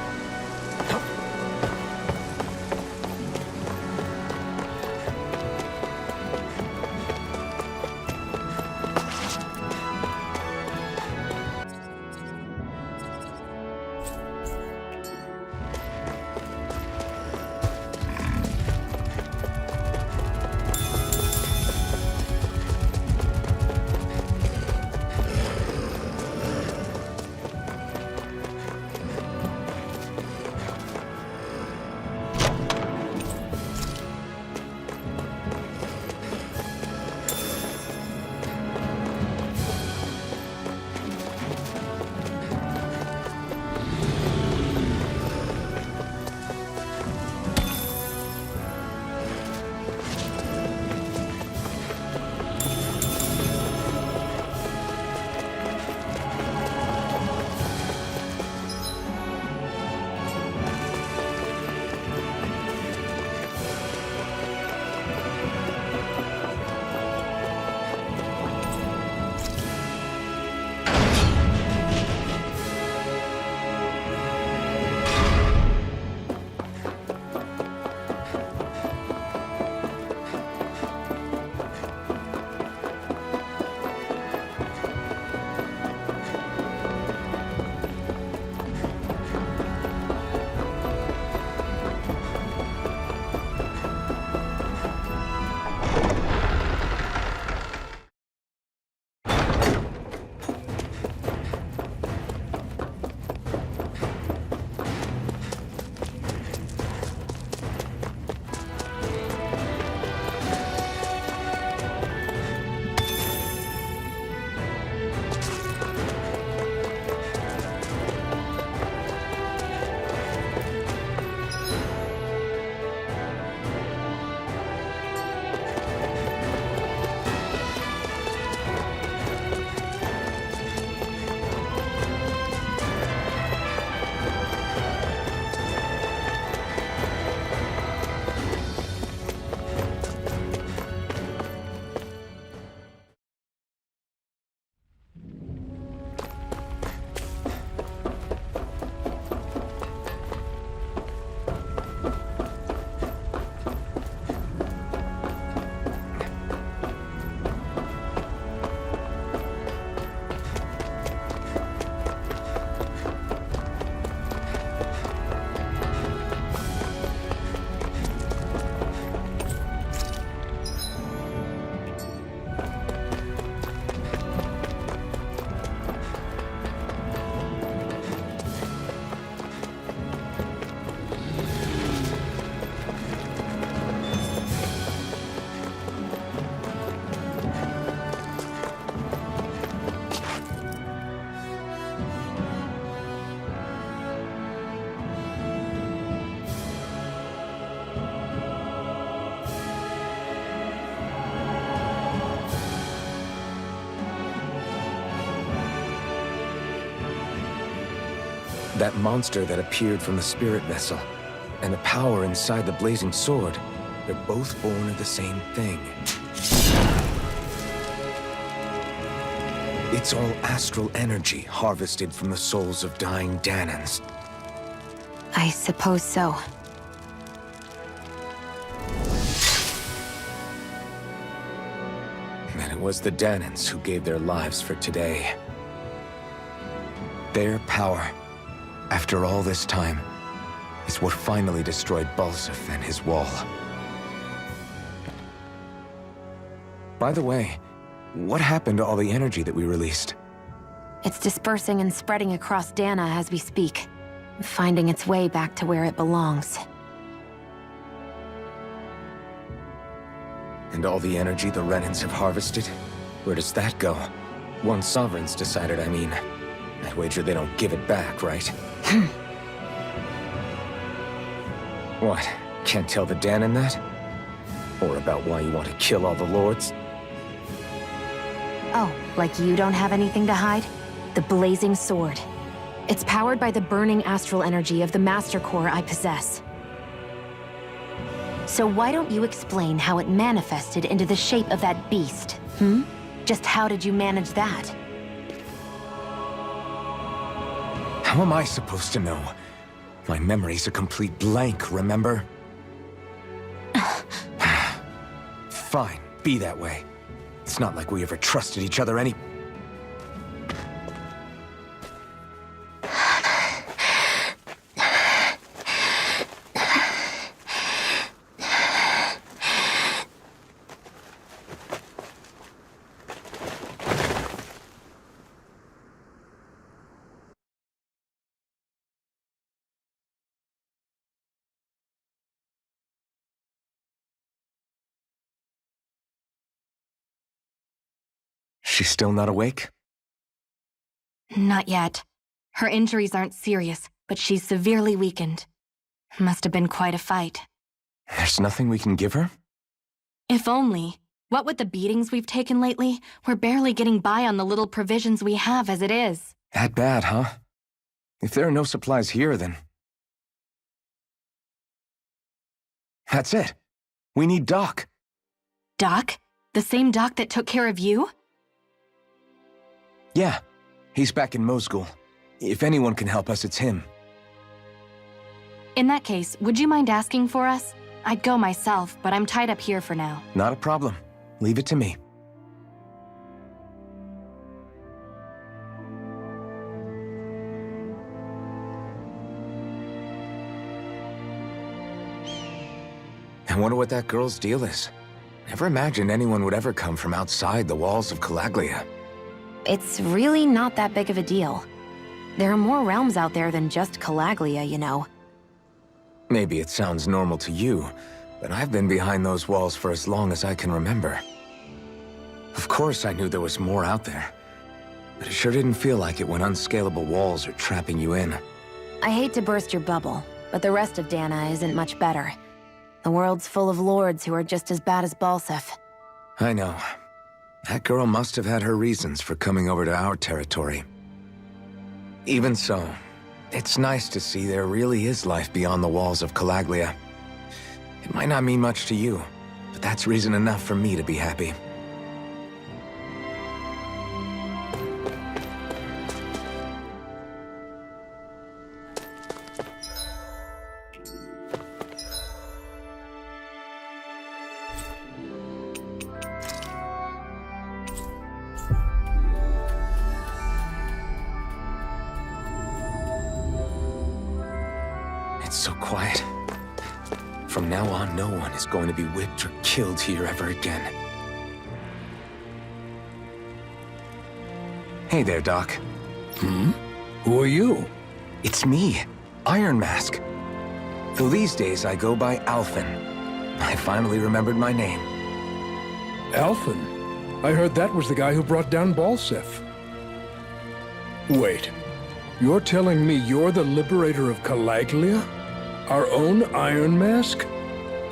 That monster that appeared from the spirit vessel, and the power inside the blazing sword, they're both born of the same thing. It's all astral energy harvested from the souls of dying Danans. I suppose so. was the Danans who gave their lives for today. Their power, after all this time, is what finally destroyed Balsif and his wall. By the way, what happened to all the energy that we released? It's dispersing and spreading across Dana as we speak, finding its way back to where it belongs. And all the energy the Renans have harvested? Where does that go? Once Sovereign's decided, I mean. I wager they don't give it back, right? What? Can't tell the Danan that? Or about why you want to kill all the lords? Oh, like you don't have anything to hide? The Blazing Sword. It's powered by the burning astral energy of the Master Core I possess. So why don't you explain how it manifested into the shape of that beast, hmm? Just how did you manage that? How am I supposed to know? My memory's a complete blank, remember? Fine, be that way. It's not like we ever trusted each other any... She's still not awake? Not yet. Her injuries aren't serious, but she's severely weakened. Must have been quite a fight. There's nothing we can give her? If only. What with the beatings we've taken lately, we're barely getting by on the little provisions we have as it is. That bad, huh? If there are no supplies here, then... That's it. We need Doc. Doc? The same Doc that took care of you? Yeah. He's back in Mosgul. If anyone can help us, it's him. In that case, would you mind asking for us? I'd go myself, but I'm tied up here for now. Not a problem. Leave it to me. I wonder what that girl's deal is. Never imagined anyone would ever come from outside the walls of Calaglia. It's really not that big of a deal. There are more realms out there than just Calaglia, you know. Maybe it sounds normal to you, but I've been behind those walls for as long as I can remember. Of course I knew there was more out there, but it sure didn't feel like it when unscalable walls are trapping you in. I hate to burst your bubble, but the rest of Dana isn't much better. The world's full of lords who are just as bad as Balsif. I know. That girl must have had her reasons for coming over to our territory. Even so, it's nice to see there really is life beyond the walls of Calaglia. It might not mean much to you, but that's reason enough for me to be happy. It's so quiet. From now on, no one is going to be whipped or killed here ever again. Hey there, Doc. Hmm? Who are you? It's me, Iron Mask. Though these days I go by Alphen. I finally remembered my name. Alphen? I heard that was the guy who brought down Balsif. Wait. You're telling me you're the liberator of Calaglia? Our own Iron Mask?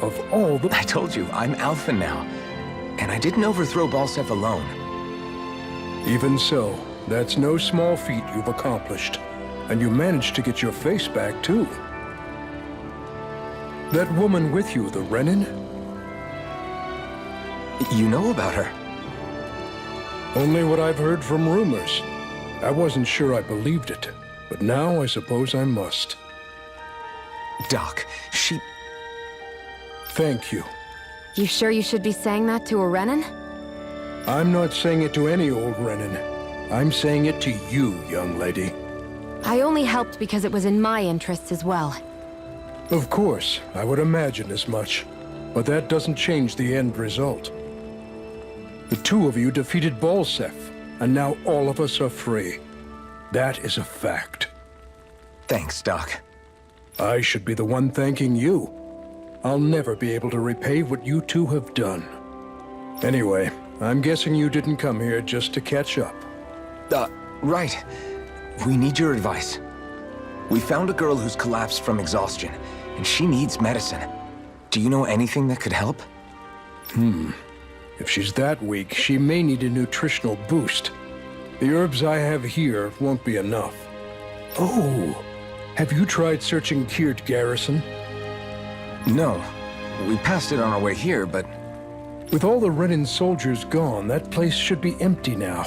Of all the... I told you, I'm Alphen now. And I didn't overthrow Balsif alone. Even so, that's no small feat you've accomplished. And you managed to get your face back, too. That woman with you, the Renin? You know about her? Only what I've heard from rumors. I wasn't sure I believed it, but now I suppose I must. Doc, she... Thank you. You sure you should be saying that to a Renin? I'm not saying it to any old Renan. I'm saying it to you, young lady. I only helped because it was in my interests as well. Of course, I would imagine as much. But that doesn't change the end result. The two of you defeated Balsef, and now all of us are free. That is a fact. Thanks, Doc. I should be the one thanking you. I'll never be able to repay what you two have done. Anyway, I'm guessing you didn't come here just to catch up. Right. We need your advice. We found a girl who's collapsed from exhaustion, and she needs medicine. Do you know anything that could help? If she's that weak, she may need a nutritional boost. The herbs I have here won't be enough. Oh, have you tried searching Kirt Garrison? No. We passed it on our way here, but... With all the Renan soldiers gone, that place should be empty now.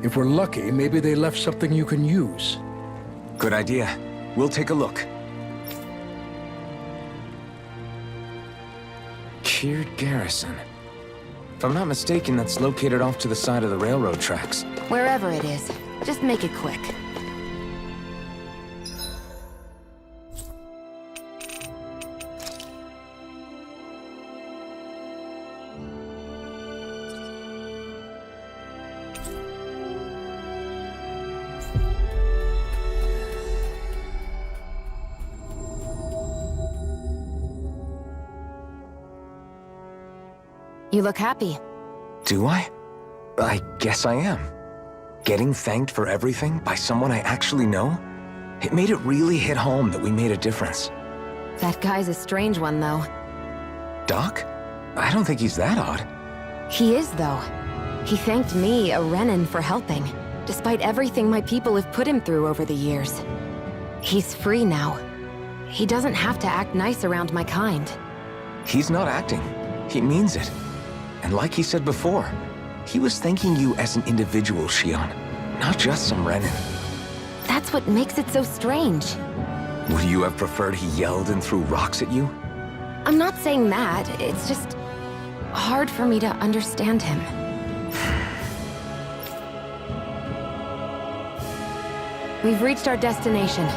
If we're lucky, maybe they left something you can use. Good idea. We'll take a look. Kirt Garrison. If I'm not mistaken, that's located off to the side of the railroad tracks. Wherever it is, just make it quick. You look happy. Do I? I guess I am. Getting thanked for everything by someone I actually know? It made it really hit home that we made a difference. That guy's a strange one, though. Doc? I don't think he's that odd. He is, though. He thanked me, a Renan, for helping, despite everything my people have put him through over the years. He's free now. He doesn't have to act nice around my kind. He's not acting. He means it. And like he said before, he was thanking you as an individual, Shion, not just some Renan. That's what makes it so strange. Would you have preferred he yelled and threw rocks at you? I'm not saying that. It's just hard for me to understand him. We've reached our destination.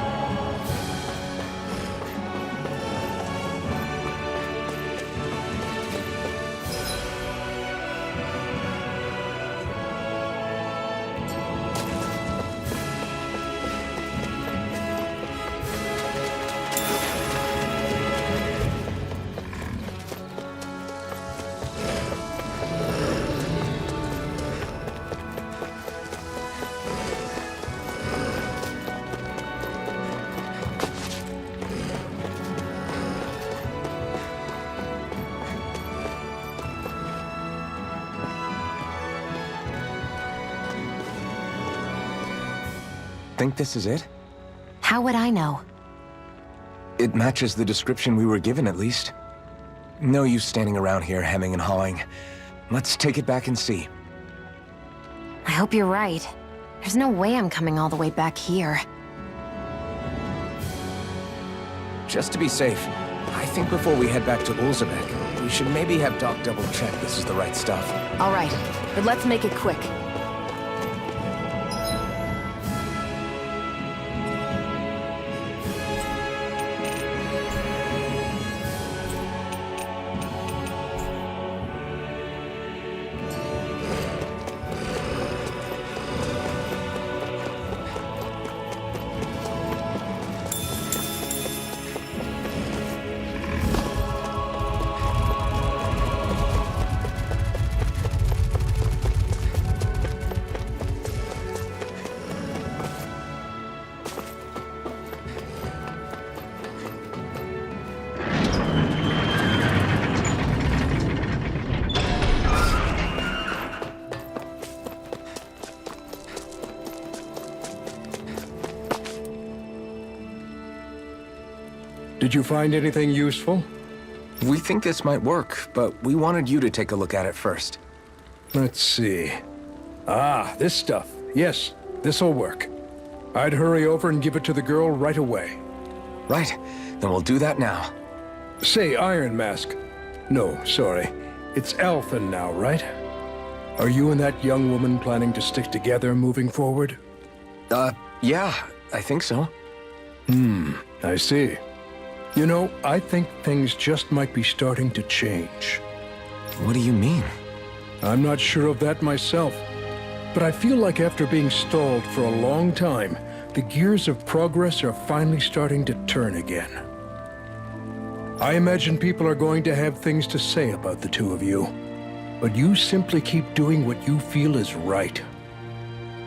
Think this is it? How would I know? It matches the description we were given, at least. No use standing around here hemming and hawing. Let's take it back and see. I hope you're right. There's no way I'm coming all the way back here. Just to be safe, I think before we head back to Ulzabek, we should maybe have Doc double-check this is the right stuff. All right, but let's make it quick. Did you find anything useful? We think this might work, but we wanted you to take a look at it first. Let's see. Ah, this stuff. Yes, this'll work. I'd hurry over and give it to the girl right away. Right, then we'll do that now. Say, Iron Mask. No, sorry. It's Elfin now, right? Are you and that young woman planning to stick together moving forward? Yeah, I think so. I see. You know, I think things just might be starting to change. What do you mean? I'm not sure of that myself, but I feel like after being stalled for a long time, the gears of progress are finally starting to turn again. I imagine people are going to have things to say about the two of you, but you simply keep doing what you feel is right.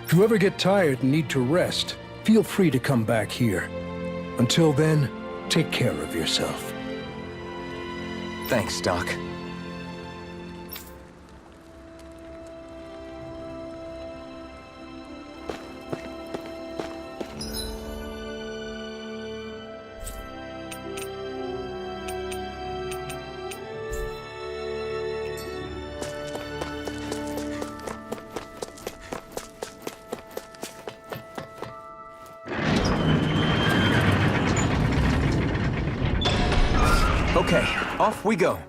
If you ever get tired and need to rest, feel free to come back here. Until then, take care of yourself. Thanks, Doc. Okay, off we go.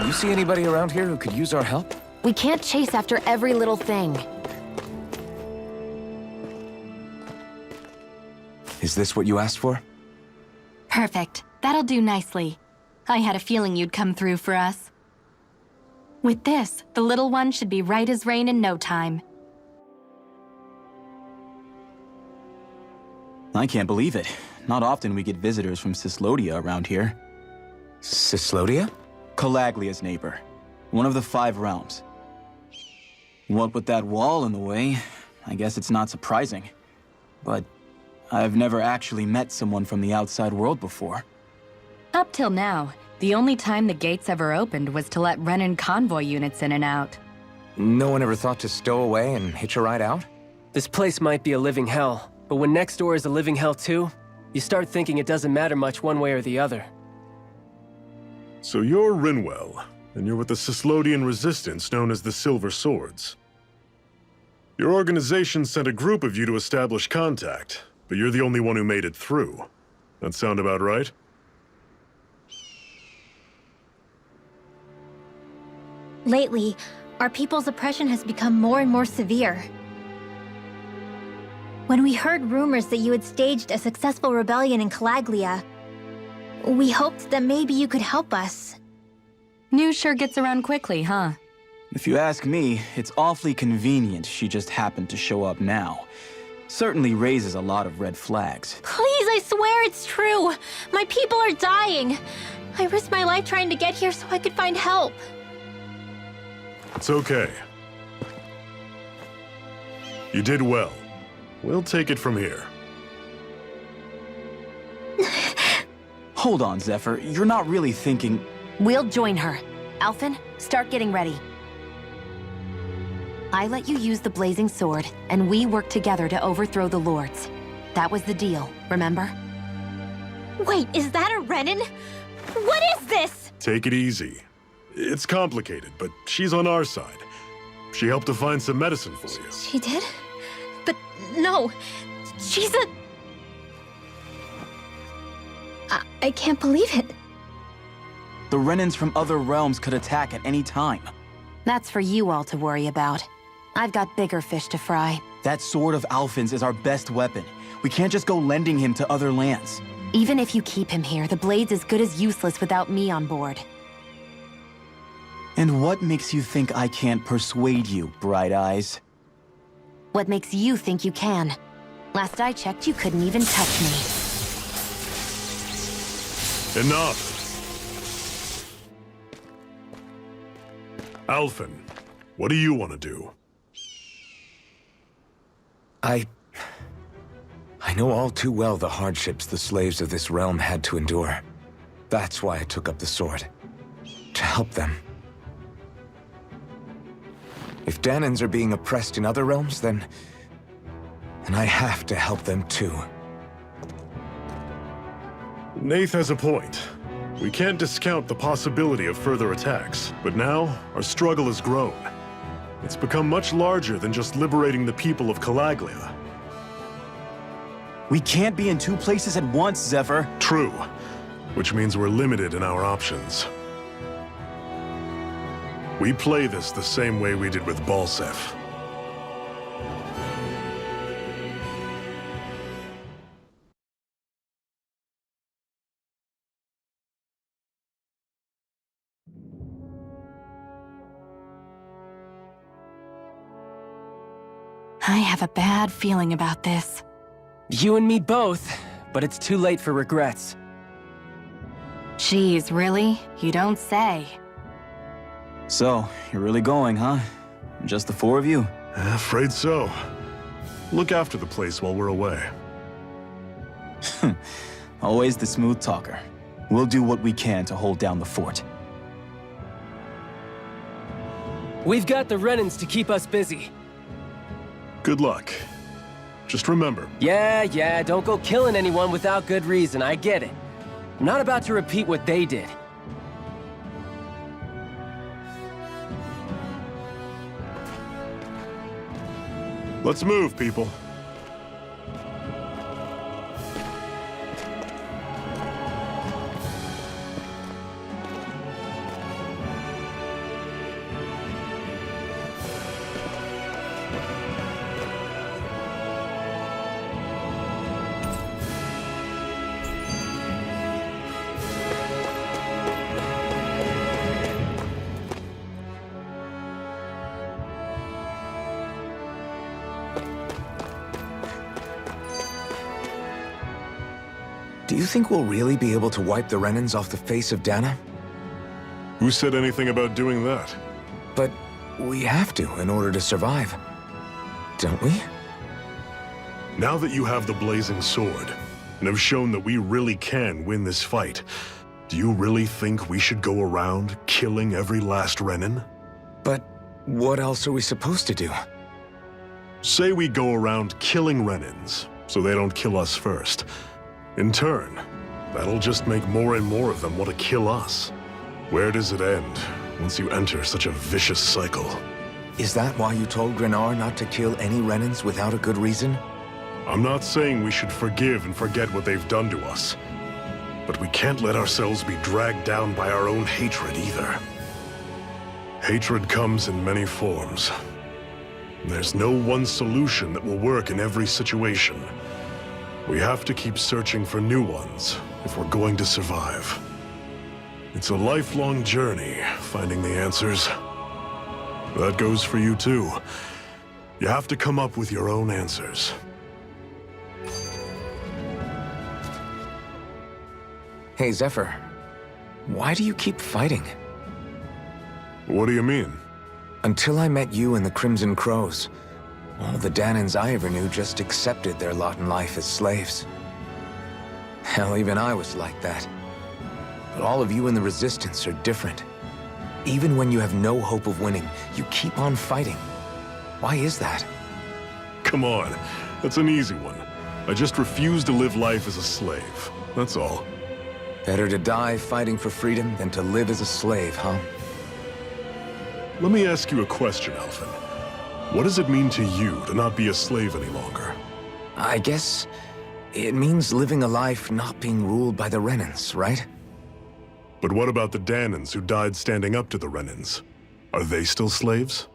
You see anybody around here who could use our help? We can't chase after every little thing. Is this what you asked for? Perfect. That'll do nicely. I had a feeling you'd come through for us. With this, the little one should be right as rain in no time. I can't believe it. Not often we get visitors from Cislodia around here. Cislodia? Calaglia's neighbor. One of the 5 realms. What with that wall in the way, I guess it's not surprising. But I've never actually met someone from the outside world before. Up till now, the only time the gates ever opened was to let Renan convoy units in and out. No one ever thought to stow away and hitch a ride out? This place might be a living hell, but when next door is a living hell too, you start thinking it doesn't matter much one way or the other. So you're Rinwell, and you're with the Cislodian resistance known as the Silver Swords. Your organization sent a group of you to establish contact, but you're the only one who made it through. That sound about right? Lately, our people's oppression has become more and more severe. When we heard rumors that you had staged a successful rebellion in Calaglia, we hoped that maybe you could help us. News sure gets around quickly, huh? If you ask me, it's awfully convenient she just happened to show up now. Certainly raises a lot of red flags. Please, I swear it's true! My people are dying! I risked my life trying to get here so I could find help. It's okay. You did well. We'll take it from here. Hold on, Zephyr. You're not really thinking... We'll join her. Alphen, start getting ready. I let you use the blazing sword, and we worked together to overthrow the lords. That was the deal, remember? Wait, is that a Renan? What is this? Take it easy. It's complicated, but she's on our side. She helped to find some medicine for you. She did? But no, she's a... I can't believe it. The Renans from other realms could attack at any time. That's for you all to worry about. I've got bigger fish to fry. That sword of Alphen's is our best weapon. We can't just go lending him to other lands. Even if you keep him here, the blade's as good as useless without me on board. And what makes you think I can't persuade you, Bright Eyes? What makes you think you can? Last I checked, you couldn't even touch me. Enough! Alphen, what do you want to do? I know all too well the hardships the slaves of this realm had to endure. That's why I took up the sword. To help them. If Danans are being oppressed in other realms, then I have to help them too. Nath has a point. We can't discount the possibility of further attacks, but now our struggle has grown. It's become much larger than just liberating the people of Calaglia. We can't be in two places at once, Zephyr. True, which means we're limited in our options. We play this the same way we did with Balsef. I have a bad feeling about this. You and me both, but it's too late for regrets. Jeez, really? You don't say. So, you're really going, huh? Just the four of you? Afraid so. Look after the place while we're away. Always the smooth talker. We'll do what we can to hold down the fort. We've got the Renans to keep us busy. Good luck. Just remember. Yeah, don't go killing anyone without good reason, I get it. I'm not about to repeat what they did. Let's move, people. Do you think we'll really be able to wipe the Renans off the face of Dana? Who said anything about doing that? But we have to in order to survive. Don't we? Now that you have the blazing sword, and have shown that we really can win this fight, do you really think we should go around killing every last Renan? But what else are we supposed to do? Say we go around killing Renans, so they don't kill us first. In turn, that'll just make more and more of them want to kill us. Where does it end once you enter such a vicious cycle? Is that why you told Grenar not to kill any Renans without a good reason? I'm not saying we should forgive and forget what they've done to us. But we can't let ourselves be dragged down by our own hatred either. Hatred comes in many forms. There's no one solution that will work in every situation. We have to keep searching for new ones if we're going to survive. It's a lifelong journey, finding the answers. That goes for you too. You have to come up with your own answers. Hey, Zephyr. Why do you keep fighting? What do you mean? Until I met you and the Crimson Crows, all the Danans I ever knew just accepted their lot in life as slaves. Hell, even I was like that. But all of you in the Resistance are different. Even when you have no hope of winning, you keep on fighting. Why is that? Come on, that's an easy one. I just refuse to live life as a slave, that's all. Better to die fighting for freedom than to live as a slave, huh? Let me ask you a question, Alphen. What does it mean to you to not be a slave any longer? I guess it means living a life not being ruled by the Renans, right? But what about the Danans who died standing up to the Renans? Are they still slaves?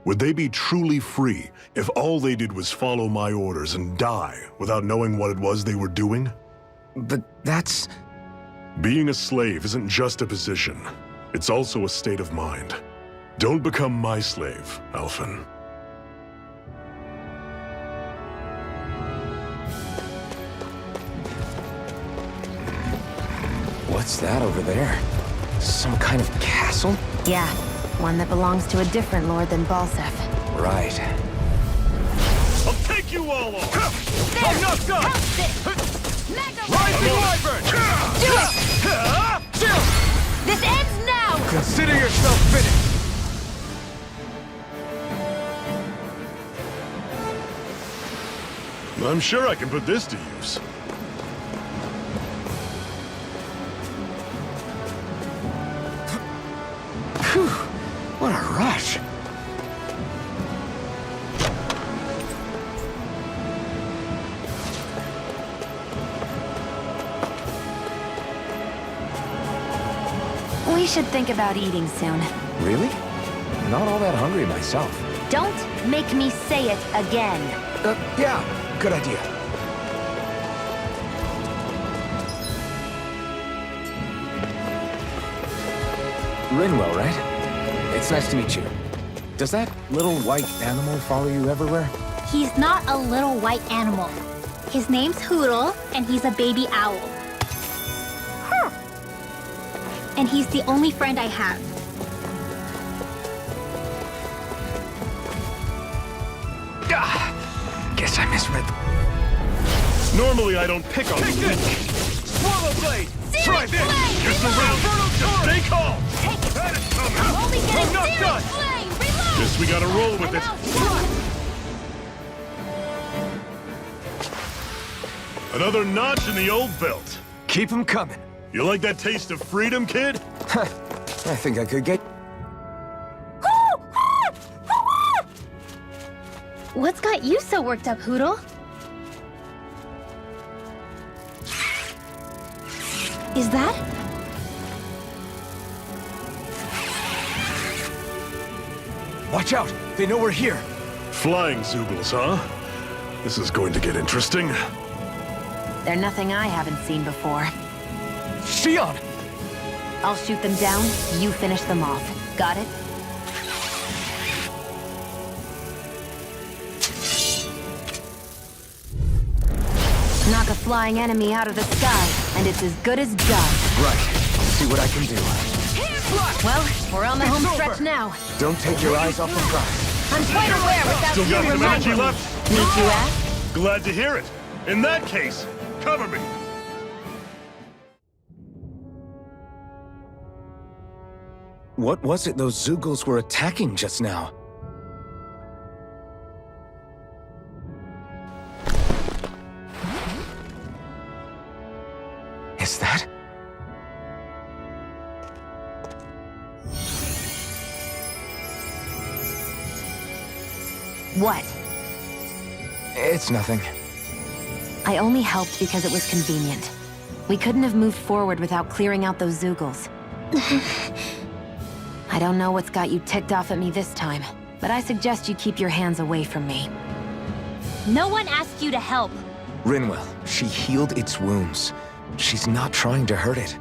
Would they be truly free if all they did was follow my orders and die without knowing what it was they were doing? But that's... Being a slave isn't just a position. It's also a state of mind. Don't become my slave, Alphen. What's that over there? Some kind of castle? Yeah, one that belongs to a different lord than Balsef. Right. I'll take you all on! I'm not done! Rising Wyvern! Do it! This ends now! Consider yourself finished! I'm sure I can put this to use. Phew, what a rush. We should think about eating soon. Really? Not all that hungry myself. Don't make me say it again. Yeah, good idea. Rinwell, right? It's nice to meet you. Does that little white animal follow you everywhere? He's not a little white animal. His name's Hootle, and he's a baby owl. And he's the only friend I have. Guess I misread. Normally I don't pick on you. Swallow blade! Try this! You're surrounded! Just stay calm! That is coming! I'm not done! Guess we gotta roll with it. Another notch in the old belt. Keep 'em coming. You like that taste of freedom, kid? I think I could get... What's got you so worked up, Hootle? Is that? Watch out! They know we're here! Flying Zoogles, huh? This is going to get interesting. They're nothing I haven't seen before. Shion! I'll shoot them down, you finish them off. Got it? Knock a flying enemy out of the sky, and it's as good as done. Right. See what I can do. Well, we're on the home stretch now. Don't take your eyes off the prize. I'm quite aware without Still you got some reminding energy me. left? Need you ask? Glad to hear it. In that case, cover me. What was it those Zoogles were attacking just now? Is that? What? It's nothing. I only helped because it was convenient. We couldn't have moved forward without clearing out those Zoogles. I don't know what's got you ticked off at me this time, but I suggest you keep your hands away from me. No one asked you to help. Rinwell, she healed its wounds. She's not trying to hurt it.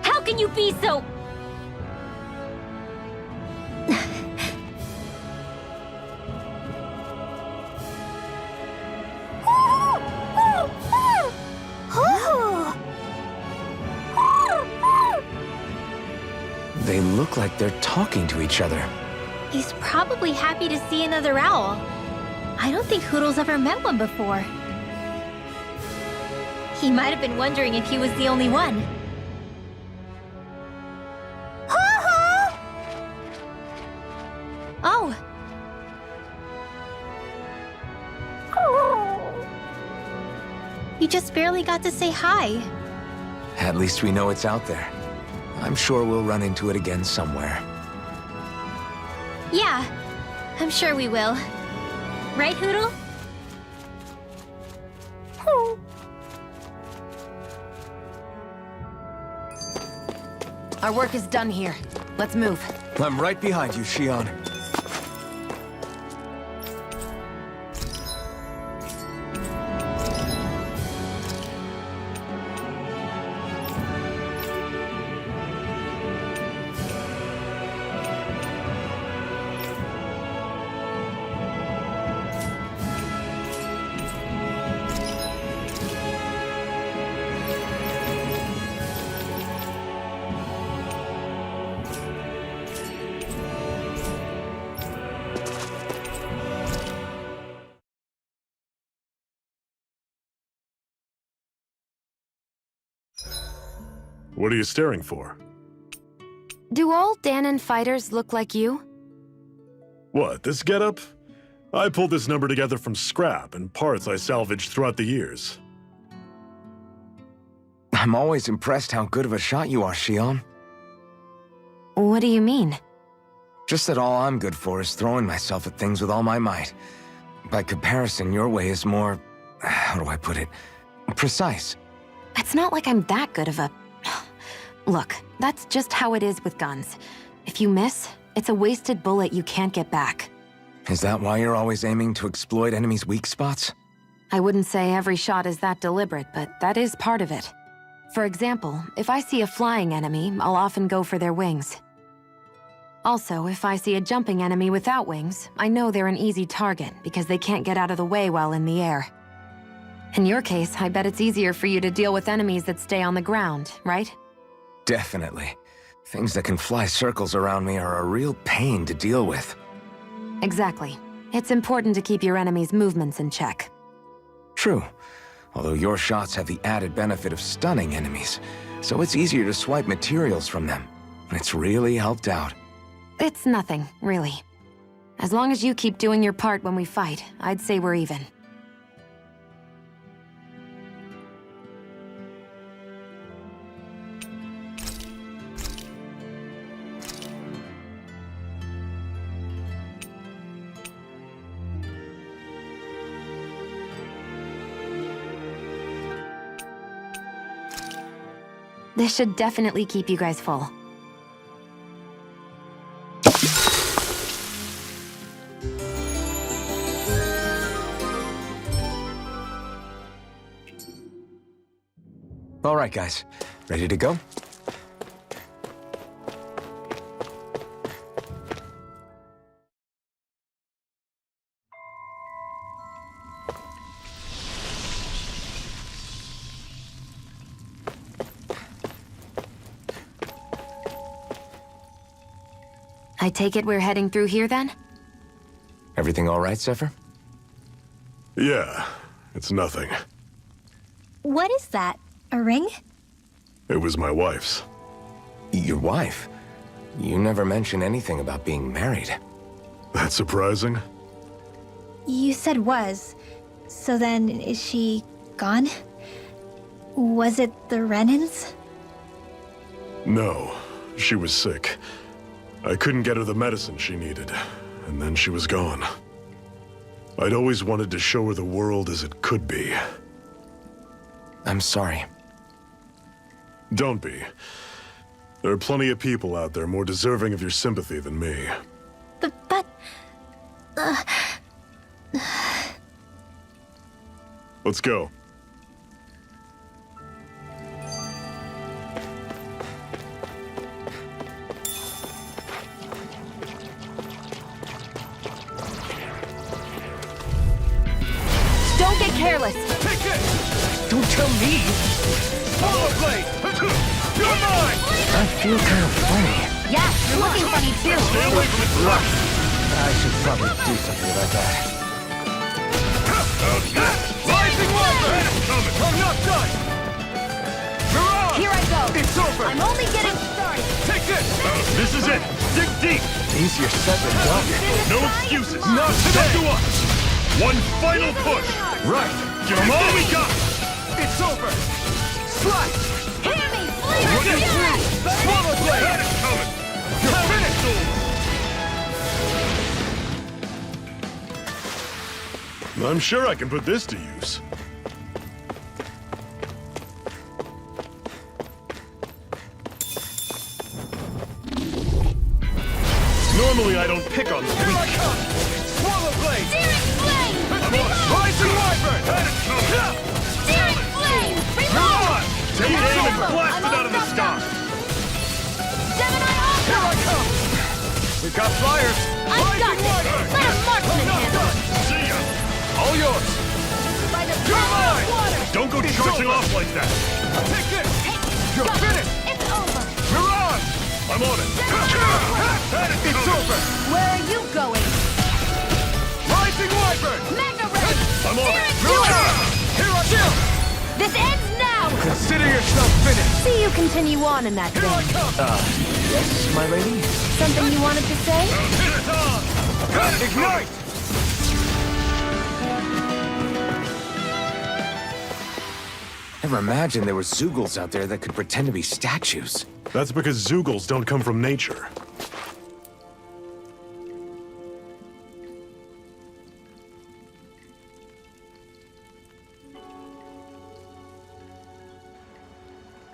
How can you be so... They look like they're talking to each other. He's probably happy to see another owl. I don't think Hootle's ever met one before. He might have been wondering if he was the only one. Oh. You just barely got to say hi. At least we know it's out there. I'm sure we'll run into it again somewhere. Yeah, I'm sure we will. Right, Hootle? Our work is done here. Let's move. I'm right behind you, Shion. What are you staring for? Do all Danon fighters look like you? What, this getup? I pulled this number together from scrap and parts I salvaged throughout the years. I'm always impressed how good of a shot you are, Shion. What do you mean? Just that all I'm good for is throwing myself at things with all my might. By comparison, your way is more... how do I put it? Precise. It's not like I'm that good of a... Look, that's just how it is with guns. If you miss, it's a wasted bullet you can't get back. Is that why you're always aiming to exploit enemies' weak spots? I wouldn't say every shot is that deliberate, but that is part of it. For example, if I see a flying enemy, I'll often go for their wings. Also, if I see a jumping enemy without wings, I know they're an easy target because they can't get out of the way while in the air. In your case, I bet it's easier for you to deal with enemies that stay on the ground, right? Definitely. Things that can fly circles around me are a real pain to deal with. Exactly. It's important to keep your enemy's movements in check. True. Although your shots have the added benefit of stunning enemies, so it's easier to swipe materials from them. It's really helped out. It's nothing, really. As long as you keep doing your part when we fight, I'd say we're even. This should definitely keep you guys full. All right, guys. Ready to go? I take it we're heading through here, then? Everything all right, Zephyr? Yeah, it's nothing. What is that? A ring? It was my wife's. Your wife? You never mentioned anything about being married. That's surprising? You said was. So then, is she gone? Was it the Renans? No, she was sick. I couldn't get her the medicine she needed, and then she was gone. I'd always wanted to show her the world as it could be. I'm sorry. Don't be. There are plenty of people out there more deserving of your sympathy than me. But... Let's go. Don't get careless! Take it! Don't tell me! Follow blade! You're mine! I feel kind of funny. Yeah, you're looking funny too. Stay away from its luck. I should probably do something about that. Rising Weapon! I'm not done! Mirage! Here I go! It's over! I'm only getting started! Take this! This is it! Dig deep! Easier said than done. No excuses! Not today! Up to us! One final push! Right! Give them all we got! It's over! Slice! Hear me! Flavor! Yes! Swallow blade! That is coming! You're finished! I'm sure I can put this to use. Normally I don't pick on the Here I weak. come! Swallow blade! Searing flame! I'm on it! Rising Wyvern! That is coming! Searing flame! Mirage! Take aim and blast it out of the sky! Gemini Here I Ultra! come! We've got flyers! I've got this! Let a marksman handle it! See ya! All yours! By the You're power mine! of water! Don't go It's charging over. off like that! Take this! You're Got it. finished! It's over! Mirage! I'm on it! That is It's coming. over! Where are you going? Rising Wyvern! Mega Ray! I'm on it! Here I come! This ends now! Consider yourself finished! See you continue on in that Here I vein. come! Yes, my lady? Something you wanted to say? Ignite! Never imagined there were Zeugles out there that could pretend to be statues. That's because Zeugles don't come from nature.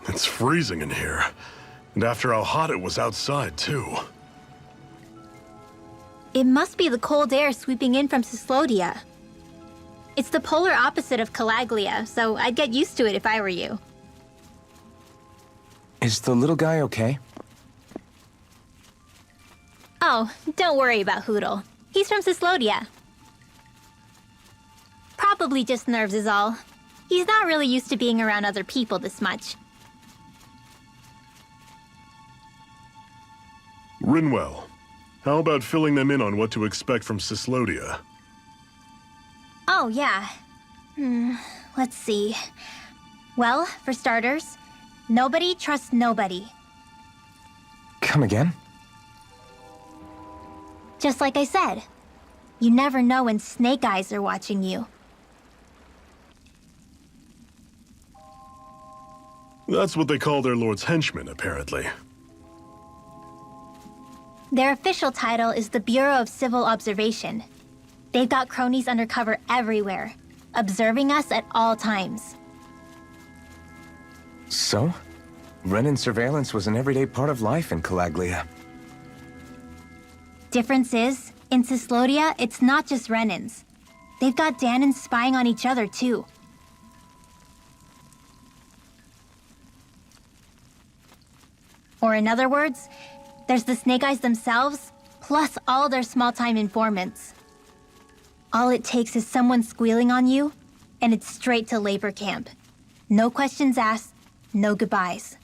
It's freezing in here. And after how hot it was outside, too. It must be the cold air sweeping in from Cyslodia. It's the polar opposite of Calaglia, so I'd get used to it if I were you. Is the little guy okay? Oh, don't worry about Hootle. He's from Cyslodia. Probably just nerves is all. He's not really used to being around other people this much. Rinwell, how about filling them in on what to expect from Cyslodia? Oh, yeah. Let's see. Well, for starters, nobody trusts nobody. Come again? Just like I said. You never know when Snake Eyes are watching you. That's what they call their lord's henchmen, apparently. Their official title is the Bureau of Civil Observation. They've got cronies undercover everywhere, observing us at all times. So? Renan surveillance was an everyday part of life in Calaglia. Difference is, in Cyslodia, it's not just Renans. They've got Danans spying on each other, too. Or in other words, there's the Snake Eyes themselves, plus all their small-time informants. All it takes is someone squealing on you, and it's straight to labor camp. No questions asked, no goodbyes.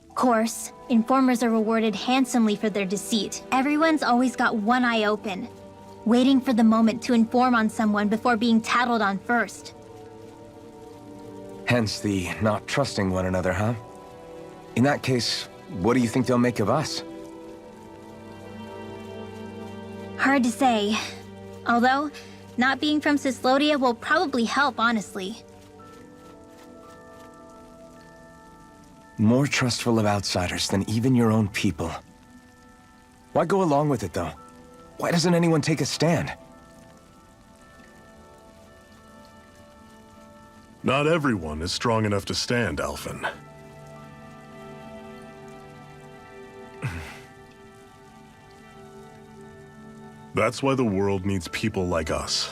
Of course, informers are rewarded handsomely for their deceit. Everyone's always got one eye open, waiting for the moment to inform on someone before being tattled on first. Hence the not trusting one another, huh? In that case, what do you think they'll make of us? Hard to say. Although, not being from Cyslodia will probably help, honestly. More trustful of outsiders than even your own people. Why go along with it, though? Why doesn't anyone take a stand? Not everyone is strong enough to stand, Alphen. That's why the world needs people like us.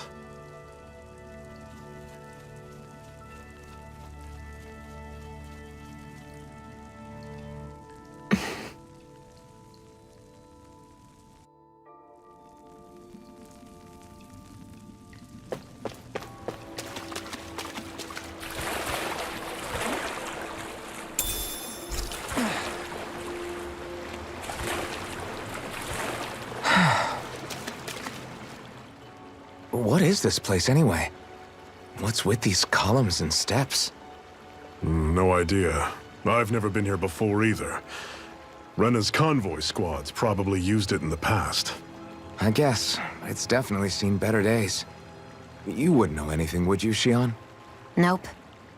What is this place, anyway? What's with these columns and steps? No idea. I've never been here before either. Rena's convoy squads probably used it in the past. I guess. It's definitely seen better days. You wouldn't know anything, would you, Xion? Nope.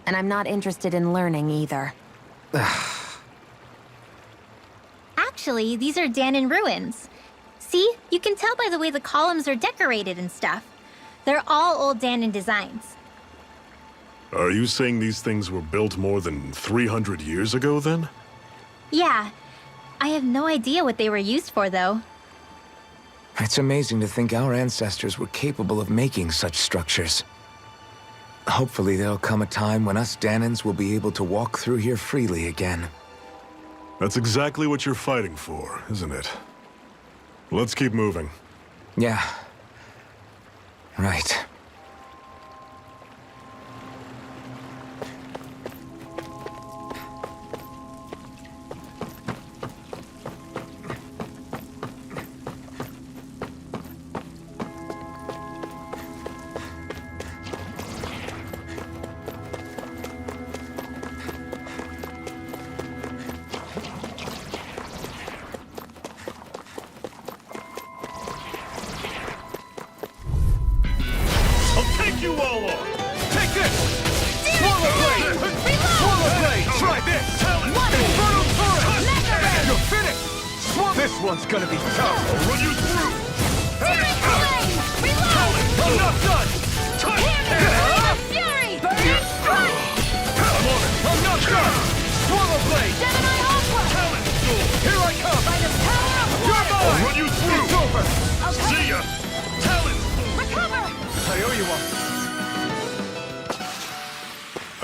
And I'm not interested in learning either. Actually, these are Danan ruins. See? You can tell by the way the columns are decorated and stuff. They're all old Danan designs. Are you saying these things were built more than 300 years ago, then? Yeah. I have no idea what they were used for, though. It's amazing to think our ancestors were capable of making such structures. Hopefully there'll come a time when us Danans will be able to walk through here freely again. That's exactly what you're fighting for, isn't it? Let's keep moving. Yeah. Right. You all on! Take this! Swallow blade! This one's gonna be tough. I'll run you through! Searing flame! Reload! I'm not done! Fury! Burning strike! I'm on it! I'm not done! Swallow blade! Gemini Aqua! Here I come! By the power of You're water! mine! I'll run you through! It's over! Okay. See ya! Talon! Recover! I owe you one.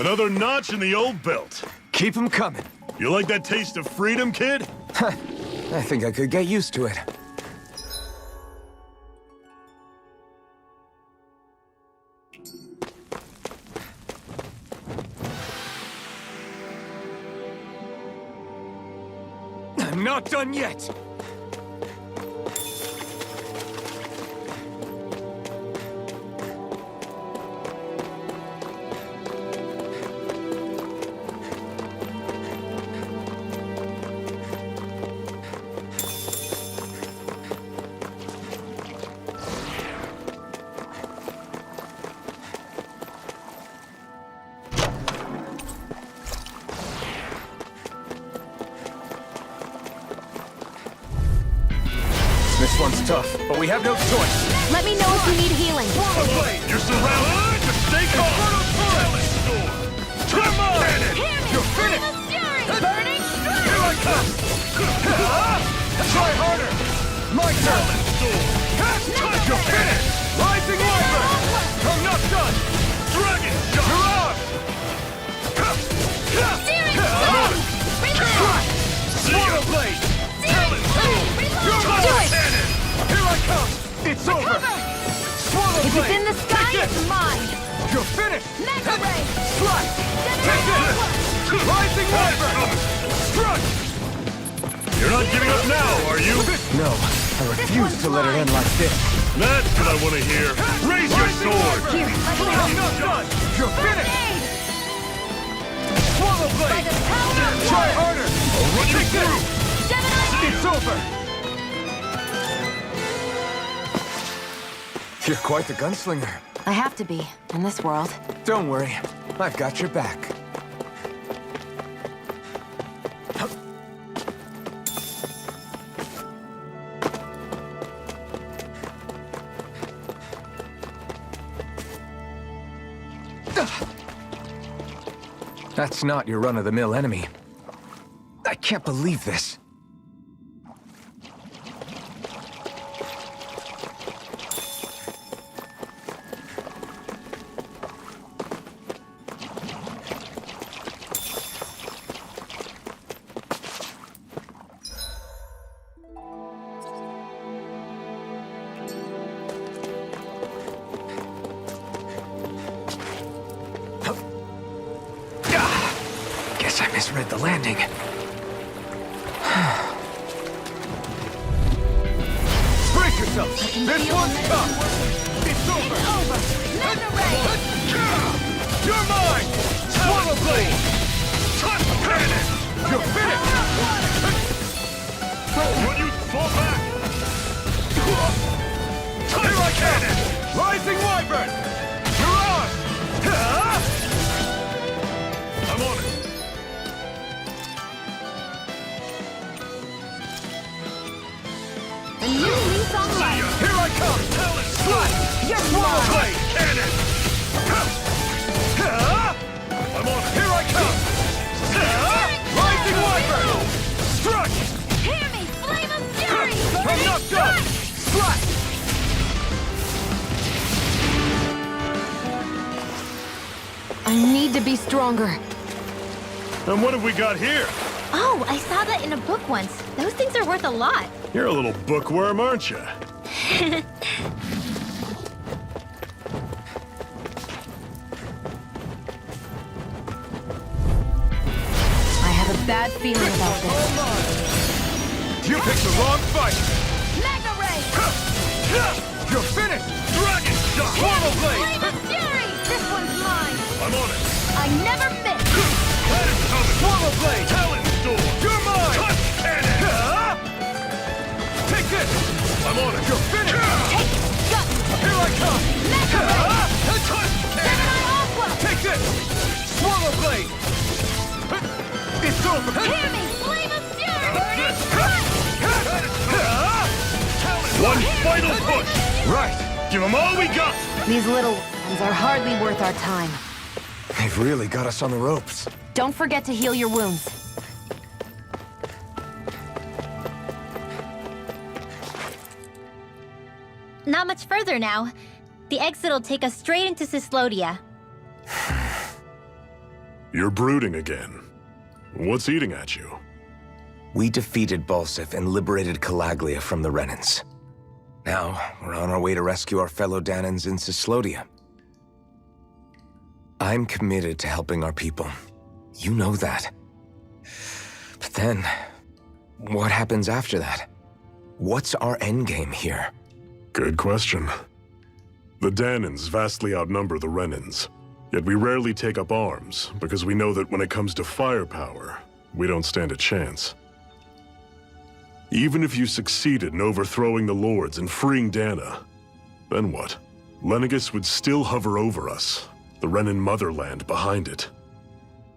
Another notch in the old belt. Keep 'em coming. You like that taste of freedom, kid? I think I could get used to it. I'm not done yet! This one's tough, but we have no choice. Let me know if you need healing. You're surrounded! Just stay calm! Talon Storm! Come on! Hear me! You're finished! Flame of Fury! Burning strike! Here I come! Try harder! My turn! You're finished! Rising Wyvern! I'm not done! Dragon Shot! You're on! Searing flame! Reload! Swallow blade! Searing flame! You're Reload! mine! Here I come! It's over! Swallow If blade! it's in the sky, Take it's mine! You're finished! Mega Ray! Slice! Gemini Take this! Aqua! Rising Wyvern! Struck! You're not giving up now, are you? No, I refuse to let it end like this. That's what I want to hear. Raise your sword! Here, I'm not done! You're finished! Swallow By blade! the power of Try water! harder! I'll run you Take through! this! Gemini It's over! You're quite the gunslinger. I have to be, in this world. Don't worry, I've got your back. That's not your run-of-the-mill enemy. I can't believe this. Guess I misread the landing. Brace yourself! This one's tough! It's over! It's over! Mega Ray! You're mine! Swallow blade! Touch cannon! You're finished! When you fall back! Here I cannon! Rising Wyvern! You're on! I'm on it! A new lease on life! Here I come! Slice! You're Swallow mine! blade! Cannon! I'm on it! Here I come! Rising Wyvern! Struck! Hear me! Flame of Fury! I'm Burning not done! strike! Slice! I need to be stronger. And what have we got here? Oh, I saw that in a book once. Those things are worth a lot. You're a little bookworm, aren't you? I have a bad feeling about this. You picked the wrong fight! Mega Ray! You're finished! Dragon Shot! Swallow blade! Flame of Fury! This one's mine! I'm on it! I never miss! That is coming! Swallow blade! Talon Storm! You're mine! Touch cannon! Take this! I'm on it! You're finished! Take guts! Here I come! Mega Ray! Touch Gemini Aqua! Take this! Swallow blade! It's over! Hear me! Flame of Fury! Burning strike! Give them all we got! These little ones are hardly worth our time. They've really got us on the ropes. Don't forget to heal your wounds. Not much further now. The exit'll take us straight into Cyslodia. You're brooding again. What's eating at you? We defeated Balsif and liberated Calaglia from the Renans. Now, we're on our way to rescue our fellow Danans in Cyslodia. I'm committed to helping our people. You know that. But then, what happens after that? What's our endgame here? Good question. The Danans vastly outnumber the Renans. Yet we rarely take up arms, because we know that when it comes to firepower, we don't stand a chance. Even if you succeeded in overthrowing the Lords and freeing Dana, then what? Lenegis would still hover over us, the Renan motherland behind it.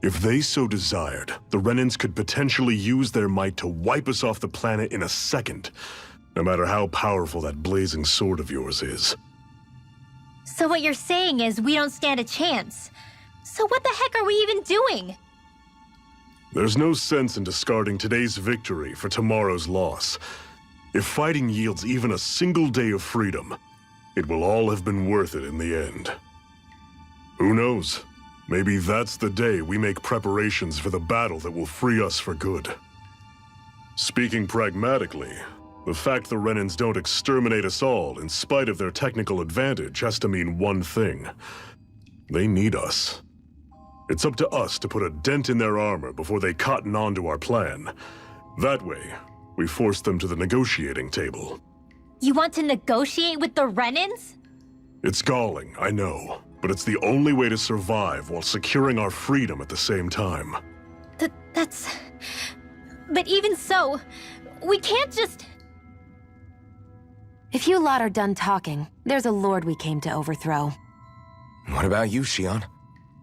If they so desired, the Renans could potentially use their might to wipe us off the planet in a second, no matter how powerful that blazing sword of yours is. So what you're saying is we don't stand a chance. So what the heck are we even doing? There's no sense in discarding today's victory for tomorrow's loss. If fighting yields even a single day of freedom, it will all have been worth it in the end. Who knows? Maybe that's the day we make preparations for the battle that will free us for good. Speaking pragmatically, the fact the Renans don't exterminate us all in spite of their technical advantage has to mean one thing. They need us. It's up to us to put a dent in their armor before they cotton on to our plan. That way, we force them to the negotiating table. You want to negotiate with the Renans? It's galling, I know, but it's the only way to survive while securing our freedom at the same time. That's... But even so, we can't just... If you lot are done talking, there's a lord we came to overthrow. What about you, Shion?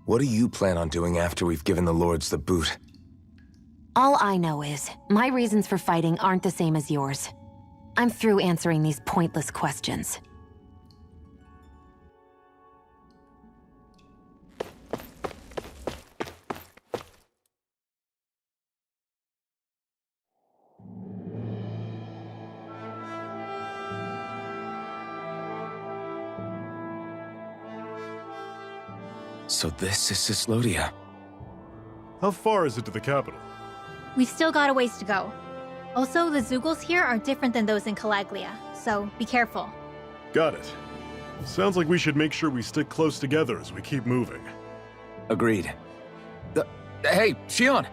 What do you plan on doing after we've given the Lords the boot? All I know is, my reasons for fighting aren't the same as yours. I'm through answering these pointless questions. So this is Cyslodia. How far is it to the capital? We've still got a ways to go. Also, the Zeugles here are different than those in Calaglia, so be careful. Got it. Sounds like we should make sure we stick close together as we keep moving. Agreed. Hey, Shion!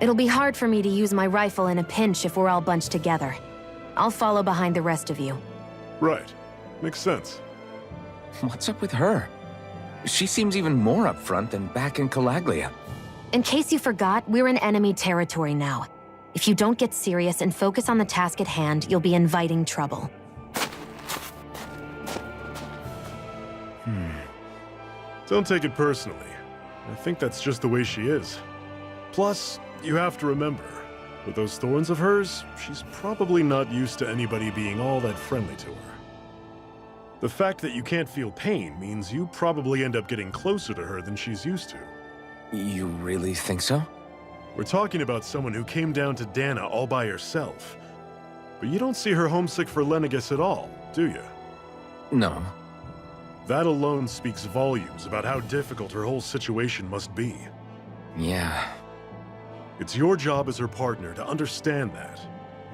It'll be hard for me to use my rifle in a pinch if we're all bunched together. I'll follow behind the rest of you. Right. Makes sense. What's up with her? She seems even more upfront than back in Calaglia. In case you forgot, we're in enemy territory now. If you don't get serious and focus on the task at hand, you'll be inviting trouble. Don't take it personally. I think that's just the way she is. Plus, you have to remember, with those thorns of hers, she's probably not used to anybody being all that friendly to her. The fact that you can't feel pain means you probably end up getting closer to her than she's used to. You really think so? We're talking about someone who came down to Dana all by herself. But you don't see her homesick for Lenegis at all, do you? No. That alone speaks volumes about how difficult her whole situation must be. Yeah. It's your job as her partner to understand that,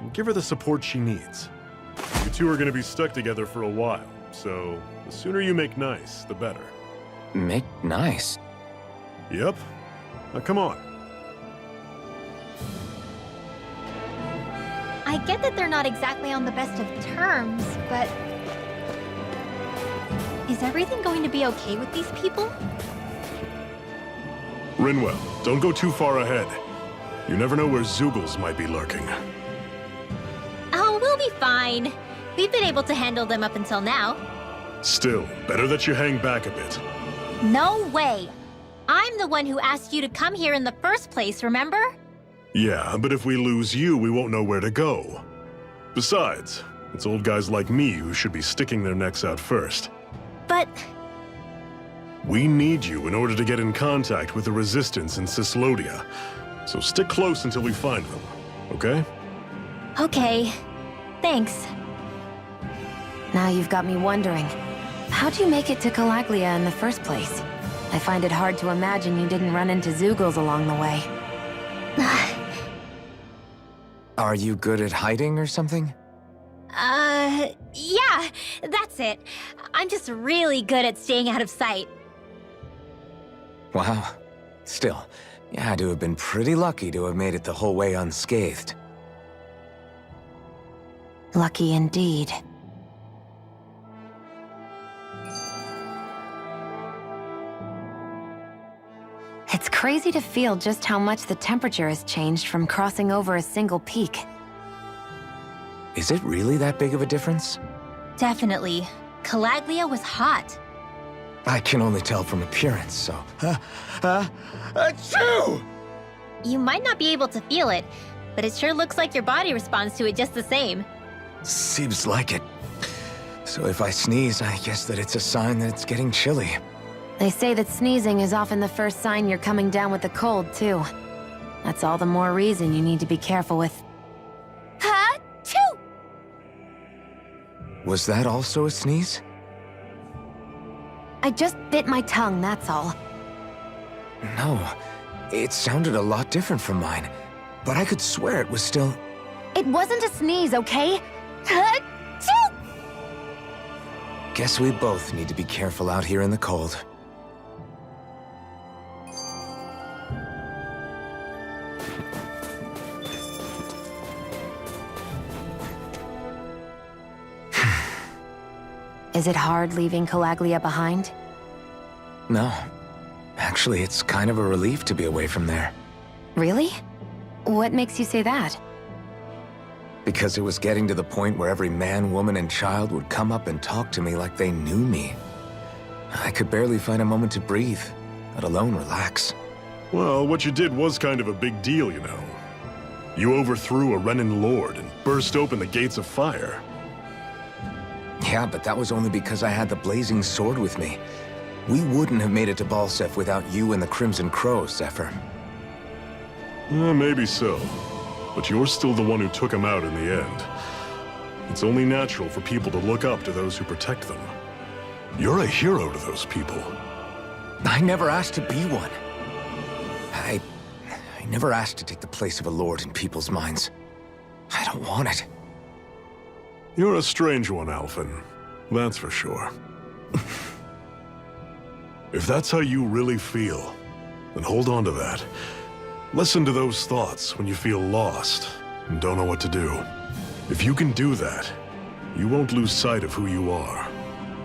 and give her the support she needs. You two are going to be stuck together for a while, so the sooner you make nice, the better. Make nice? Yep. Now come on. I get that they're not exactly on the best of terms, but... Is everything going to be okay with these people? Rinwell, don't go too far ahead. You never know where Zeugles might be lurking. Oh, we'll be fine. We've been able to handle them up until now. Still, better that you hang back a bit. No way! I'm the one who asked you to come here in the first place, remember? Yeah, but if we lose you, we won't know where to go. Besides, It's old guys like me who should be sticking their necks out first. But We need you in order to get in contact with the Resistance in Cislodia. So stick close until we find them, okay? okay. Thanks. Now you've got me wondering. How'd you make it to Calaglia in the first place? I find it hard to imagine you didn't run into Zeugles along the way. Are you good at hiding or something? Yeah, that's it. I'm just really good at staying out of sight. Wow. Still, you had to have been pretty lucky to have made it the whole way unscathed. Lucky indeed. It's crazy to feel just how much the temperature has changed from crossing over a single peak. Is it really that big of a difference? Definitely. Calaglia was hot. I can only tell from appearance, so... Achoo! You might not be able to feel it, but it sure looks like your body responds to it just the same. Seems like it. So if I sneeze, I guess that it's a sign that it's getting chilly. They say that sneezing is often the first sign you're coming down with the cold, too. That's all the more reason you need to be careful with. Ha-choo! Was that also a sneeze? I just bit my tongue, that's all. No. It sounded a lot different from mine. But I could swear it was still... It wasn't a sneeze, okay? Ha-choo! Guess we both need to be careful out here in the cold. Is it hard leaving Calaglia behind? No. Actually, it's kind of a relief to be away from there. Really? What makes you say that? Because it was getting to the point where every man, woman, and child would come up and talk to me like they knew me. I could barely find a moment to breathe, let alone relax. Well, what you did was kind of a big deal, you know. You overthrew a Renan lord and burst open the gates of fire. Yeah, but that was only because I had the blazing sword with me. We wouldn't have made it to Balsef without you and the Crimson Crows, Zephyr. Maybe so. But you're still the one who took him out in the end. It's only natural for people to look up to those who protect them. You're a hero to those people. I never asked to be one. I never asked to take the place of a lord in people's minds. I don't want it. You're a strange one, Alphen. That's for sure. If that's how you really feel, then hold on to that. Listen to those thoughts when you feel lost and don't know what to do. If you can do that, you won't lose sight of who you are,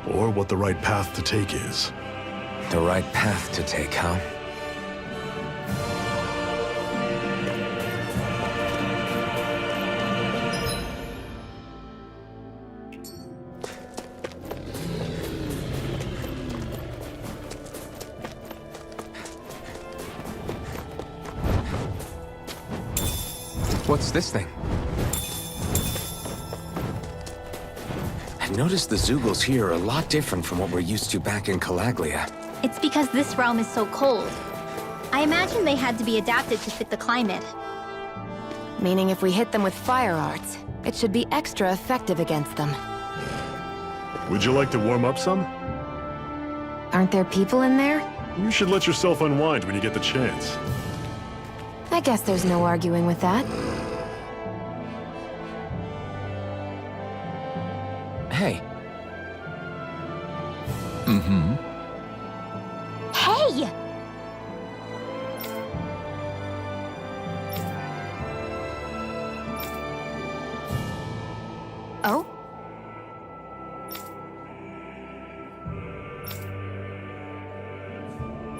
or what the right path to take is. The right path to take, huh? What's this thing? I noticed the Zeugles here are a lot different from what we're used to back in Calaglia. It's because this realm is so cold. I imagine they had to be adapted to fit the climate. Meaning if we hit them with fire arts, it should be extra effective against them. Would you like to warm up some? Aren't there people in there? You should let yourself unwind when you get the chance. I guess there's no arguing with that. Hey. Hey! Oh?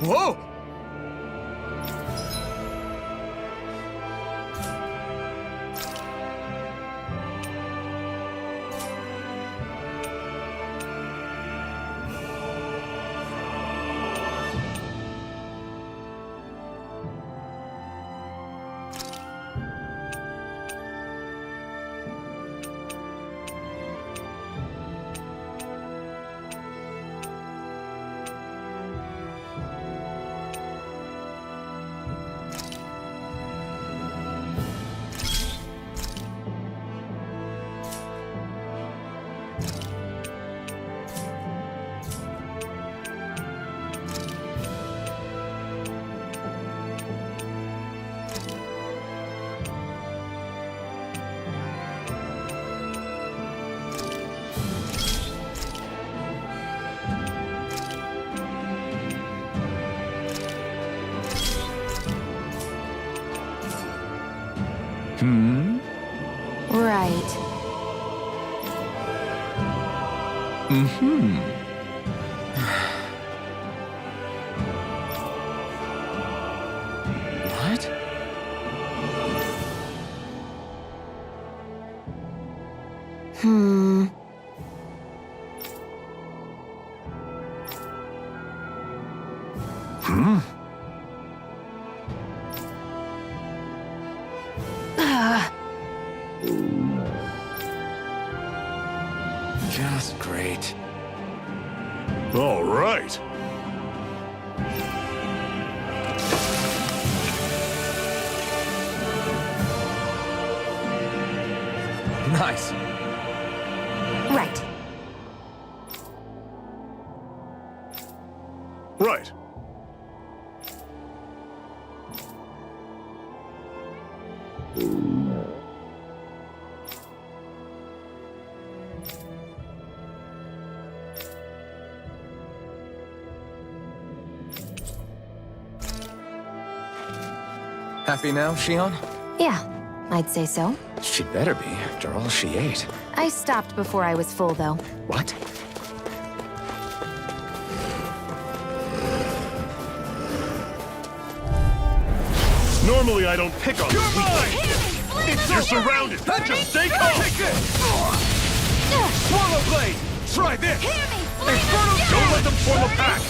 Whoa! Right. What? Just great. All right. Nice. Right. Right. Happy now, Shion? Yeah, I'd say so. She better be, after all she ate. I stopped before I was full, though. What? Normally I don't pick on the weak. You're surrounded. Just stay calm. Swallow Blade! Try this! Don't let them form a pack.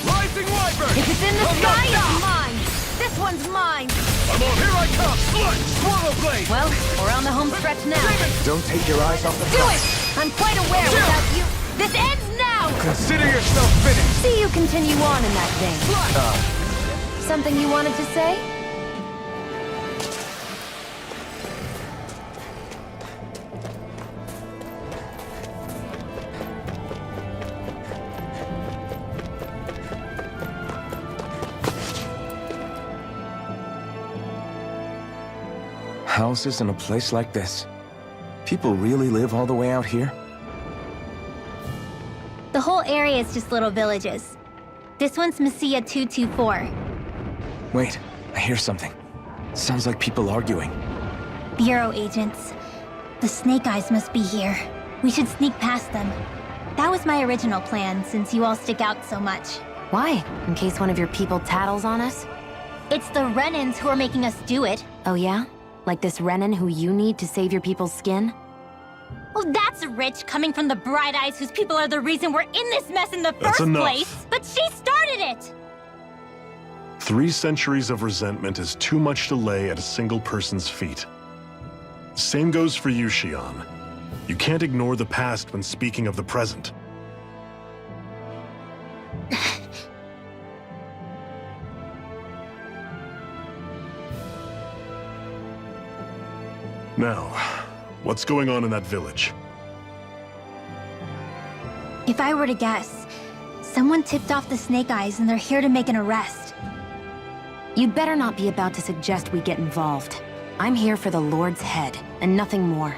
Rising Wyvern! If it's in the sky, it's mine! This one's mine! Here I come! Swallow Blade! Well, we're on the home stretch now. Don't take your eyes off the Do prize. it! I'm quite aware without you. This ends now! Consider yourself finished. See you continue on in that vein. Something you wanted to say? Houses in a place like this. People really live all the way out here? The whole area is just little villages. This one's Messiah 224. Wait, I hear something. Sounds like people arguing. Bureau agents. The Snake Eyes must be here. We should sneak past them. That was my original plan, since you all stick out so much. Why? In case one of your people tattles on us? It's the Renans who are making us do it. Oh yeah? Like this Renan who you need to save your people's skin? Well, that's rich, coming from the Bright Eyes whose people are the reason we're in this mess in the That's first enough. place. But she started it! 3 centuries of resentment is too much to lay at a single person's feet. Same goes for you, Shion. You can't ignore the past when speaking of the present. Now, what's going on in that village? If I were to guess, someone tipped off the Snake Eyes and they're here to make an arrest. You'd better not be about to suggest we get involved. I'm here for the Lord's head, and nothing more.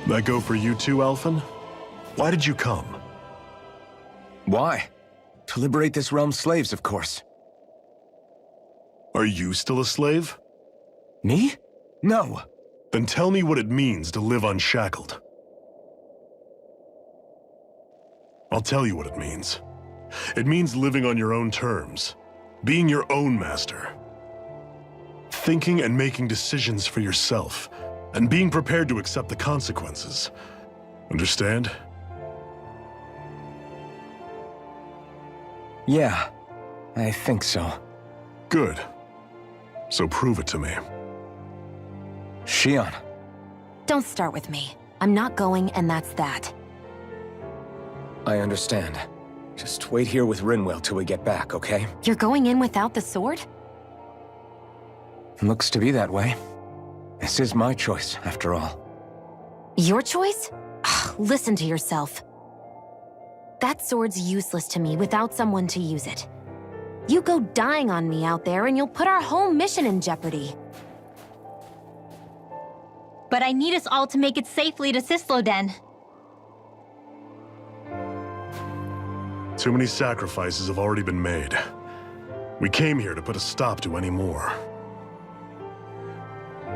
That go for you too, Alphen? Why did you come? Why? To liberate this realm's slaves, of course. Are you still a slave? Me? No. Then tell me what it means to live unshackled. I'll tell you what it means. It means living on your own terms, being your own master. Thinking and making decisions for yourself, and being prepared to accept the consequences. Understand? Yeah, I think so. Good. So prove it to me. Shion. Don't start with me. I'm not going, and that's that. I understand. Just wait here with Rinwell till we get back, okay? You're going in without the sword? Looks to be that way. This is my choice, after all. Your choice? Listen to yourself. That sword's useless to me without someone to use it. You go dying on me out there and you'll put our whole mission in jeopardy. But I need us all to make it safely to Sisloden. Too many sacrifices have already been made. We came here to put a stop to any more.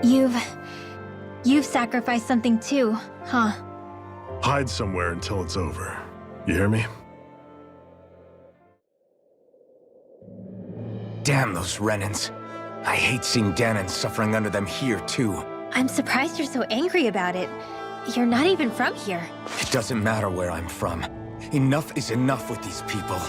You've sacrificed something too, huh? Hide somewhere until it's over. You hear me? Damn those Renans. I hate seeing Danon suffering under them here, too. I'm surprised you're so angry about it. You're not even from here. It doesn't matter where I'm from. Enough is enough with these people.